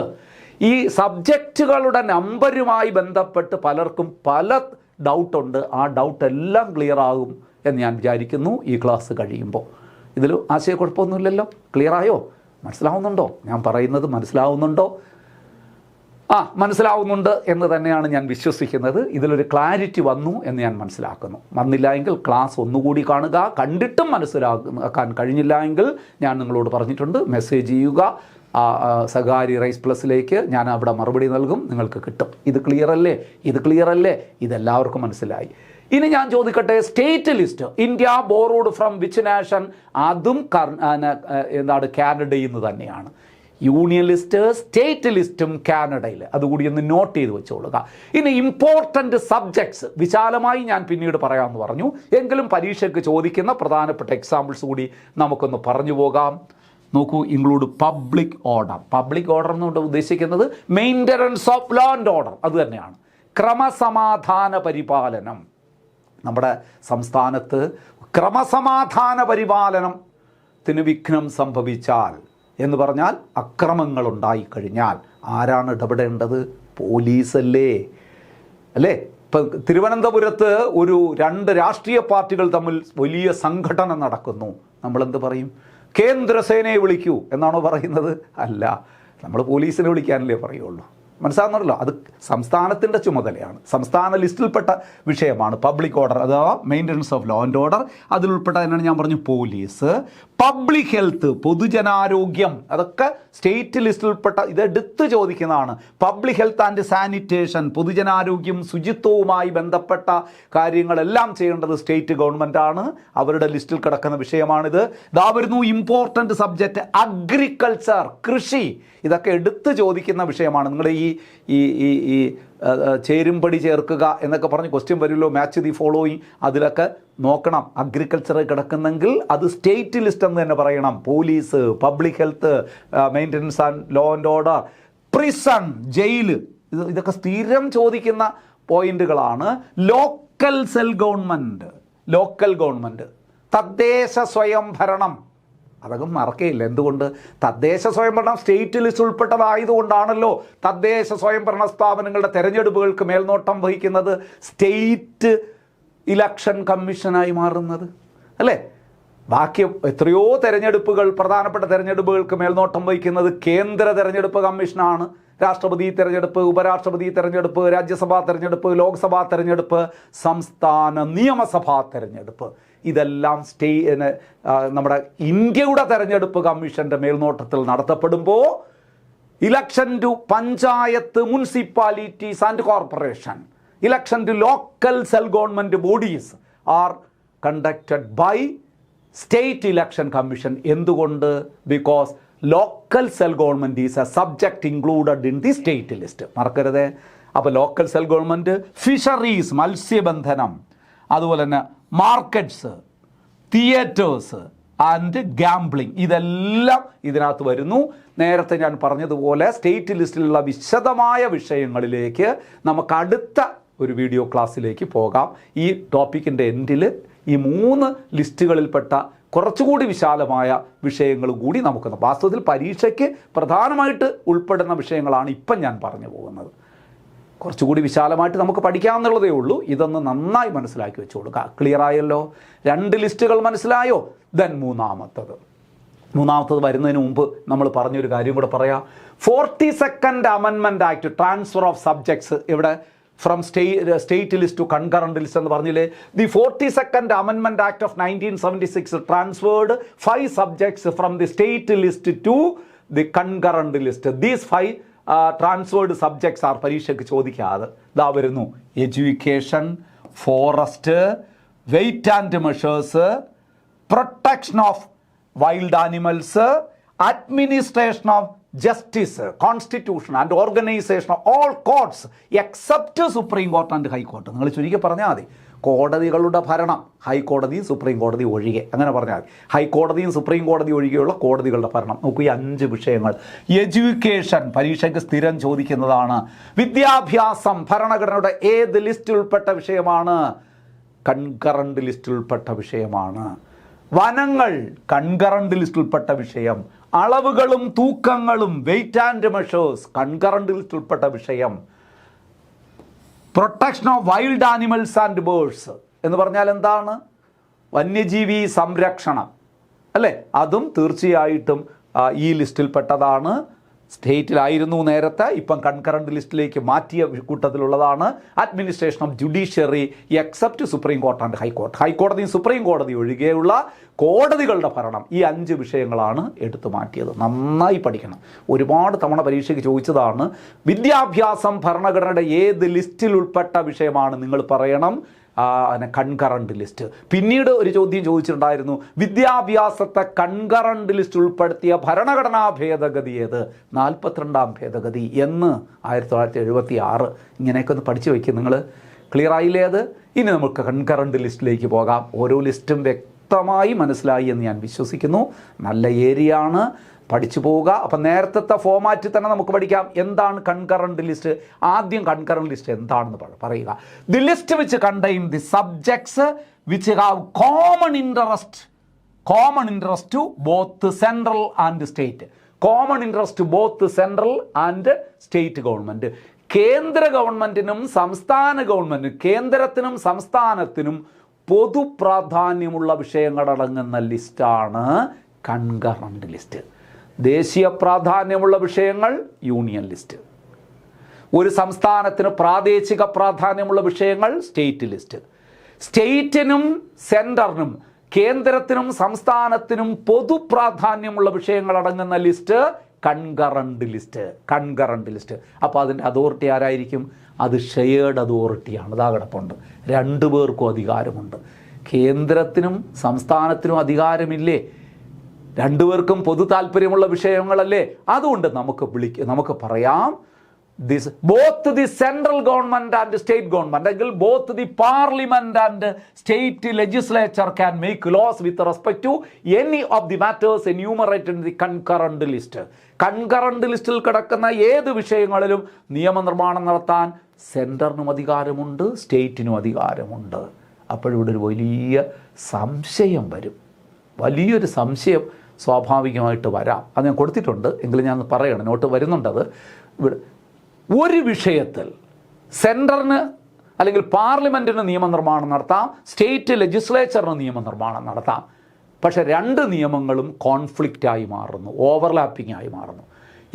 ഈ സബ്ജക്റ്റുകളുടെ നമ്പരുമായി ബന്ധപ്പെട്ട് പലർക്കും പല ഡൗട്ടുണ്ട്. ആ ഡൗട്ട് എല്ലാം ക്ലിയർ ആകും എന്ന് ഞാൻ വിചാരിക്കുന്നു ഈ ക്ലാസ് കഴിയുമ്പോൾ. ഇതിൽ ആശയക്കുഴപ്പമൊന്നുമില്ലല്ലോ? ക്ലിയറായോ? മനസ്സിലാവുന്നുണ്ടോ? ഞാൻ പറയുന്നത് മനസ്സിലാവുന്നുണ്ടോ? മനസ്സിലാവുന്നുണ്ട് എന്ന് തന്നെയാണ് ഞാൻ വിശ്വസിക്കുന്നത്. ഇതിലൊരു ക്ലാരിറ്റി വന്നു എന്ന് ഞാൻ മനസ്സിലാക്കുന്നു. വന്നില്ല എങ്കിൽ ക്ലാസ് ഒന്നുകൂടി കാണുക. കണ്ടിട്ടും മനസ്സിലാക്കാൻ കഴിഞ്ഞില്ല എങ്കിൽ ഞാൻ നിങ്ങളോട് പറഞ്ഞിട്ടുണ്ട്, മെസ്സേജ് ചെയ്യുക. സഹകാരി റൈസ് പ്ലസിലേക്ക് ഞാൻ അവിടെ മറുപടി നൽകും, നിങ്ങൾക്ക് കിട്ടും. ഇത് ക്ലിയർ അല്ലേ? ഇത് ക്ലിയർ അല്ലേ? ഇതെല്ലാവർക്കും മനസ്സിലായി. ഇനി ഞാൻ ചോദിക്കട്ടെ, state list India borrowed from which nation? അതും എന്താണ്? കാനഡയിൽ നിന്ന് തന്നെയാണ്. യൂണിയൻ ലിസ്റ്റ്, സ്റ്റേറ്റ് ലിസ്റ്റും കാനഡയിൽ. അതുകൂടി ഒന്ന് നോട്ട് ചെയ്ത് വെച്ചോളുക. ഇനി ഇമ്പോർട്ടൻ്റ് സബ്ജക്ട്സ് വിശാലമായി ഞാൻ പിന്നീട് പറയാമെന്ന് പറഞ്ഞു. എങ്കിലും പരീക്ഷയ്ക്ക് ചോദിക്കുന്ന പ്രധാനപ്പെട്ട എക്സാമ്പിൾസ് കൂടി നമുക്കൊന്ന് പറഞ്ഞു പോകാം. നോക്കൂ, include public order. Public order എന്നുകൊണ്ട് ഉദ്ദേശിക്കുന്നത് maintenance of law and order. അത് തന്നെയാണ് ക്രമസമാധാന പരിപാലനം. നമ്മുടെ സംസ്ഥാനത്ത് ക്രമസമാധാന പരിപാലനം ത്തിന് വിഘ്നം സംഭവിച്ചാൽ എന്ന് പറഞ്ഞാൽ അക്രമങ്ങൾ ഉണ്ടായിക്കഴിഞ്ഞാൽ ആരാണ് ഇടപെടേണ്ടത്? പോലീസല്ലേ? അല്ലേ? ഇപ്പം തിരുവനന്തപുരത്ത് ഒരു 2 രാഷ്ട്രീയ പാർട്ടികൾ തമ്മിൽ വലിയ സംഘടന നടക്കുന്നു. നമ്മളെന്ത് പറയും? കേന്ദ്രസേനയെ വിളിക്കൂ എന്നാണോ പറയുന്നത്? അല്ല, നമ്മൾ പോലീസിനെ വിളിക്കാനല്ലേ പറയുള്ളൂ. മനസ്സിലാകുന്നുണ്ടല്ലോ? അത് സംസ്ഥാനത്തിൻ്റെ ചുമതലയാണ്, സംസ്ഥാന ലിസ്റ്റിൽപ്പെട്ട വിഷയമാണ്. പബ്ലിക് ഓർഡർ അഥവാ maintenance of law and order, അതിലുൾപ്പെട്ട തന്നെയാണ് ഞാൻ പറഞ്ഞു പോലീസ്. പബ്ലിക് ഹെൽത്ത്, പൊതുജനാരോഗ്യം, അതൊക്കെ സ്റ്റേറ്റ് ലിസ്റ്റിൽപ്പെട്ട, ഇതെടുത്ത് ചോദിക്കുന്നതാണ്. പബ്ലിക് ഹെൽത്ത് ആൻഡ് സാനിറ്റേഷൻ, പൊതുജനാരോഗ്യം ശുചിത്വവുമായി ബന്ധപ്പെട്ട കാര്യങ്ങളെല്ലാം ചെയ്യേണ്ടത് സ്റ്റേറ്റ് ഗവൺമെൻറ്റാണ്. അവരുടെ ലിസ്റ്റിൽ കിടക്കുന്ന വിഷയമാണിത്. ഇതാ വരുന്നു ഇമ്പോർട്ടൻ്റ് സബ്ജക്റ്റ് അഗ്രികൾച്ചർ, കൃഷി. ഇതൊക്കെ എടുത്ത് ചോദിക്കുന്ന വിഷയമാണ്. നിങ്ങൾ ഈ ചേരുംപടി ചേർക്കുക എന്നൊക്കെ പറഞ്ഞ് ക്വസ്റ്റ്യൻ വരുമല്ലോ, മാച്ച് ദി ഫോളോയിങ്, അതിലൊക്കെ നോക്കണം. അഗ്രികൾച്ചർ കിടക്കുന്നെങ്കിൽ അത് സ്റ്റേറ്റ് ലിസ്റ്റ് എന്ന് തന്നെ പറയണം. Police, public health, maintenance and law and order, prison, ജയില്, ഇതൊക്കെ സ്ഥിരം ചോദിക്കുന്ന പോയിന്റുകളാണ്. Local self government, local government, തദ്ദേശ സ്വയംഭരണം, അതൊക്കെ മറക്കയില്ല. എന്തുകൊണ്ട്? തദ്ദേശ സ്വയംഭരണം സ്റ്റേറ്റ് ലിസ്റ്റ് ഉൾപ്പെട്ടതായതുകൊണ്ടാണല്ലോ തദ്ദേശ സ്വയംഭരണ സ്ഥാപനങ്ങളുടെ തെരഞ്ഞെടുപ്പുകൾക്ക് മേൽനോട്ടം വഹിക്കുന്നത് സ്റ്റേറ്റ് ഇലക്ഷൻ കമ്മീഷനായി മാറുന്നത്, അല്ലേ? ബാക്കി എത്രയോ തെരഞ്ഞെടുപ്പുകൾ, പ്രധാനപ്പെട്ട തെരഞ്ഞെടുപ്പുകൾക്ക് മേൽനോട്ടം വഹിക്കുന്നത് കേന്ദ്ര തെരഞ്ഞെടുപ്പ് കമ്മീഷനാണ്. രാഷ്ട്രപതി തെരഞ്ഞെടുപ്പ്, ഉപരാഷ്ട്രപതി തെരഞ്ഞെടുപ്പ്, രാജ്യസഭാ തെരഞ്ഞെടുപ്പ്, ലോക്സഭാ തെരഞ്ഞെടുപ്പ്, സംസ്ഥാന നിയമസഭാ തെരഞ്ഞെടുപ്പ്, ഇതെല്ലാം നമ്മുടെ ഇന്ത്യയുടെ തെരഞ്ഞെടുപ്പ് കമ്മീഷൻ്റെ മേൽനോട്ടത്തിൽ നടത്തപ്പെടുമ്പോൾ election to panchayat, municipalities and corporation, election to local self government bodies are conducted by state election commission. എന്തുകൊണ്ട്? Because local self government is a subject included in the state list. മറക്കരുത്. അപ്പോൾ ലോക്കൽ സെൽ ഗവൺമെൻറ്, ഫിഷറീസ്, മത്സ്യബന്ധനം, അതുപോലെ തന്നെ markets, theatres and gambling, ഇതെല്ലാം ഇതിനകത്ത് വരുന്നു. നേരത്തെ ഞാൻ പറഞ്ഞതുപോലെ സ്റ്റേറ്റ് ലിസ്റ്റിലുള്ള വിശദമായ വിഷയങ്ങളിലേക്ക് നമുക്ക് അടുത്ത ഒരു വീഡിയോ ക്ലാസ്സിലേക്ക് പോകാം. ഈ ടോപ്പിക്കിൻ്റെ എൻഡിൽ ഈ 3 ലിസ്റ്റുകളിൽപ്പെട്ട കുറച്ചുകൂടി വിശാലമായ വിഷയങ്ങൾ കൂടി നമുക്ക്, വാസ്തവത്തിൽ പരീക്ഷയ്ക്ക് പ്രധാനമായിട്ട് ഉൾപ്പെടുന്ന വിഷയങ്ങളാണ് ഇപ്പം ഞാൻ പറഞ്ഞു പോകുന്നത്. കുറച്ചുകൂടി വിശാലമായിട്ട് നമുക്ക് പഠിക്കാമെന്നുള്ളതേ ഉള്ളൂ. ഇതൊന്ന് നന്നായി മനസ്സിലാക്കി വെച്ചു കൊടുക്കുക. ക്ലിയർ ആയല്ലോ? 2 ലിസ്റ്റുകൾ മനസ്സിലായോ? ദെൻ മൂന്നാമത്തത് വരുന്നതിന് മുമ്പ് നമ്മൾ പറഞ്ഞൊരു കാര്യം കൂടെ പറയാം. 42nd Amendment Act, transfer of subjects, ഇവിടെ from state list to concurrent list എന്ന് പറഞ്ഞില്ലേ? The 42nd Amendment Act of 1976 transferred 5 subjects from the state list to the concurrent list. These 5 transferred subjects are പരീക്ഷയ്ക്ക് ചോദിക്കാതെ. ഇതാ വരുന്നു: education, forest, weight and measures, protection of wild animals, administration of justice, constitution and organisation of all courts except supreme court and high court. നിങ്ങൾ ചുരുക്കി പറഞ്ഞാൽ മതി, കോടതികളുടെ ഭരണം, ഹൈക്കോടതി, സുപ്രീം കോടതി ഒഴികെ, അങ്ങനെ പറഞ്ഞാൽ മതി. ഹൈക്കോടതിയും സുപ്രീം കോടതി ഒഴികെയുള്ള കോടതികളുടെ ഭരണം. നോക്കൂ, ഈ 5 വിഷയങ്ങൾ. എഡ്യൂക്കേഷൻ പരീക്ഷയ്ക്ക് സ്ഥിരം ചോദിക്കുന്നതാണ്. വിദ്യാഭ്യാസം ഭരണഘടനയുടെ ഏത് ലിസ്റ്റിൽ ഉൾപ്പെട്ട വിഷയമാണ്? കൺകറന്റ് ലിസ്റ്റിൽ ഉൾപ്പെട്ട വിഷയമാണ്. വനങ്ങൾ കൺകറന്റ് ലിസ്റ്റിൽ ഉൾപ്പെട്ട വിഷയം. അളവുകളും തൂക്കങ്ങളും, വെയ്റ്റ് ആൻഡ് മെഷേഴ്സ്, കൺകറന്റ് ലിസ്റ്റിൽ ഉൾപ്പെട്ട വിഷയം. Protection of wild animals and birds എന്ന് പറഞ്ഞാൽ എന്താണ്? വന്യജീവി സംരക്ഷണം, അല്ലേ? അതും തീർച്ചയായിട്ടും ഈ ലിസ്റ്റിൽപ്പെട്ടതാണ്. സ്റ്റേറ്റിലായിരുന്നു നേരത്തെ, ഇപ്പം കൺകറന്റ് ലിസ്റ്റിലേക്ക് മാറ്റിയ കൂട്ടത്തിലുള്ളതാണ്. Administration of judiciary except supreme court and high court, ഹൈക്കോടതിയും സുപ്രീം കോടതി ഒഴികെയുള്ള കോടതികളുടെ ഭരണം. ഈ 5 വിഷയങ്ങളാണ് എടുത്തു മാറ്റിയത്. നന്നായി പഠിക്കണം. ഒരുപാട് തവണ പരീക്ഷയ്ക്ക് ചോദിച്ചതാണ്. വിദ്യാഭ്യാസം ഭരണഘടനയുടെ ഏത് ലിസ്റ്റിൽ ഉൾപ്പെട്ട വിഷയമാണ്? നിങ്ങൾ പറയണം കൺകറന്റ് ലിസ്റ്റ്. പിന്നീട് ഒരു ചോദ്യം ചോദിച്ചിട്ടുണ്ടായിരുന്നു, വിദ്യാഭ്യാസത്തെ കൺകറന്റ് ലിസ്റ്റ് ഉൾപ്പെടുത്തിയ ഭരണഘടനാ ഭേദഗതി ഏത്? 42ാം ഭേദഗതി എന്ന് 1976. ഇങ്ങനെയൊക്കെ ഒന്ന് പഠിച്ചു വയ്ക്കും നിങ്ങൾ. ക്ലിയർ ആയില്ലേ അത്? ഇനി നമുക്ക് കൺകറന്റ് ലിസ്റ്റിലേക്ക് പോകാം. ഓരോ ലിസ്റ്റും വ്യക്തമായി മനസ്സിലായി എന്ന് ഞാൻ വിശ്വസിക്കുന്നു. നല്ല ഏരിയ ആണ്, പഠിച്ചു പോവുക. അപ്പം നേരത്തെ ഫോമാറ്റിൽ തന്നെ നമുക്ക് പഠിക്കാം. എന്താണ് കൺകറന്റ് ലിസ്റ്റ്? ആദ്യം കൺകറന്റ് ലിസ്റ്റ് എന്താണെന്ന് പറയുക. The list which contain the subjects which have common interest common interest to both central and state. Common interest to both central and state government. കേന്ദ്ര ഗവൺമെൻറ്റിനും സംസ്ഥാന ഗവൺമെൻറ്റിനും, കേന്ദ്രത്തിനും സംസ്ഥാനത്തിനും പൊതു പ്രാധാന്യമുള്ള വിഷയങ്ങളടങ്ങുന്ന ലിസ്റ്റാണ് കൺകറന്റ് ലിസ്റ്റ്. ദേശീയ പ്രാധാന്യമുള്ള വിഷയങ്ങൾ യൂണിയൻ ലിസ്റ്റ്. ഒരു സംസ്ഥാനത്തിന് പ്രാദേശിക പ്രാധാന്യമുള്ള വിഷയങ്ങൾ സ്റ്റേറ്റ് ലിസ്റ്റ്. സ്റ്റേറ്റിനും സെൻറ്ററിനും, കേന്ദ്രത്തിനും സംസ്ഥാനത്തിനും പൊതു പ്രാധാന്യമുള്ള വിഷയങ്ങൾ അടങ്ങുന്ന list concurrent list. Concurrent list. അപ്പോൾ അതിൻ്റെ അതോറിറ്റി ആരായിരിക്കും? അത് ഷെയർഡ് അതോറിറ്റിയാണ്. ഇതാ കിടപ്പുണ്ട്. രണ്ടു പേർക്കും അധികാരമുണ്ട്. കേന്ദ്രത്തിനും സംസ്ഥാനത്തിനും അധികാരമില്ലേ? രണ്ടുപേർക്കും പൊതു താല്പര്യമുള്ള വിഷയങ്ങളല്ലേ? അതുകൊണ്ട് നമുക്ക് പറയാം, this both the central government and state government, അല്ലെങ്കിൽ both the parliament and state legislature can make laws with respect to any of the matters enumerated in the concurrent list. Concurrent ലിസ്റ്റിൽ കിടക്കുന്ന ഏത് വിഷയങ്ങളിലും നിയമനിർമ്മാണം നടത്താൻ സെൻറ്ററിനും അധികാരമുണ്ട്, സ്റ്റേറ്റിനും അധികാരമുണ്ട്. അപ്പോഴിവിടെ ഒരു വലിയ സംശയം വരും. വലിയൊരു സംശയം സ്വാഭാവികമായിട്ട് വരാം. അത് ഞാൻ കൊടുത്തിട്ടുണ്ട്, എങ്കിലും ഞാൻ പറയണം, നോട്ട് വരുന്നുണ്ടത്. ഇവിടെ ഒരു വിഷയത്തിൽ സെൻറ്ററിന് അല്ലെങ്കിൽ പാർലമെൻറ്റിന് നിയമനിർമ്മാണം നടത്താം, സ്റ്റേറ്റ് ലെജിസ്ലേച്ചറിന് നിയമനിർമ്മാണം നടത്താം. പക്ഷെ രണ്ട് നിയമങ്ങളും കോൺഫ്ലിക്റ്റായി മാറുന്നു, ഓവർലാപ്പിംഗ് ആയി മാറുന്നു.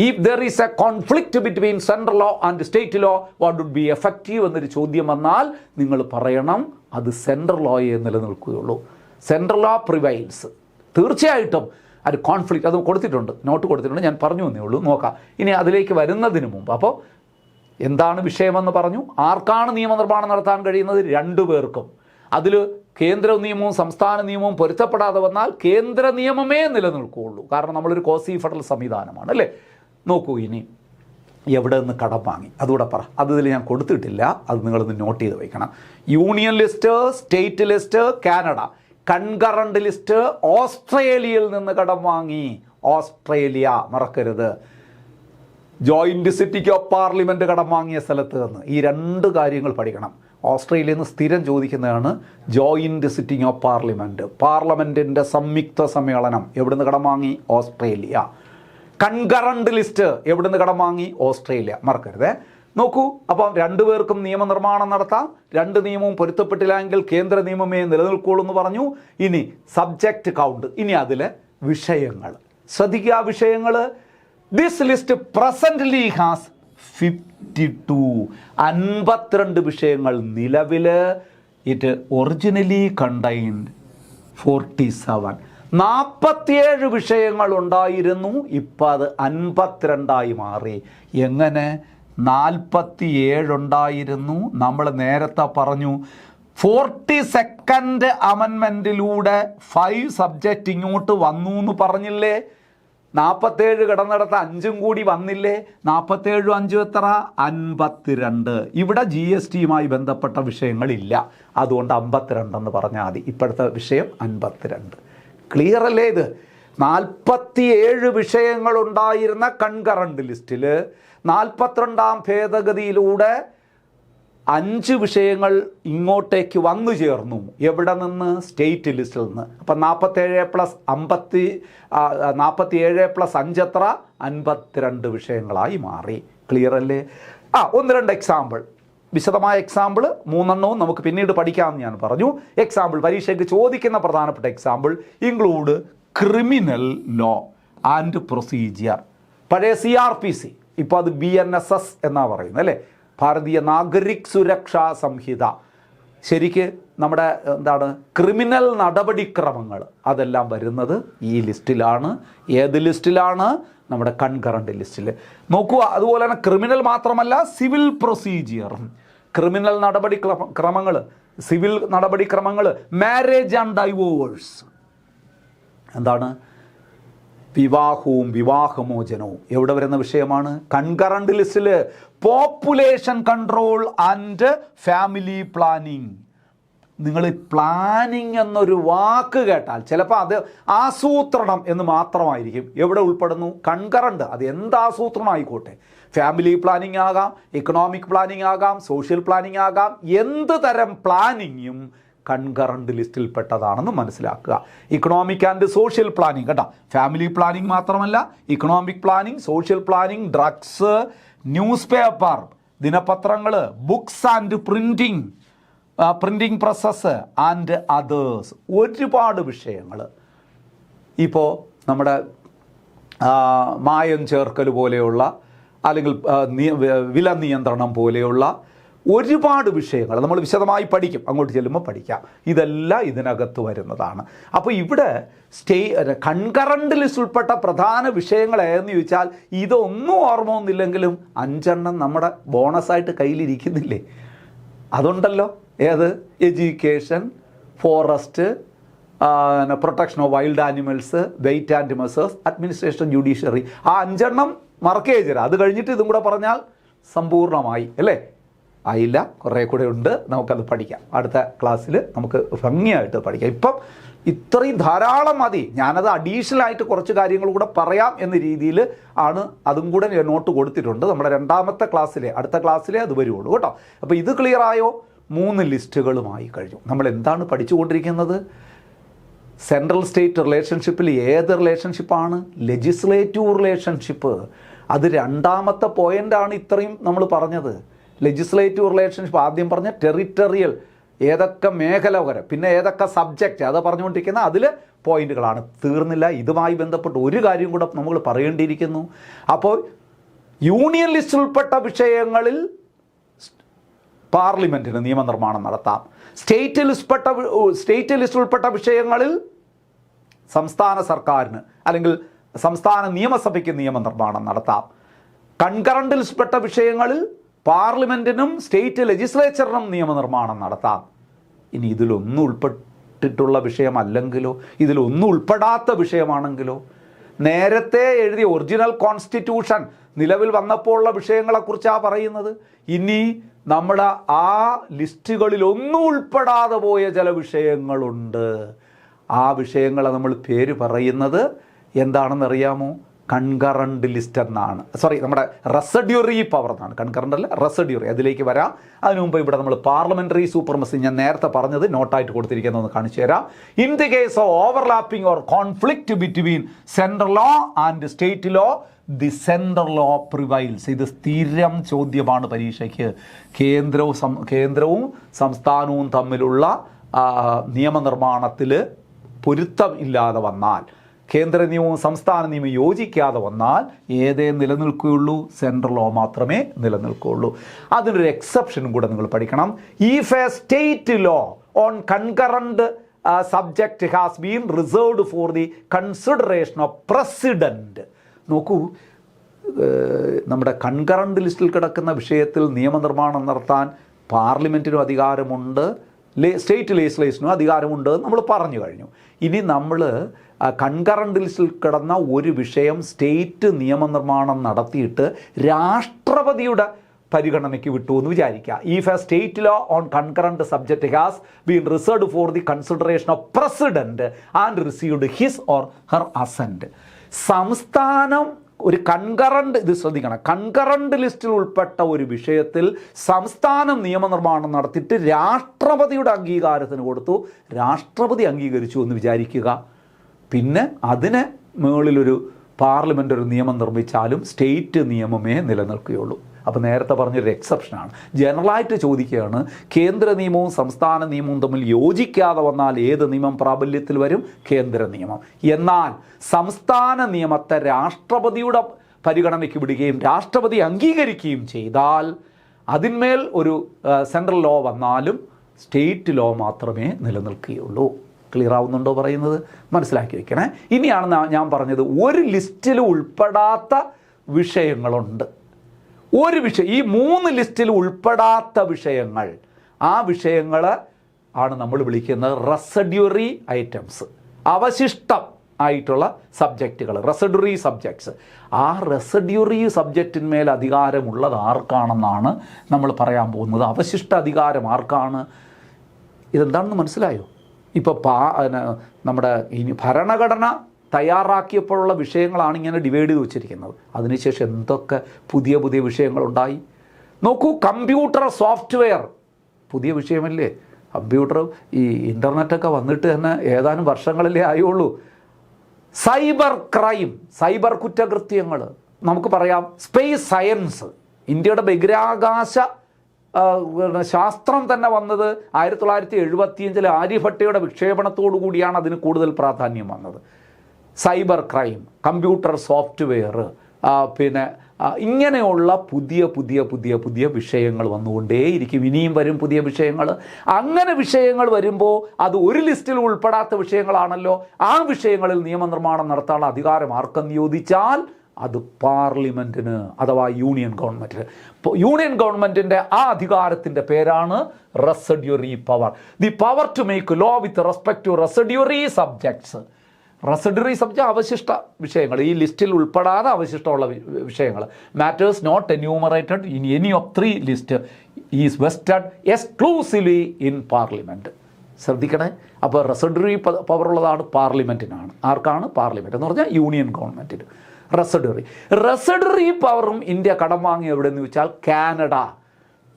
If there is a conflict between central law and state law, what would be effective എന്നൊരു ചോദ്യം വന്നാൽ നിങ്ങൾ പറയണം അത് സെൻട്രൽ ലോയെ നിലനിൽക്കുകയുള്ളൂ. Central law prevails. തീർച്ചയായിട്ടും അത് കോൺഫ്ലിക്റ്റ്, അത് കൊടുത്തിട്ടുണ്ട്, നോട്ട് കൊടുത്തിട്ടുണ്ട്, ഞാൻ പറഞ്ഞു എന്നേ ഉള്ളൂ. നോക്കാം ഇനി അതിലേക്ക് വരുന്നതിന് മുമ്പ്. അപ്പോൾ എന്താണ് വിഷയമെന്ന് പറഞ്ഞു. ആർക്കാണ് നിയമനിർമ്മാണം നടത്താൻ കഴിയുന്നത്? രണ്ടു പേർക്കും. അതിൽ കേന്ദ്ര നിയമവും സംസ്ഥാന നിയമവും പൊരുത്തപ്പെടാതെ വന്നാൽ കേന്ദ്ര നിയമമേ നിലനിൽക്കുകയുള്ളൂ. കാരണം നമ്മളൊരു കോസി ഫെഡറൽ സംവിധാനമാണ്, അല്ലേ? നോക്കൂ, ഇനി എവിടെ നിന്ന് കടം വാങ്ങി അതുകൂടെ പറ. അതിൽ ഞാൻ കൊടുത്തിട്ടില്ല, അത് നിങ്ങളൊന്ന് നോട്ട് ചെയ്ത് വയ്ക്കണം. Union list, state list, Canada. Concurrent list ഓസ്ട്രേലിയയിൽ നിന്ന് കടം വാങ്ങി. ഓസ്ട്രേലിയ മറക്കരുത്. ജോയിൻറ്റ് സിറ്റിക്ക് ഓഫ് പാർലമെൻറ്റ് കടം വാങ്ങിയ സ്ഥലത്ത് നിന്ന്. ഈ രണ്ട് കാര്യങ്ങൾ പഠിക്കണം. ഓസ്ട്രേലിയയിൽ നിന്ന് സ്ഥിരം ചോദിക്കുന്നതാണ് ജോയിൻറ്റ് സിറ്റിംഗ് ഓഫ് പാർലമെൻറ്റ്, പാർലമെൻറ്റിൻ്റെ സംയുക്ത സമ്മേളനം. എവിടുന്ന് കടം വാങ്ങി? ഓസ്ട്രേലിയ. കൺകറന്റ് ലിസ്റ്റ് എവിടുന്ന് കടം വാങ്ങി? ഓസ്ട്രേലിയ. മറക്കരുതേ. നോക്കൂ, അപ്പം രണ്ടുപേർക്കും നിയമനിർമ്മാണം നടത്താം. രണ്ട് നിയമവും പൊരുത്തപ്പെട്ടില്ലെങ്കിൽ കേന്ദ്ര നിയമമേ നിലനിൽക്കുള്ളൂ എന്ന് പറഞ്ഞു. ഇനി സബ്ജക്റ്റ് കൗണ്ട്. ഇനി അതിലെ വിഷയങ്ങൾ ശ്രദ്ധിക്കുക. വിഷയങ്ങൾ, ദിസ് ലിസ്റ്റ് പ്രസന്റ്ലി ഹാസ് 52 വിഷയങ്ങൾ നിലവിൽ. It originally contained 47. 47 വിഷയങ്ങൾ ഉണ്ടായിരുന്നു, ഇപ്പം അത് 52 മാറി. എങ്ങനെ? 47 ഉണ്ടായിരുന്നു. നമ്മൾ നേരത്തെ പറഞ്ഞു 42nd അമെൻമെൻറ്റിലൂടെ 5 സബ്ജക്റ്റ് ഇങ്ങോട്ട് വന്നു എന്ന് പറഞ്ഞില്ലേ? 47 കിടന്നിടത്ത് 5 കൂടി വന്നില്ലേ? 47 5 എത്ര? 52. ഇവിടെ GSTയുമായി ബന്ധപ്പെട്ട വിഷയങ്ങളില്ല, അതുകൊണ്ട് 52 എന്ന് പറഞ്ഞാൽ മതി. ഇപ്പോഴത്തെ വിഷയം 52. ക്ലിയർ അല്ലേ? ഇത് 47 വിഷയങ്ങളുണ്ടായിരുന്ന കൺകറന്റ് ലിസ്റ്റിൽ 42ാം ഭേദഗതിയിലൂടെ 5 വിഷയങ്ങൾ ഇങ്ങോട്ടേക്ക് വന്നു ചേർന്നു. എവിടെ നിന്ന്? സ്റ്റേറ്റ് ലിസ്റ്റിൽ നിന്ന്. അപ്പം 47 + 5 എത്ര? 52 വിഷയങ്ങളായി മാറി. ക്ലിയർ അല്ലേ? 1-2 എക്സാമ്പിൾ, വിശദമായ എക്സാമ്പിൾ 3 നമുക്ക് പിന്നീട് പഠിക്കാമെന്ന് ഞാൻ പറഞ്ഞു. എക്സാമ്പിൾ, പരീക്ഷയ്ക്ക് ചോദിക്കുന്ന പ്രധാനപ്പെട്ട example include criminal law and procedure. പഴയ CRPC, ഇപ്പോൾ അത് BNSS എന്നാണ് പറയുന്നത്, അല്ലേ? ഭാരതീയ നാഗരിക് സുരക്ഷാ സംഹിത. ശരിക്ക് നമ്മുടെ എന്താണ് ക്രിമിനൽ നടപടിക്രമങ്ങൾ അതെല്ലാം വരുന്നത് ഈ ലിസ്റ്റിലാണ്. ഏത് ലിസ്റ്റിലാണ്? നമ്മുടെ കൺകറന്റ് ലിസ്റ്റിൽ. നോക്കുക, അതുപോലെ തന്നെ ക്രിമിനൽ മാത്രമല്ല, സിവിൽ പ്രൊസീജിയറും. ക്രിമിനൽ നടപടിക്രമങ്ങൾ, സിവിൽ നടപടിക്രമങ്ങൾ, മാരേജ് ആൻഡ് ഡൈവോഴ്സ്. എന്താണ്? വിവാഹവും വിവാഹമോചനവും എവിടെ വരുന്ന വിഷയമാണ്? കൺകറന്റ് ലിസ്റ്റിൽ. Population control and family planning. നിങ്ങൾ പ്ലാനിങ് എന്നൊരു വാക്ക് കേട്ടാൽ ചിലപ്പോൾ അത് ആസൂത്രണം എന്ന് മാത്രമായിരിക്കും. എവിടെ ഉൾപ്പെടുന്നു? കൺകറന്റ്. അത് എന്ത് ആസൂത്രണം ആയിക്കോട്ടെ, ഫാമിലി പ്ലാനിങ് ആകാം, ഇക്കണോമിക് പ്ലാനിങ് ആകാം, സോഷ്യൽ പ്ലാനിങ് ആകാം, എന്ത് തരം പ്ലാനിങ്ങും കൺകറൻറ്റ് ലിസ്റ്റിൽപ്പെട്ടതാണെന്ന് മനസ്സിലാക്കുക. ഇക്കണോമിക് ആൻഡ് സോഷ്യൽ പ്ലാനിങ് കേട്ടോ, ഫാമിലി പ്ലാനിങ് മാത്രമല്ല, economic planning, social planning, drugs, newspaper, ദിനപത്രങ്ങൾ, books and printing process and others, ഒരുപാട് വിഷയങ്ങൾ. ഇപ്പോൾ നമ്മുടെ മായം ചേർക്കൽ പോലെയുള്ള അല്ലെങ്കിൽ വില നിയന്ത്രണം പോലെയുള്ള ഒരുപാട് വിഷയങ്ങൾ നമ്മൾ വിശദമായി പഠിക്കും, അങ്ങോട്ട് ചെല്ലുമ്പോൾ പഠിക്കാം. ഇതെല്ലാം ഇതിനകത്ത് വരുന്നതാണ്. അപ്പോൾ ഇവിടെ കൺകറൻറ്റ് ലിസ്റ്റ് ഉൾപ്പെട്ട പ്രധാന വിഷയങ്ങൾ ഏതെന്ന് ചോദിച്ചാൽ ഇതൊന്നും ഓർമ്മ ഒന്നുമില്ലെങ്കിലും 5 നമ്മുടെ ബോണസായിട്ട് കയ്യിലിരിക്കുന്നില്ലേ? അതുണ്ടല്ലോ. ഏത്? Education, forest, protection of wild animals, weight and measures, administration, judiciary. ആ 5 മറക്കേജ് തരാം. അത് കഴിഞ്ഞിട്ട് ഇതും കൂടെ പറഞ്ഞാൽ സമ്പൂർണ്ണമായി അല്ലേ? ആയില്ല, കുറേ കൂടെ ഉണ്ട്, നമുക്കത് പഠിക്കാം. അടുത്ത ക്ലാസ്സിൽ നമുക്ക് ഭംഗിയായിട്ട് പഠിക്കാം. ഇപ്പം ഇത്രയും ധാരാളം മതി. ഞാനത് അഡീഷണലായിട്ട് കുറച്ച് കാര്യങ്ങൾ കൂടെ പറയാം എന്ന രീതിയിൽ ആണ് അതും കൂടെ നോട്ട് കൊടുത്തിട്ടുണ്ട്. നമ്മുടെ 2ാമത്തെ ക്ലാസ്സിലെ അടുത്ത ക്ലാസ്സിലേ അത് വരുള്ളൂ കേട്ടോ. അപ്പോൾ ഇത് ക്ലിയറായോ? 3 ലിസ്റ്റുകളുമായി കഴിഞ്ഞു. നമ്മൾ എന്താണ് പഠിച്ചുകൊണ്ടിരിക്കുന്നത്? സെൻട്രൽ സ്റ്റേറ്റ് റിലേഷൻഷിപ്പിൽ ഏത് റിലേഷൻഷിപ്പാണ്? Legislative relationship. അത് 2ാമത്തെ പോയിൻ്റാണ് ഇത്രയും നമ്മൾ പറഞ്ഞത്. ലെജിസ്ലേറ്റീവ് റിലേഷൻഷിപ്പ് ആദ്യം പറഞ്ഞ ടെറിട്ടറിയൽ, ഏതൊക്കെ മേഖല വരെ, പിന്നെ ഏതൊക്കെ സബ്ജക്റ്റ്, അത് പറഞ്ഞുകൊണ്ടിരിക്കുന്ന അതിൽ പോയിന്റുകളാണ്. തീർന്നില്ല. ഇതുമായി ബന്ധപ്പെട്ട് ഒരു കാര്യം കൂടെ നമ്മൾ പറയേണ്ടിയിരിക്കുന്നു. അപ്പോൾ യൂണിയൻ ലിസ്റ്റ് ഉൾപ്പെട്ട വിഷയങ്ങളിൽ പാർലമെൻറ്റിന് നിയമനിർമ്മാണം നടത്താം. സ്റ്റേറ്റ് ലിസ്റ്റ് ഉൾപ്പെട്ട വിഷയങ്ങളിൽ സംസ്ഥാന സർക്കാരിന് അല്ലെങ്കിൽ സംസ്ഥാന നിയമസഭയ്ക്ക് നിയമനിർമ്മാണം നടത്താം. കൺകറൻറ്റ് ലിസ്റ്റ്പ്പെട്ട വിഷയങ്ങളിൽ പാർലമെൻറ്റിനും സ്റ്റേറ്റ് ലെജിസ്ലേച്ചറിനും നിയമനിർമ്മാണം നടത്താം. ഇനി ഇതിലൊന്നും ഉൾപ്പെട്ടിട്ടുള്ള വിഷയമല്ലെങ്കിലോ, ഇതിലൊന്നും ഉൾപ്പെടാത്ത വിഷയമാണെങ്കിലോ, നേരത്തെ എഴുതിയ ഒറിജിനൽ കോൺസ്റ്റിറ്റ്യൂഷൻ നിലവിൽ വന്നപ്പോൾ ഉള്ള വിഷയങ്ങളെക്കുറിച്ചാണ് പറയുന്നത്. ഇനി നമ്മുടെ ആ ലിസ്റ്റുകളിലൊന്നും ഉൾപ്പെടാതെ പോയ ചില വിഷയങ്ങളുണ്ട്. ആ വിഷയങ്ങളെ നമ്മൾ പേര് പറയുന്നത് എന്താണെന്നറിയാമോ? കൺകറൻറ്റ് ലിസ്റ്റ് എന്നാണ്. നമ്മുടെ റെസിഡ്യൂറി പവർ എന്നാണ്. കൺകറൻറ്റ് അല്ല, റെസിഡ്യൂറി. അതിലേക്ക് വരാം. അതിനു മുമ്പ് ഇവിടെ നമ്മൾ പാർലമെൻ്ററി സൂപ്പർമസി ഞാൻ നേരത്തെ പറഞ്ഞത് നോട്ടായിട്ട് കൊടുത്തിരിക്കുന്നതെന്ന് കാണിച്ചു തരാം. In the case of overlapping or conflict between central law and state law, the central law prevails. ഇത് സ്ഥിരം ചോദ്യമാണ് പരീക്ഷയ്ക്ക്. കേന്ദ്രവും സംസ്ഥാനവും തമ്മിലുള്ള നിയമനിർമ്മാണത്തിൽ പൊരുത്തം ഇല്ലാതെ വന്നാൽ, കേന്ദ്ര നിയമവും സംസ്ഥാന നിയമവും യോജിക്കാതെ വന്നാൽ ഏതേ നിലനിൽക്കുകയുള്ളൂ? സെൻട്രൽ ലോ മാത്രമേ നിലനിൽക്കുകയുള്ളൂ. അതിനൊരു എക്സെപ്ഷനും കൂടെ നിങ്ങൾ പഠിക്കണം. If a state law on concurrent subject has been reserved for the consideration of president. നോക്കൂ, നമ്മുടെ കൺകറൻറ്റ് ലിസ്റ്റിൽ കിടക്കുന്ന വിഷയത്തിൽ നിയമനിർമ്മാണം നടത്താൻ പാർലമെൻറ്റിനും അധികാരമുണ്ട്, സ്റ്റേറ്റ് ലെജിസ്ലേഷനും അധികാരമുണ്ട് നമ്മൾ പറഞ്ഞു കഴിഞ്ഞു. ഇനി നമ്മൾ കൺകറൻറ്റ് ലിസ്റ്റിൽ കിടന്ന ഒരു വിഷയം സ്റ്റേറ്റ് നിയമനിർമ്മാണം നടത്തിയിട്ട് രാഷ്ട്രപതിയുടെ പരിഗണനയ്ക്ക് വിട്ടു എന്ന് വിചാരിക്കുക. If a state law on concurrent subject has been reserved for the consideration of president and received his or her assent. സംസ്ഥാനം ഒരു ഇത് ശ്രദ്ധിക്കണം, കൺകറൻറ്റ് ലിസ്റ്റിൽ ഉൾപ്പെട്ട ഒരു വിഷയത്തിൽ സംസ്ഥാനം നിയമനിർമ്മാണം നടത്തിയിട്ട് രാഷ്ട്രപതിയുടെ അംഗീകാരത്തിന് കൊടുത്തു, രാഷ്ട്രപതി അംഗീകരിച്ചു എന്ന് വിചാരിക്കുക. പിന്നെ അതിന് മുകളിലൊരു പാർലമെൻ്റ് ഒരു നിയമം നിർമ്മിച്ചാലും സ്റ്റേറ്റ് നിയമമേ നിലനിൽക്കുകയുള്ളൂ. അപ്പോൾ നേരത്തെ പറഞ്ഞൊരു എക്സെപ്ഷനാണ്. ജനറലായിട്ട് ചോദിക്കുകയാണ്, കേന്ദ്ര നിയമവും സംസ്ഥാന നിയമവും തമ്മിൽ യോജിക്കാതെ വന്നാൽ ഏത് നിയമം പ്രാബല്യത്തിൽ വരും? കേന്ദ്ര നിയമം. എന്നാൽ സംസ്ഥാന നിയമത്തെ രാഷ്ട്രപതിയുടെ പരിഗണനയ്ക്ക് വിടുകയും രാഷ്ട്രപതി അംഗീകരിക്കുകയും ചെയ്താൽ അതിന്മേൽ ഒരു സെൻട്രൽ ലോ വന്നാലും സ്റ്റേറ്റ് ലോ മാത്രമേ നിലനിൽക്കുകയുള്ളൂ. ക്ലിയർ ആവുന്നുണ്ടോ പറയുന്നത്? മനസ്സിലാക്കി വയ്ക്കണേ. ഇനിയാണ് ഞാൻ പറഞ്ഞത്, ഒരു ലിസ്റ്റിൽ ഉൾപ്പെടാത്ത വിഷയങ്ങളുണ്ട്. ഒരു വിഷയം, ഈ 3 ലിസ്റ്റിൽ ഉൾപ്പെടാത്ത വിഷയങ്ങൾ, ആ വിഷയങ്ങൾ ആണ് നമ്മൾ വിളിക്കുന്നത് റെസിഡ്യൂറി ഐറ്റംസ്, അവശിഷ്ടം ആയിട്ടുള്ള സബ്ജക്റ്റുകൾ, റെസിഡ്യൂറി സബ്ജക്ട്സ്. ആ റെസിഡ്യൂറി സബ്ജക്റ്റിന്മേൽ അധികാരമുള്ളത് ആർക്കാണെന്നാണ് നമ്മൾ പറയാൻ പോകുന്നത്. അവശിഷ്ട അധികാരം ആർക്കാണ്? ഇതെന്താണെന്ന് മനസ്സിലായോ? ഇപ്പോൾ നമ്മുടെ ഇനി ഭരണഘടന തയ്യാറാക്കിയപ്പോഴുള്ള വിഷയങ്ങളാണ് ഇങ്ങനെ ഡിവൈഡ് ചെയ്ത് വെച്ചിരിക്കുന്നത്. അതിനുശേഷം എന്തൊക്കെ പുതിയ പുതിയ വിഷയങ്ങളുണ്ടായി നോക്കൂ. കമ്പ്യൂട്ടർ സോഫ്റ്റ്വെയർ പുതിയ വിഷയമല്ലേ? കമ്പ്യൂട്ടർ ഈ ഇൻ്റർനെറ്റൊക്കെ വന്നിട്ട് തന്നെ ഏതാനും വർഷങ്ങളിലേ ആയുള്ളൂ. സൈബർ ക്രൈം, സൈബർ കുറ്റകൃത്യങ്ങൾ, നമുക്ക് പറയാം സ്പേസ് സയൻസ്. ഇന്ത്യയുടെ ബഹിരാകാശ ശാസ്ത്രം തന്നെ വന്നത് 1975 ആര്യഭട്ടയുടെ വിക്ഷേപണത്തോടു കൂടിയാണ് അതിന് കൂടുതൽ പ്രാധാന്യം വന്നത്. സൈബർ ക്രൈം, കമ്പ്യൂട്ടർ സോഫ്റ്റ്വെയർ, പിന്നെ ഇങ്ങനെയുള്ള പുതിയ പുതിയ പുതിയ പുതിയ വിഷയങ്ങൾ വന്നുകൊണ്ടേയിരിക്കും. ഇനിയും വരും പുതിയ വിഷയങ്ങൾ. അങ്ങനെ വിഷയങ്ങൾ വരുമ്പോൾ അത് ഒരു ലിസ്റ്റിൽ ഉൾപ്പെടാത്ത വിഷയങ്ങളാണല്ലോ. ആ വിഷയങ്ങളിൽ നിയമനിർമ്മാണം നടത്താനുള്ള അധികാരം ആർക്കെന്ന് ചോദിച്ചാൽ അത് പാർലമെൻറ്റിന്, അഥവാ യൂണിയൻ ഗവൺമെൻറ്റിന്. യൂണിയൻ ഗവൺമെൻറ്റിൻ്റെ ആ അധികാരത്തിൻ്റെ പേരാണ് residuary power. The power to make law with respect to residuary subjects. Residuary subject അവശിഷ്ട വിഷയങ്ങൾ, ഈ ലിസ്റ്റിൽ ഉൾപ്പെടാതെ അവശിഷ്ടമുള്ള വിഷയങ്ങൾ. Matters not enumerated in any of 3 list is vested exclusively in parliament. ശ്രദ്ധിക്കണേ. അപ്പോൾ റെസിഡ്യൂറി പവർ ഉള്ളതാണ് പാർലമെൻറ്റിനാണ്. ആർക്കാണ്? പാർലമെൻറ്റ് എന്ന് പറഞ്ഞാൽ യൂണിയൻ ഗവൺമെൻറ്റിന്. റെസിഡ്യൂറി പവറും ഇന്ത്യ കടം വാങ്ങി എവിടെയെന്ന് ചോദിച്ചാൽ Canada.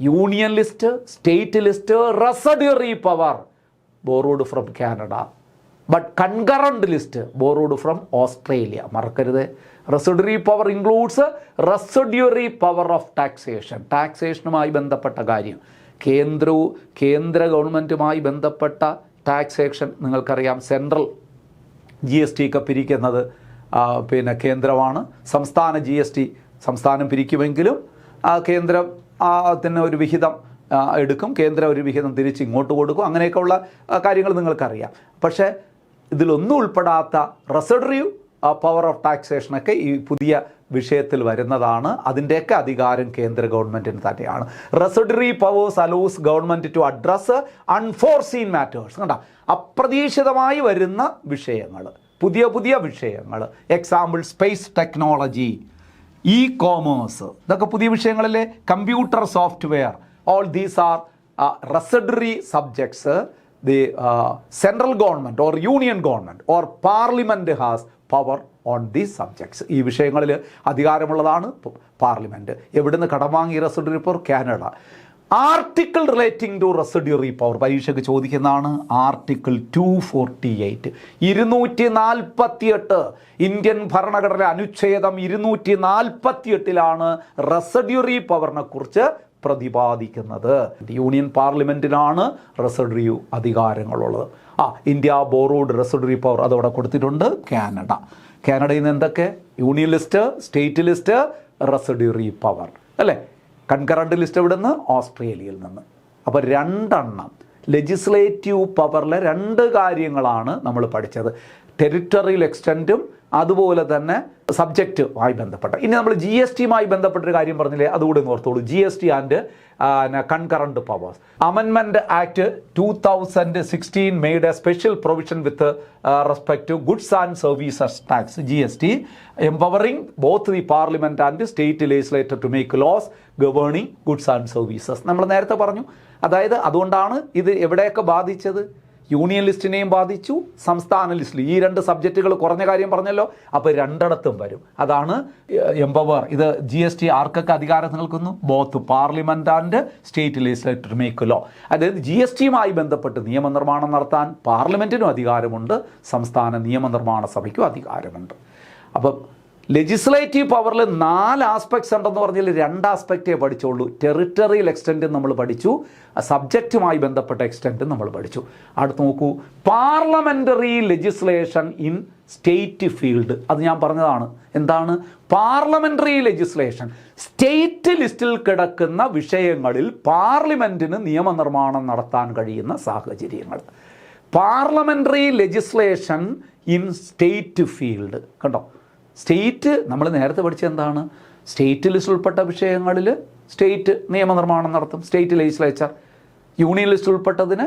Union list, state list, residuary power borrowed from Canada. But concurrent list borrowed from Australia. മറക്കരുത്. Residuary power includes residuary power of taxation. ടാക്സേഷനുമായി ബന്ധപ്പെട്ട കാര്യം, കേന്ദ്ര ഗവൺമെൻറ്റുമായി ബന്ധപ്പെട്ട ടാക്സേഷൻ നിങ്ങൾക്കറിയാം. സെൻട്രൽ GST ഒക്കെ പിരിക്കുന്നത് പിന്നെ കേന്ദ്രമാണ്. സംസ്ഥാന GST സംസ്ഥാനം പിരിക്കുമെങ്കിലും കേന്ദ്രത്തിന് ഒരു വിഹിതം എടുക്കും, കേന്ദ്രം ഒരു വിഹിതം തിരിച്ച് ഇങ്ങോട്ട് കൊടുക്കും. അങ്ങനെയൊക്കെയുള്ള കാര്യങ്ങൾ നിങ്ങൾക്കറിയാം. പക്ഷേ ഇതിലൊന്നും ഉൾപ്പെടാത്ത റെസിഡ്യൂറി പവർ ഓഫ് ടാക്സേഷനൊക്കെ ഈ പുതിയ വിഷയത്തിൽ വരുന്നതാണ്. അതിൻ്റെയൊക്കെ അധികാരം കേന്ദ്ര ഗവൺമെൻറ്റിന് തന്നെയാണ്. Residuary powers allows government to address unforeseen matters. കണ്ട, അപ്രതീക്ഷിതമായി വരുന്ന വിഷയങ്ങൾ, പുതിയ പുതിയ വിഷയങ്ങൾ. Example space technology, e commerce, ഇതൊക്കെ പുതിയ വിഷയങ്ങളിലെ. Computer software, all these are residuary subjects. The central government or union government or parliament has power on these subjects. ഈ വിഷയങ്ങളിൽ അധികാരമുള്ളതാണ് പാർലമെൻറ്റ്. എവിടുന്ന് കടം വാങ്ങി residuary power? Canada. Article relating to residuary power പരീക്ഷയ്ക്ക് ചോദിക്കുന്നതാണ്. ആർട്ടിക്കിൾ 248, 248 ഇന്ത്യൻ ഭരണഘടന അനുച്ഛേദം 248 residuary പവറിനെ കുറിച്ച് പ്രതിപാദിക്കുന്നത്. യൂണിയൻ പാർലമെൻറ്റിനാണ് റെസിഡ്യൂറി അധികാരങ്ങളുള്ളത്. ഇന്ത്യ ബോറോഡ് റെസിഡ്യൂറി പവർ അതവിടെ കൊടുത്തിട്ടുണ്ട്. കാനഡയിൽ നിന്ന് എന്തൊക്കെ? Union list, state list, residuary power അല്ലേ. കൺകറന്റ് ലിസ്റ്റ് എവിടെ നിന്ന്? ഓസ്ട്രേലിയയിൽ നിന്ന്. അപ്പോൾ 2 ലെജിസ്ലേറ്റീവ് പവറിലെ 2 കാര്യങ്ങളാണ് നമ്മൾ പഠിച്ചത്. ടെറിട്ടറിയൽ എക്സ്റ്റൻറ്റും അതുപോലെ തന്നെ സബ്ജക്റ്റുമായി ബന്ധപ്പെട്ട. ഇനി നമ്മൾ GSTയുമായി ബന്ധപ്പെട്ടൊരു കാര്യം പറഞ്ഞില്ലേ, അതുകൂടെ ഓർത്തോളൂ. GST and concurrent powers. Amendment act 2016 made a special provision with respect to goods and services tax GST, empowering both the parliament and state legislator to make laws governing goods and services. നമ്മൾ നേരത്തെ പറഞ്ഞു. അതായത് അതുകൊണ്ടാണ് ഇത് എവിടെയൊക്കെ ബാധിച്ചത്? Union ലിസ്റ്റിനെയും ബാധിച്ചു, സംസ്ഥാന ലിസ്റ്റിൽ. ഈ 2 സബ്ജക്റ്റുകൾ കുറഞ്ഞ കാര്യം പറഞ്ഞല്ലോ. അപ്പോൾ 2 വരും. അതാണ് എംപവർ. ഇത് GST ആർക്കൊക്കെ അധികാരം നൽകുന്നു? Both parliament and state legislator make law. അതായത് GSTയുമായി ബന്ധപ്പെട്ട് നിയമനിർമ്മാണം നടത്താൻ പാർലമെൻറ്റിനും അധികാരമുണ്ട്, സംസ്ഥാന നിയമനിർമ്മാണ സഭയ്ക്കും അധികാരമുണ്ട്. അപ്പം ലെജിസ്ലേറ്റീവ് പവറിൽ 4 ആസ്പെക്ട്സ് ഉണ്ടെന്ന് പറഞ്ഞാൽ 2 ആസ്പെക്റ്റേ പഠിച്ചുള്ളൂ. ടെറിട്ടറിയൽ എക്സ്റ്റൻറ്റും നമ്മൾ പഠിച്ചു, സബ്ജക്റ്റുമായി ബന്ധപ്പെട്ട എക്സ്റ്റൻറ്റും നമ്മൾ പഠിച്ചു. അടുത്ത് നോക്കൂ, parliamentary legislation in state field. അത് ഞാൻ പറഞ്ഞതാണ്. എന്താണ് പാർലമെൻ്ററി ലെജിസ്ലേഷൻ? സ്റ്റേറ്റ് ലിസ്റ്റിൽ കിടക്കുന്ന വിഷയങ്ങളിൽ പാർലമെൻറ്റിന് നിയമനിർമ്മാണം നടത്താൻ കഴിയുന്ന സാഹചര്യങ്ങൾ. Parliamentary legislation in state field. കണ്ടോ, സ്റ്റേറ്റ് നമ്മൾ നേരത്തെ പഠിച്ചത് എന്താണ്? സ്റ്റേറ്റ് ലിസ്റ്റിൽ ഉൾപ്പെട്ട വിഷയങ്ങളിൽ സ്റ്റേറ്റ് നിയമനിർമ്മാണം നടത്തും, സ്റ്റേറ്റ് ലെജിസ്ലേച്ചർ. യൂണിയൻ ലിസ്റ്റ് ഉൾപ്പെട്ടതിന്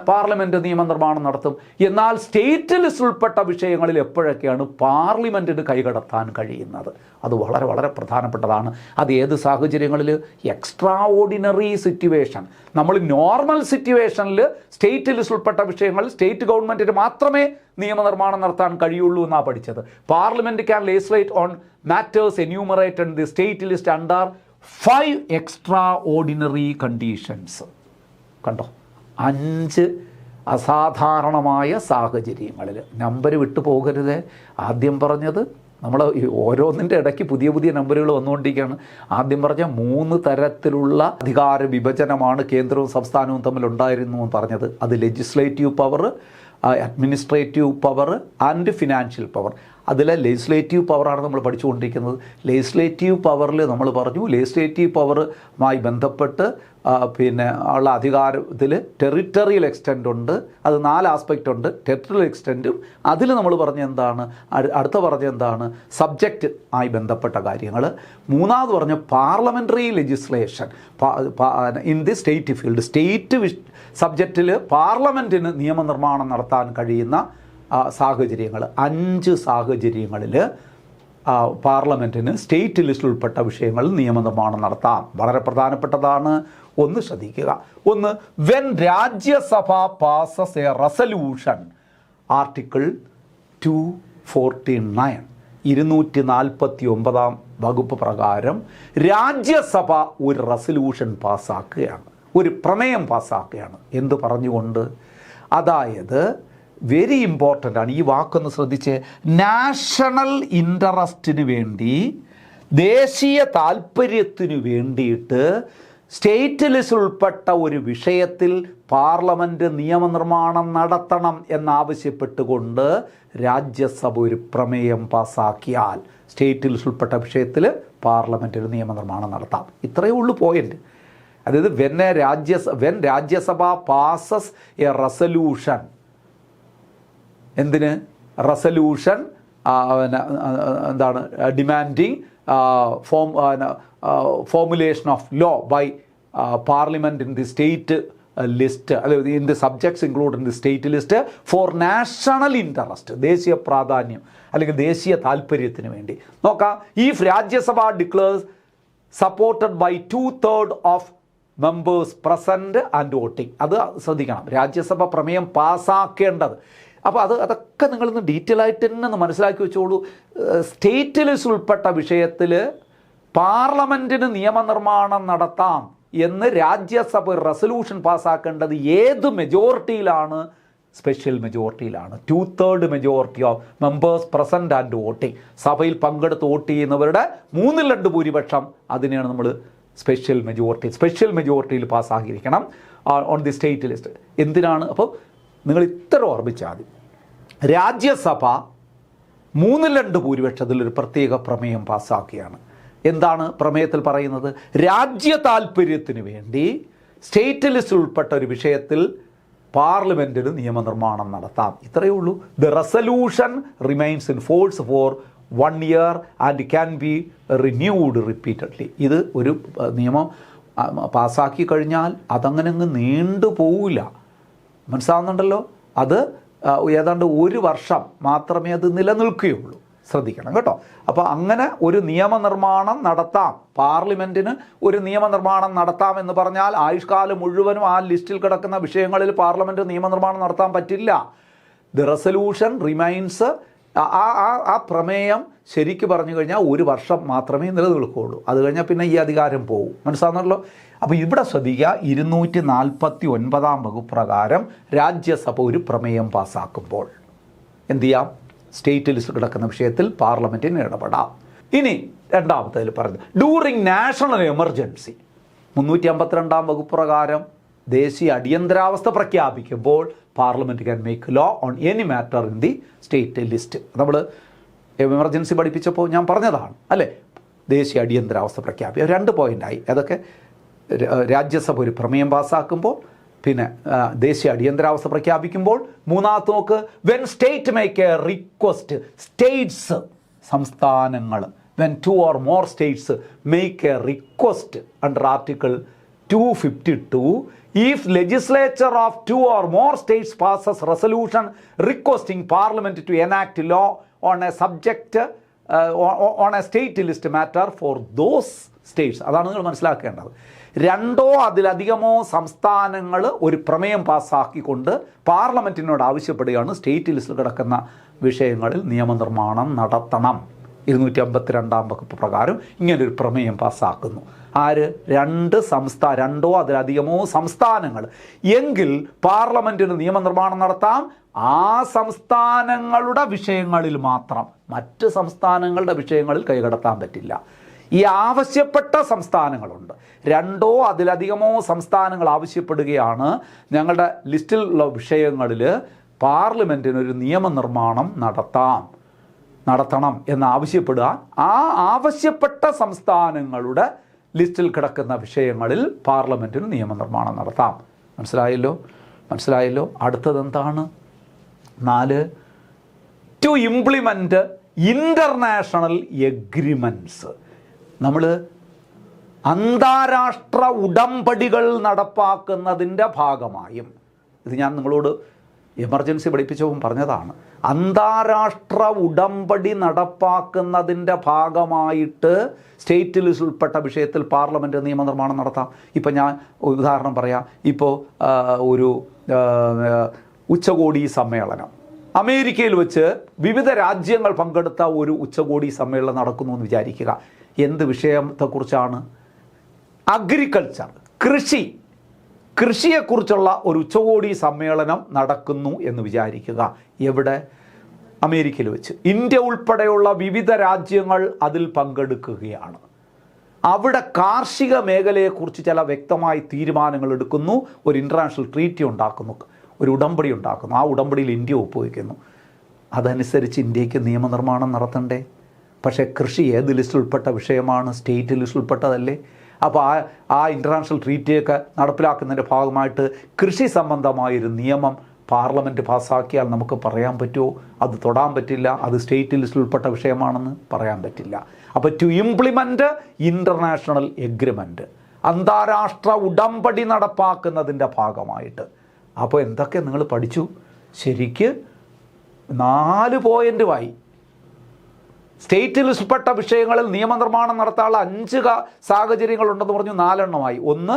പാർലമെൻറ്റ് നിയമനിർമ്മാണം നടത്തും. എന്നാൽ സ്റ്റേറ്റ് ലിസ്റ്റ് ഉൾപ്പെട്ട വിഷയങ്ങളിൽ എപ്പോഴൊക്കെയാണ് പാർലമെൻറ്റിന് കൈകടത്താൻ കഴിയുന്നത്? അത് വളരെ വളരെ പ്രധാനപ്പെട്ടതാണ്. അത് ഏത് സാഹചര്യങ്ങളിൽ? Extra ordinary situation. നമ്മൾ നോർമൽ സിറ്റുവേഷനിൽ സ്റ്റേറ്റ് ലിസ്റ്റ് ഉൾപ്പെട്ട വിഷയങ്ങളിൽ സ്റ്റേറ്റ് ഗവൺമെൻറ്റിന് മാത്രമേ നിയമനിർമ്മാണം നടത്താൻ കഴിയുള്ളൂ എന്നാണ് പഠിച്ചത്. Parliament can legislate on matters enumerated in the state list under 5 extra ordinary conditions. കണ്ടോ, 5 അസാധാരണമായ സാഹചര്യങ്ങളിൽ. നമ്പർ വിട്ടു പോകരുത്. ആദ്യം പറഞ്ഞത് നമ്മൾ ഓരോന്നിൻ്റെ ഇടയ്ക്ക് പുതിയ പുതിയ നമ്പറുകൾ വന്നുകൊണ്ടിരിക്കുകയാണ്. ആദ്യം പറഞ്ഞ 3 തരത്തിലുള്ള അധികാര വിഭജനമാണ് കേന്ദ്രവും സംസ്ഥാനവും തമ്മിലുണ്ടായിരുന്നു എന്ന് പറഞ്ഞത്. അത് legislative power, administrative power and financial power. അതിലെ ലെജിസ്ലേറ്റീവ് പവറാണ് നമ്മൾ പഠിച്ചുകൊണ്ടിരിക്കുന്നത്. ലെജിസ്ലേറ്റീവ് പവറിൽ നമ്മൾ പറഞ്ഞു, ലെജിസ്ലേറ്റീവ് പവറുമായി ബന്ധപ്പെട്ട് പിന്നെ ഉള്ള അധികാരത്തിൽ ടെറിട്ടറിയൽ എക്സ്റ്റെൻ്റ് ഉണ്ട്. അത് 4 ആസ്പെക്റ്റ് ഉണ്ട്. ടെറിട്ടറിയൽ എക്സ്റ്റെൻറ്റും അതിൽ നമ്മൾ പറഞ്ഞ എന്താണ്, അടുത്ത പറഞ്ഞ എന്താണ്, സബ്ജക്റ്റ് ആയി ബന്ധപ്പെട്ട കാര്യങ്ങൾ. മൂന്നാമത് പറഞ്ഞ parliamentary legislation in the state field. State സബ്ജക്റ്റിൽ പാർലമെൻറ്റിന് നിയമനിർമ്മാണം നടത്താൻ കഴിയുന്ന സാഹചര്യങ്ങൾ. 5 സാഹചര്യങ്ങളിൽ പാർലമെൻറ്റിന് സ്റ്റേറ്റ് ലിസ്റ്റിൽ ഉൾപ്പെട്ട വിഷയങ്ങളിൽ നിയമനിർമ്മാണം നടത്താം. വളരെ പ്രധാനപ്പെട്ടതാണ്. ഒന്ന് ശ്രദ്ധിക്കുക. ഒന്ന്, when Rajya Sabha passes a resolution, article 249 249 വകുപ്പ് പ്രകാരം രാജ്യസഭ ഒരു റെസല്യൂഷൻ പാസ്സാക്കുകയാണ്, ഒരു പ്രമേയം പാസ്സാക്കുകയാണ്. എന്ത് പറഞ്ഞുകൊണ്ട്? അതായത് വെരി ഇമ്പോർട്ടൻ്റ് ആണ് ഈ വാക്കൊന്ന് ശ്രദ്ധിച്ച്. നാഷണൽ ഇൻട്രസ്റ്റിന് വേണ്ടി, ദേശീയ താല്പര്യത്തിനു വേണ്ടിയിട്ട് സ്റ്റേറ്റ് ലിസ്റ്റിൽ ഉൾപ്പെട്ട ഒരു വിഷയത്തിൽ പാർലമെൻറ്റ് നിയമനിർമ്മാണം നടത്തണം എന്നാവശ്യപ്പെട്ടുകൊണ്ട് രാജ്യസഭ ഒരു പ്രമേയം പാസ്സാക്കിയാൽ സ്റ്റേറ്റ് ലിസ്റ്റിൽ ഉൾപ്പെട്ട വിഷയത്തിൽ പാർലമെൻറ്റിന് നിയമനിർമ്മാണം നടത്താം. ഇത്രയേ ഉള്ളൂ പോയിൻ്റ്. അതായത് when Rajya Sabha passes a resolution, എന്തിന്? റെസല്യൂഷൻ എന്താണ്? Demanding formulation of law by parliament in the state list, അതായത് in the subjects include in the state list for national interest, ദേശീയ പ്രാധാന്യം അല്ലെങ്കിൽ ദേശീയ താല്പര്യത്തിന് വേണ്ടി. നോക്കാം. If Rajya Sabha declares supported by 2/3 of members present and voting. അത് ശ്രദ്ധിക്കണം. രാജ്യസഭ പ്രമേയം പാസ്സാക്കേണ്ടത്. അപ്പോൾ അതൊക്കെ നിങ്ങളിന്ന് ഡീറ്റെയിൽ ആയിട്ട് തന്നെ മനസ്സിലാക്കി വെച്ചോളൂ. സ്റ്റേറ്റ് ലിസ്റ്റ് ഉൾപ്പെട്ട വിഷയത്തിൽ പാർലമെൻറ്റിന് നിയമനിർമ്മാണം നടത്താം എന്ന് രാജ്യസഭ റെസല്യൂഷൻ പാസ്സാക്കേണ്ടത് ഏത് മെജോറിറ്റിയിലാണ്? സ്പെഷ്യൽ മെജോറിറ്റിയിലാണ്. 2/3 majority of members present and voting. സഭയിൽ പങ്കെടുത്ത് വോട്ട് ചെയ്യുന്നവരുടെ 2/3 ഭൂരിപക്ഷം, അതിനെയാണ് നമ്മൾ സ്പെഷ്യൽ മെജോറിറ്റി. സ്പെഷ്യൽ മെജോറിറ്റിയിൽ പാസ്സാക്കിയിരിക്കണം ഓൺ ദി സ്റ്റേറ്റ് ലിസ്റ്റ്. എന്തിനാണ്? അപ്പോൾ നിങ്ങൾ ഇത്ര ഓർമ്മിച്ചാൽ മതി. രാജ്യസഭ 2/3 ഭൂരിപക്ഷത്തിൽ ഒരു പ്രത്യേക പ്രമേയം പാസ്സാക്കിയാണ്. എന്താണ് പ്രമേയത്തിൽ പറയുന്നത്? രാജ്യ താല്പര്യത്തിന് വേണ്ടി സ്റ്റേറ്റ് ലിസ്റ്റിൽ ഉൾപ്പെട്ട ഒരു വിഷയത്തിൽ പാർലമെൻറ്റിന് നിയമനിർമ്മാണം നടത്താം. ഇത്രയേ ഉള്ളൂ. The resolution remains in force for 1 year and can be renewed repeatedly. ഇത് ഒരു നിയമം പാസ്സാക്കി കഴിഞ്ഞാൽ അതങ്ങനെ അങ്ങ് നീണ്ടു പോവില്ല. മനസ്സിലാവുന്നുണ്ടല്ലോ? അത് ഏതാണ്ട് 1 വർഷം മാത്രമേ അത് നിലനിൽക്കുകയുള്ളൂ. ശ്രദ്ധിക്കണം കേട്ടോ. അപ്പോൾ അങ്ങനെ ഒരു നിയമനിർമ്മാണം നടത്താം, പാർലമെൻറ്റിന് ഒരു നിയമനിർമ്മാണം നടത്താം എന്ന് പറഞ്ഞാൽ ആയുഷ്കാലം മുഴുവനും ആ ലിസ്റ്റിൽ കിടക്കുന്ന വിഷയങ്ങളിൽ പാർലമെൻറ്റ് നിയമനിർമ്മാണം നടത്താൻ പറ്റില്ല. ദി റെസല്യൂഷൻ റിമൈൻസ്, ആ പ്രമേയം ശരിക്ക് പറഞ്ഞു കഴിഞ്ഞാൽ 1 വർഷം മാത്രമേ നിലനിൽക്കുകയുള്ളൂ. അത് കഴിഞ്ഞാൽ പിന്നെ ഈ അധികാരം പോകും. മനസ്സിലാകുന്നല്ലോ? അപ്പോൾ ഇവിടെ ശ്രദ്ധിക്കുക. 249 വകുപ്പ് പ്രകാരം രാജ്യസഭ ഒരു പ്രമേയം പാസ്സാക്കുമ്പോൾ എന്ത് ചെയ്യാം? സ്റ്റേറ്റ് ലിസ്റ്റ് കിടക്കുന്ന വിഷയത്തിൽ പാർലമെൻറ്റിന് ഇടപെടാം. ഇനി രണ്ടാമത്തേതിൽ പറഞ്ഞു ഡ്യൂറിങ് നാഷണൽ എമർജൻസി. 352 വകുപ്പ് പ്രകാരം ദേശീയ അടിയന്തരാവസ്ഥ പ്രഖ്യാപിക്കുമ്പോൾ parliament can make law on any matter in the state list. നമ്മൾ എമർജൻസി പഠിപ്പിച്ചപ്പോൾ ഞാൻ പറഞ്ഞതാണ് അല്ലേ? ദേശീയ അടിയന്തരാവസ്ഥ പ്രഖ്യാപിക്കുക. 2 പോയിൻ്റായി. അതൊക്കെ രാജ്യസഭ ഒരു പ്രമേയം പാസ്സാക്കുമ്പോൾ, പിന്നെ ദേശീയ അടിയന്തരാവസ്ഥ പ്രഖ്യാപിക്കുമ്പോൾ. മൂന്നാമത്തെ നോക്ക്, when state make A request, States സംസ്ഥാനങ്ങൾ, when 2 or more states make a request under Article 252, if legislature of 2 or more states passes resolution requesting Parliament to enact law on a subject on a state list matter for those states. അതാണ് നിങ്ങൾ മനസ്സിലാക്കേണ്ടത്. 2 അതിലധികമോ സംസ്ഥാനങ്ങൾ ഒരു പ്രമേയം പാസ്സാക്കിക്കൊണ്ട് പാർലമെൻറ്റിനോട് ആവശ്യപ്പെടുകയാണ് state ലിസ്റ്റിൽ കിടക്കുന്ന വിഷയങ്ങളിൽ നിയമനിർമ്മാണം നടത്തണം 252 വകുപ്പ് പ്രകാരം ഇങ്ങനൊരു പ്രമേയം പാസ്സാക്കുന്നു. ആര്? രണ്ടോ അതിലധികമോ സംസ്ഥാനങ്ങൾ. എങ്കിൽ പാർലമെൻറ്റിന് നിയമനിർമ്മാണം നടത്താം ആ സംസ്ഥാനങ്ങളുടെ വിഷയങ്ങളിൽ മാത്രം. മറ്റ് സംസ്ഥാനങ്ങളുടെ വിഷയങ്ങളിൽ കൈകടത്താൻ പറ്റില്ല. ഈ ആവശ്യപ്പെട്ട സംസ്ഥാനങ്ങളുണ്ട്, 2 അതിലധികമോ സംസ്ഥാനങ്ങൾ ആവശ്യപ്പെടുകയാണ് ഞങ്ങളുടെ ലിസ്റ്റിലുള്ള വിഷയങ്ങളിൽ പാർലമെൻറ്റിനൊരു നിയമനിർമ്മാണം നടത്തണം എന്നാവശ്യപ്പെടുക. ആ ആവശ്യപ്പെട്ട സംസ്ഥാനങ്ങളുടെ ലിസ്റ്റിൽ കിടക്കുന്ന വിഷയങ്ങളിൽ പാർലമെൻറ്റിന് നിയമനിർമ്മാണം നടത്താം. മനസ്സിലായല്ലോ? അടുത്തതെന്താണ്? 4, ടു ഇംപ്ലിമെൻറ്റ് ഇൻ്റർനാഷണൽ എഗ്രിമെൻറ്റ്സ്. നമ്മൾ അന്താരാഷ്ട്ര ഉടമ്പടികൾ നടപ്പാക്കുന്നതിൻ്റെ ഭാഗമായും, ഇത് ഞാൻ നിങ്ങളോട് എമർജൻസി പഠിപ്പിച്ചവും പറഞ്ഞതാണ്, അന്താരാഷ്ട്ര ഉടമ്പടി നടപ്പാക്കുന്നതിൻ്റെ ഭാഗമായിട്ട് സ്റ്റേറ്റ് ലിസ്റ്റിൽ ഉൾപ്പെട്ട വിഷയത്തിൽ പാർലമെൻറ്റ് നിയമനിർമ്മാണം നടത്താം. ഇപ്പം ഞാൻ ഉദാഹരണം പറയാം. ഇപ്പോൾ ഒരു ഉച്ചകോടി സമ്മേളനം അമേരിക്കയിൽ വെച്ച് വിവിധ രാജ്യങ്ങൾ പങ്കെടുത്ത ഒരു ഉച്ചകോടി സമ്മേളനം നടക്കുന്നു എന്ന് വിചാരിക്കുക. എന്ത് വിഷയത്തെക്കുറിച്ചാണ്? അഗ്രികൾച്ചർ, കൃഷിയെക്കുറിച്ചുള്ള ഒരു ഉച്ചകോടി സമ്മേളനം നടക്കുന്നു എന്ന് വിചാരിക്കുക. എവിടെ? അമേരിക്കയിൽ വെച്ച്. ഇന്ത്യ ഉൾപ്പെടെയുള്ള വിവിധ രാജ്യങ്ങൾ അതിൽ പങ്കെടുക്കുകയാണ്. അവിടെ കാർഷിക മേഖലയെക്കുറിച്ച് ചില വ്യക്തമായ തീരുമാനങ്ങൾ എടുക്കുന്നു, ഒരു ഇൻ്റർനാഷണൽ ട്രീറ്റി ഉണ്ടാക്കുന്നു, ഒരു ഉടമ്പടി ഉണ്ടാക്കുന്നു. ആ ഉടമ്പടിയിൽ ഇന്ത്യ ഒപ്പുവയ്ക്കുന്നു. അതനുസരിച്ച് ഇന്ത്യക്ക് നിയമനിർമ്മാണം നടത്തണ്ടേ? പക്ഷേ കൃഷി ഏത് ലിസ്റ്റിൽ ഉൾപ്പെട്ട വിഷയമാണ്? സ്റ്റേറ്റ് ലിസ്റ്റിൽ ഉൾപ്പെട്ടതല്ലേ? അപ്പോൾ ആ ഇൻ്റർനാഷണൽ ട്രീറ്റിയൊക്കെ നടപ്പിലാക്കുന്നതിൻ്റെ ഭാഗമായിട്ട് കൃഷി സംബന്ധമായൊരു നിയമം പാർലമെൻറ്റ് പാസ്സാക്കിയാൽ നമുക്ക് പറയാൻ പറ്റുമോ അത് തൊടാൻ പറ്റില്ല, അത് സ്റ്റേറ്റ് ലിസ്റ്റിൽ ഉൾപ്പെട്ട വിഷയമാണെന്ന് പറയാൻ പറ്റില്ല. അപ്പോൾ ടു ഇംപ്ലിമെൻറ്റ് ഇൻ്റർനാഷണൽ എഗ്രിമെൻറ്റ്, അന്താരാഷ്ട്ര ഉടമ്പടി നടപ്പാക്കുന്നതിൻ്റെ ഭാഗമായിട്ട്. അപ്പോൾ എന്തൊക്കെ നിങ്ങൾ പഠിച്ചു? ശരിക്ക് 4 പോയിൻ്റുമായി സ്റ്റേറ്റ് ലിസ്റ്റിൽപ്പെട്ട വിഷയങ്ങളിൽ നിയമനിർമ്മാണം നടത്താനുള്ള 5 സാഹചര്യങ്ങളുണ്ടെന്ന് പറഞ്ഞു, 4 എണ്ണമായി. 1,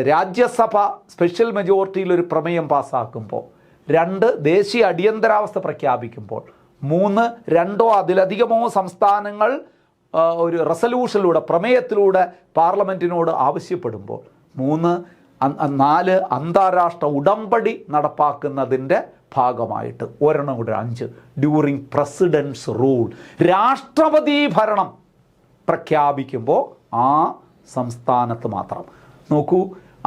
രാജ്യസഭ സ്പെഷ്യൽ മെജോറിറ്റിയിൽ ഒരു പ്രമേയം പാസ്സാക്കുമ്പോൾ. 2, ദേശീയ അടിയന്തരാവസ്ഥ പ്രഖ്യാപിക്കുമ്പോൾ. 3, 2 അതിലധികമോ സംസ്ഥാനങ്ങൾ ഒരു റെസല്യൂഷനിലൂടെ, പ്രമേയത്തിലൂടെ പാർലമെൻറ്റിനോട് ആവശ്യപ്പെടുമ്പോൾ. 4, അന്താരാഷ്ട്ര ഉടമ്പടി നടപ്പാക്കുന്നതിൻ്റെ ഭാഗമായിട്ട്. ഒരെണ്ണം കൂടെ 5, ഡ്യൂറിങ് പ്രസിഡൻസ് റൂൾ, രാഷ്ട്രപതി ഭരണം പ്രഖ്യാപിക്കുമ്പോൾ ആ സംസ്ഥാനത്ത് മാത്രം. നോക്കൂ,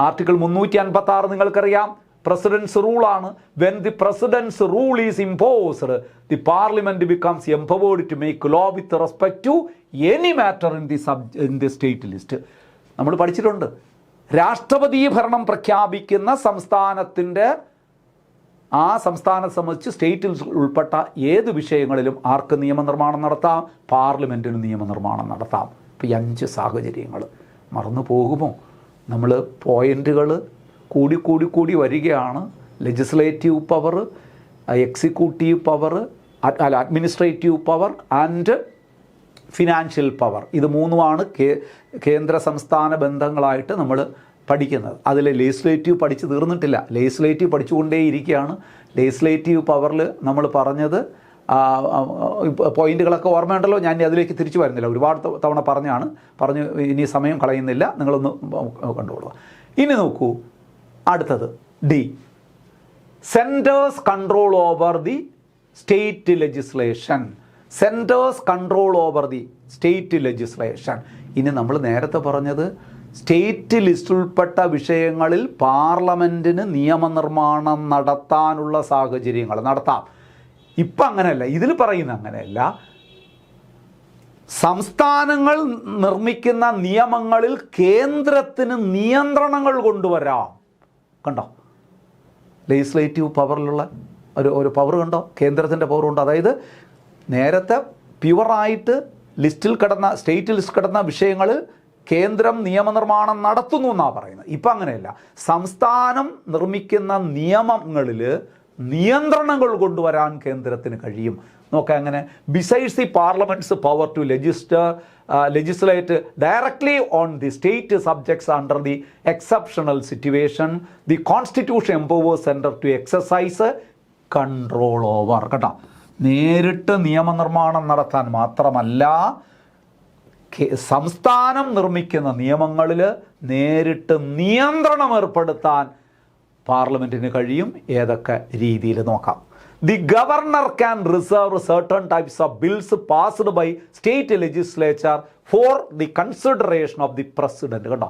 ആർട്ടിക്കിൾ 356 നിങ്ങൾക്കറിയാം, പ്രസിഡൻസ് റൂളാണ്. When the president's rule is imposed, the parliament becomes empowered to make law with respect to any matter in the state list. നമ്മൾ പഠിച്ചിട്ടുണ്ട്. രാഷ്ട്രപതി ഭരണം പ്രഖ്യാപിക്കുന്ന സംസ്ഥാനത്തിൻ്റെ ആ സംസ്ഥാനത്തെ സംബന്ധിച്ച് സ്റ്റേറ്റിൽ ഉൾപ്പെട്ട ഏത് വിഷയങ്ങളിലും ആർക്ക് നിയമനിർമ്മാണം നടത്താം? പാർലമെൻറ്റിന് നിയമനിർമ്മാണം നടത്താം. ഇപ്പോൾ ഈ 5 സാഹചര്യങ്ങൾ മറന്നു പോകുമോ? നമ്മൾ പോയിൻറ്റുകൾ കൂടി വരികയാണ്. Legislative power, executive power, administrative power and financial power. ഇത് 3മാണ് കേന്ദ്ര സംസ്ഥാന ബന്ധങ്ങളായിട്ട് നമ്മൾ പഠിക്കുന്നത്. അതിൽ ലെജിസ്ലേറ്റീവ് പഠിച്ച് തീർന്നിട്ടില്ല, ലെജിസ്ലേറ്റീവ് പഠിച്ചുകൊണ്ടേയിരിക്കുകയാണ്. ലെജിസ്ലേറ്റീവ് പവറിൽ നമ്മൾ പറഞ്ഞത് പോയിന്റുകളൊക്കെ ഓർമ്മയുണ്ടല്ലോ, ഞാൻ അതിലേക്ക് തിരിച്ചു വരുന്നില്ല, ഒരുപാട് തവണ പറഞ്ഞു ഇനി സമയം കളയുന്നില്ല, നിങ്ങളൊന്ന് കണ്ടുകൊള്ളുക. ഇനി നോക്കൂ, അടുത്തത് D, centres control over the state legislation. Centres control over the state legislation. ഇനി നമ്മൾ നേരത്തെ പറഞ്ഞത് സ്റ്റേറ്റ് ലിസ്റ്റിൽ ഉൾപ്പെട്ട വിഷയങ്ങളിൽ പാർലമെൻറ്റിന് നിയമനിർമ്മാണം നടത്താനുള്ള സാഹചര്യങ്ങൾ നടത്താം. ഇപ്പം അങ്ങനെയല്ല, ഇതിൽ പറയുന്ന അങ്ങനെയല്ല. സംസ്ഥാനങ്ങൾ നിർമ്മിക്കുന്ന നിയമങ്ങളിൽ കേന്ദ്രത്തിന് നിയന്ത്രണങ്ങൾ കൊണ്ടുവരാം. കണ്ടോ, ലെജിസ്ലേറ്റീവ് പവറിലുള്ള ഒരു പവർ കണ്ടോ, കേന്ദ്രത്തിൻ്റെ പവറുണ്ട്. അതായത് നേരത്തെ പ്യുവറായിട്ട് സ്റ്റേറ്റ് ലിസ്റ്റ് കിടന്ന വിഷയങ്ങൾ കേന്ദ്രം നിയമനിർമ്മാണം നടത്തുന്നു എന്നാണ് പറയുന്നത്. ഇപ്പം അങ്ങനെയല്ല, സംസ്ഥാനം നിർമ്മിക്കുന്ന നിയമങ്ങളിൽ നിയന്ത്രണങ്ങൾ കൊണ്ടുവരാൻ കേന്ദ്രത്തിന് കഴിയും. നോക്കാം എങ്ങനെ. Besides the parliament's power to legislate directly on the state subjects under the exceptional situation, the constitution empowers center to exercise control over. കേട്ടോ, നേരിട്ട് നിയമനിർമ്മാണം നടത്താൻ മാത്രമല്ല, സംസ്ഥാനം നിർമ്മിക്കുന്ന നിയമങ്ങളിൽ നേരിട്ട് നിയന്ത്രണം ഏർപ്പെടുത്താൻ പാർലമെൻറ്റിന് കഴിയും. ഏതൊക്കെ രീതിയിൽ നോക്കാം. The governor can reserve certain types of bills passed by state legislature for the consideration of the president. കണ്ടോ,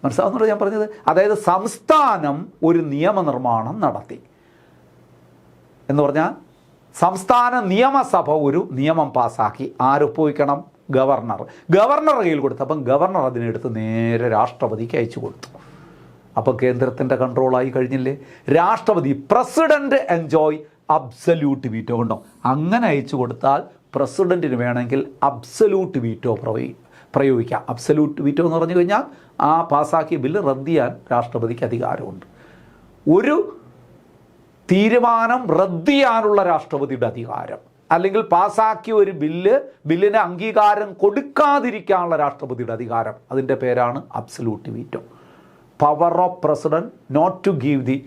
മനസ്സിലാവുന്നുണ്ടോ ഞാൻ പറഞ്ഞത്? അതായത് സംസ്ഥാനം ഒരു നിയമനിർമ്മാണം നടത്തി എന്ന് പറഞ്ഞാൽ സംസ്ഥാന നിയമസഭ ഒരു നിയമം പാസ്സാക്കി. ആരൊപ്പുവയ്ക്കണം? ഗവർണർ. ഗവർണർ കയ്യിൽ കൊടുത്തു. അപ്പം ഗവർണർ അതിനെടുത്ത് നേരെ രാഷ്ട്രപതിക്ക് അയച്ചു കൊടുത്തു. അപ്പോൾ കേന്ദ്രത്തിൻ്റെ കൺട്രോളായി കഴിഞ്ഞില്ലേ? രാഷ്ട്രപതി, പ്രസിഡന്റ് എൻജോയ് അബ്സല്യൂട്ട് വീറ്റോ. ഉണ്ടോ? അങ്ങനെ അയച്ചു കൊടുത്താൽ പ്രസിഡന്റിന് വേണമെങ്കിൽ അബ്സല്യൂട്ട് വീറ്റോ പ്രയോഗിക്കാം. അബ്സല്യൂട്ട് വീറ്റോ എന്ന് പറഞ്ഞു കഴിഞ്ഞാൽ ആ പാസ്സാക്കിയ ബില്ല് റദ്ദ് ചെയ്യാൻ രാഷ്ട്രപതിക്ക് അധികാരമുണ്ട്. ഒരു തീരുമാനം റദ്ദ് ചെയ്യാനുള്ള രാഷ്ട്രപതിയുടെ അധികാരം, അല്ലെങ്കിൽ പാസ്സാക്കിയ ഒരു ബില്ലിന് അംഗീകാരം കൊടുക്കാതിരിക്കാനുള്ള രാഷ്ട്രപതിയുടെ അധികാരം, അതിൻ്റെ പേരാണ് absolute veto. Power of president not to give the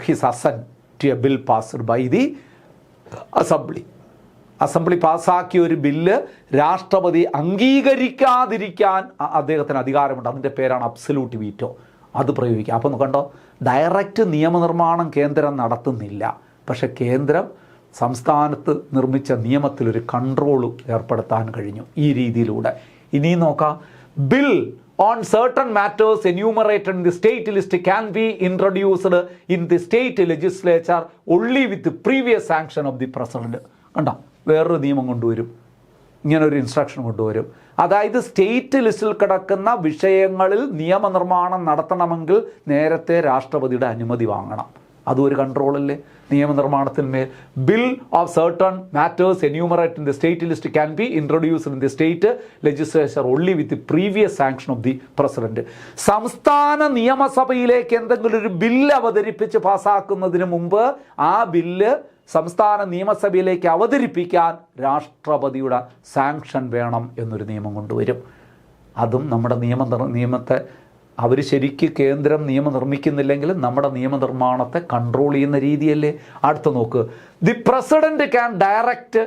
his assent to a bill passed by the assembly പാസ്സാക്കിയ ഒരു ബില്ല് രാഷ്ട്രപതി അംഗീകരിക്കാതിരിക്കാൻ അദ്ദേഹത്തിന് അധികാരമുണ്ട്. അതിൻ്റെ പേരാണ് അബ്സല്യൂട്ട് വീറ്റോ. അത് പ്രയോഗിക്കുക. അപ്പോൾ കണ്ടോ, ഡയറക്റ്റ് നിയമനിർമ്മാണം കേന്ദ്രം നടത്തുന്നില്ല, പക്ഷേ കേന്ദ്രം സംസ്ഥാനത്ത് നിർമ്മിച്ച നിയമത്തിലൊരു കൺട്രോൾ ഏർപ്പെടുത്താൻ കഴിഞ്ഞു ഈ രീതിയിലൂടെ. ഇനിയും നോക്കാം. Bill on certain matters enumerated in the state list can be introduced in the state legislature only with the previous sanction of the president. കണ്ടോ, വേറൊരു നിയമം കൊണ്ടുവരും, ഇങ്ങനൊരു ഇൻസ്ട്രക്ഷൻ കൊണ്ടുവരും. അതായത് സ്റ്റേറ്റ് ലിസ്റ്റിൽ കിടക്കുന്ന വിഷയങ്ങളിൽ നിയമനിർമ്മാണം നടത്തണമെങ്കിൽ നേരത്തെ രാഷ്ട്രപതിയുടെ അനുമതി വാങ്ങണം. അതും ഒരു കൺട്രോളല്ലേ നിയമനിർമ്മാണത്തിന്മേൽ. Bill of certain matters enumerate in the state list can be introduced in the state legislature only with previous sanction of the president. സംസ്ഥാന നിയമസഭയിലേക്ക് എന്തെങ്കിലും ഒരു ബില്ല് അവതരിപ്പിച്ച് പാസ്സാക്കുന്നതിന് മുമ്പ് ആ ബില്ല് സംസ്ഥാന നിയമസഭയിലേക്ക് അവതരിപ്പിക്കാൻ രാഷ്ട്രപതിയുടെ സാങ്ഷൻ വേണം എന്നൊരു നിയമം കൊണ്ടുവരും. അതും നമ്മുടെ നിയമത്തെ അവർ ശരിക്ക് കേന്ദ്രം നിയമം നിർമ്മിക്കുന്നില്ലെങ്കിൽ നമ്മുടെ നിയമനിർമ്മാണത്തെ കൺട്രോൾ ചെയ്യുന്ന രീതിയല്ലേ. അടുത്ത നോക്ക്. The president can direct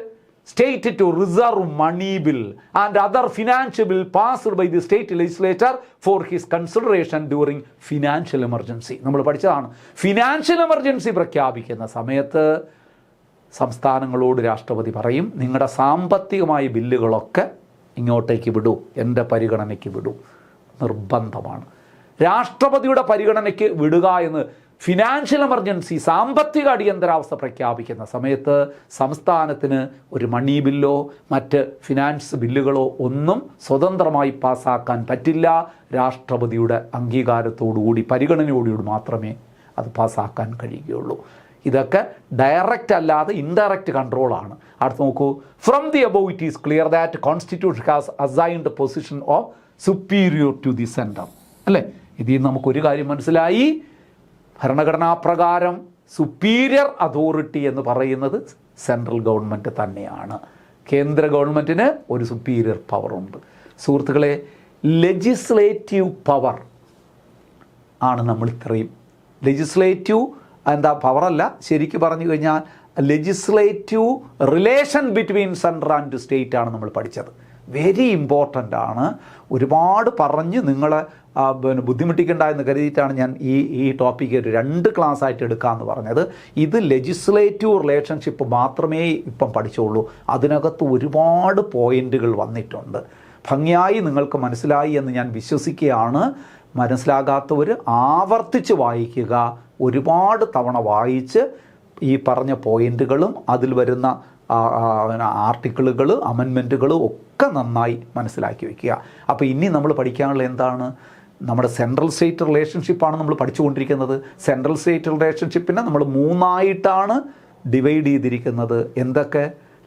state to reserve money bill and other financial bill passed by the state legislature for his consideration during financial emergency. നമ്മൾ പഠിച്ചതാണ്. ഫിനാൻഷ്യൽ എമർജൻസി പ്രഖ്യാപിക്കുന്ന സമയത്ത് സംസ്ഥാനങ്ങളോട് രാഷ്ട്രപതി പറയും, നിങ്ങളുടെ സാമ്പത്തികമായ ബില്ലുകളൊക്കെ ഇങ്ങോട്ടേക്ക് വിടൂ, എൻ്റെ പരിഗണനയ്ക്ക് വിടൂ. നിർബന്ധമാണ്. രാഷ്ട്രപതിയുടെ പരിഗണനയ്ക്ക് വിടുക എന്ന് ഫിനാൻഷ്യൽ എമർജൻസി, സാമ്പത്തിക അടിയന്തരാവസ്ഥ പ്രഖ്യാപിക്കുന്ന സമയത്ത് സംസ്ഥാനത്തിന് ഒരു മണി ബില്ലോ മറ്റ് ഫിനാൻസ് ബില്ലുകളോ ഒന്നും സ്വതന്ത്രമായി പാസ്സാക്കാൻ പറ്റില്ല. രാഷ്ട്രപതിയുടെ അംഗീകാരത്തോടുകൂടി പരിഗണനയോടുകൂടി മാത്രമേ അത് പാസ്സാക്കാൻ കഴിയുകയുള്ളൂ. ഇതൊക്കെ ഡയറക്റ്റ് അല്ലാതെ ഇൻഡയറക്റ്റ് കൺട്രോളാണ്. അടുത്ത് നോക്കൂ. From the above it is clear that constitution has assigned position of superior to the centre. അല്ലേ? ഇതിൽ നമുക്കൊരു കാര്യം മനസ്സിലായി. ഭരണഘടനാ പ്രകാരം സുപ്പീരിയർ അതോറിറ്റി എന്ന് പറയുന്നത് സെൻട്രൽ ഗവൺമെൻറ് തന്നെയാണ്. കേന്ദ്ര ഗവൺമെൻറ്റിന് ഒരു സുപ്പീരിയർ പവറുണ്ട്. സുഹൃത്തുക്കളെ, ലെജിസ്ലേറ്റീവ് പവർ ആണ് നമ്മൾ ഇത്രയും. ലെജിസ്ലേറ്റീവ് എന്താ പവറല്ല, ശരിക്കും പറഞ്ഞു കഴിഞ്ഞാൽ legislative relation between central and state ആണ് നമ്മൾ പഠിച്ചത്. വെരി ഇമ്പോർട്ടൻ്റ് ആണ്. ഒരുപാട് പറഞ്ഞ് നിങ്ങളെ ബുദ്ധിമുട്ടിക്കണ്ട എന്ന് കരുതിയിട്ടാണ് ഞാൻ ഈ ടോപ്പിക്ക് ഒരു 2 ക്ലാസ് ആയിട്ട് എടുക്കാമെന്ന് പറഞ്ഞത്. ഇത് ലെജിസ്ലേറ്റീവ് റിലേഷൻഷിപ്പ് മാത്രമേ ഇപ്പം പഠിച്ചുള്ളൂ. അതിനകത്ത് ഒരുപാട് പോയിന്റുകൾ വന്നിട്ടുണ്ട്. ഭംഗിയായി നിങ്ങൾക്ക് മനസ്സിലായി എന്ന് ഞാൻ വിശ്വസിക്കുകയാണ്. മനസ്സിലാകാത്തവർ ആവർത്തിച്ച് വായിക്കുക. ഒരുപാട് തവണ വായിച്ച് ഈ പറഞ്ഞ പോയിന്റുകളും അതിൽ വരുന്ന ആർട്ടിക്കിളുകൾ, അമെൻമെൻറ്റുകളും ഒക്കെ നന്നായി മനസ്സിലാക്കി വയ്ക്കുക. അപ്പോൾ ഇനി നമ്മൾ പഠിക്കാനുള്ള എന്താണ്? നമ്മുടെ സെൻട്രൽ സ്റ്റേറ്റ് റിലേഷൻഷിപ്പാണ് നമ്മൾ പഠിച്ചുകൊണ്ടിരിക്കുന്നത്. സെൻട്രൽ സ്റ്റേറ്റ് റിലേഷൻഷിപ്പിനെ നമ്മൾ 3ആയിട്ടാണ് ഡിവൈഡ് ചെയ്തിരിക്കുന്നത്. എന്തൊക്കെ?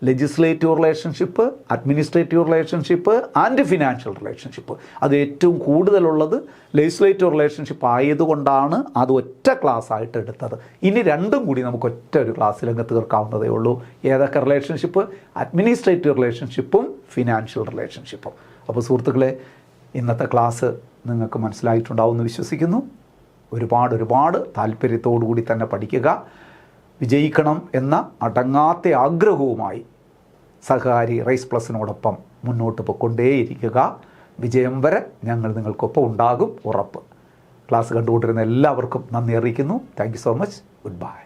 Legislative relationship, administrative relationship and financial relationship. അത് ഏറ്റവും കൂടുതലുള്ളത് ലെജിസ്ലേറ്റീവ് റിലേഷൻഷിപ്പ് ആയതുകൊണ്ടാണ് അത് ഒറ്റ ക്ലാസ് ആയിട്ട് എടുത്തത്. ഇനി 2ഉം കൂടി നമുക്ക് ഒറ്റ ഒരു ക്ലാസ്സിലങ്ങ് തീർക്കാവുന്നതേ ഉള്ളൂ. ഏതൊക്കെ റിലേഷൻഷിപ്പ്? അഡ്മിനിസ്ട്രേറ്റീവ് റിലേഷൻഷിപ്പും ഫിനാൻഷ്യൽ റിലേഷൻഷിപ്പും. അപ്പോൾ സുഹൃത്തുക്കളെ, ഇന്നത്തെ ക്ലാസ് നിങ്ങൾക്ക് മനസ്സിലായിട്ടുണ്ടാവുമെന്ന് വിശ്വസിക്കുന്നു. ഒരുപാട് താല്പര്യത്തോടു കൂടി തന്നെ പഠിക്കുക. വിജയിക്കണം എന്ന അടങ്ങാത്ത ആഗ്രഹവുമായി സഹകാരി റൈസ് പ്ലസിനോടൊപ്പം മുന്നോട്ട് പോയിക്കൊണ്ടേയിരിക്കുക. വിജയം വരെ ഞങ്ങൾ നിങ്ങൾക്കൊപ്പം ഉണ്ടാകും, ഉറപ്പ്. ക്ലാസ് കണ്ടുകൊണ്ടിരുന്ന എല്ലാവർക്കും നന്ദി അറിയിക്കുന്നു. Thank you so much. Good bye.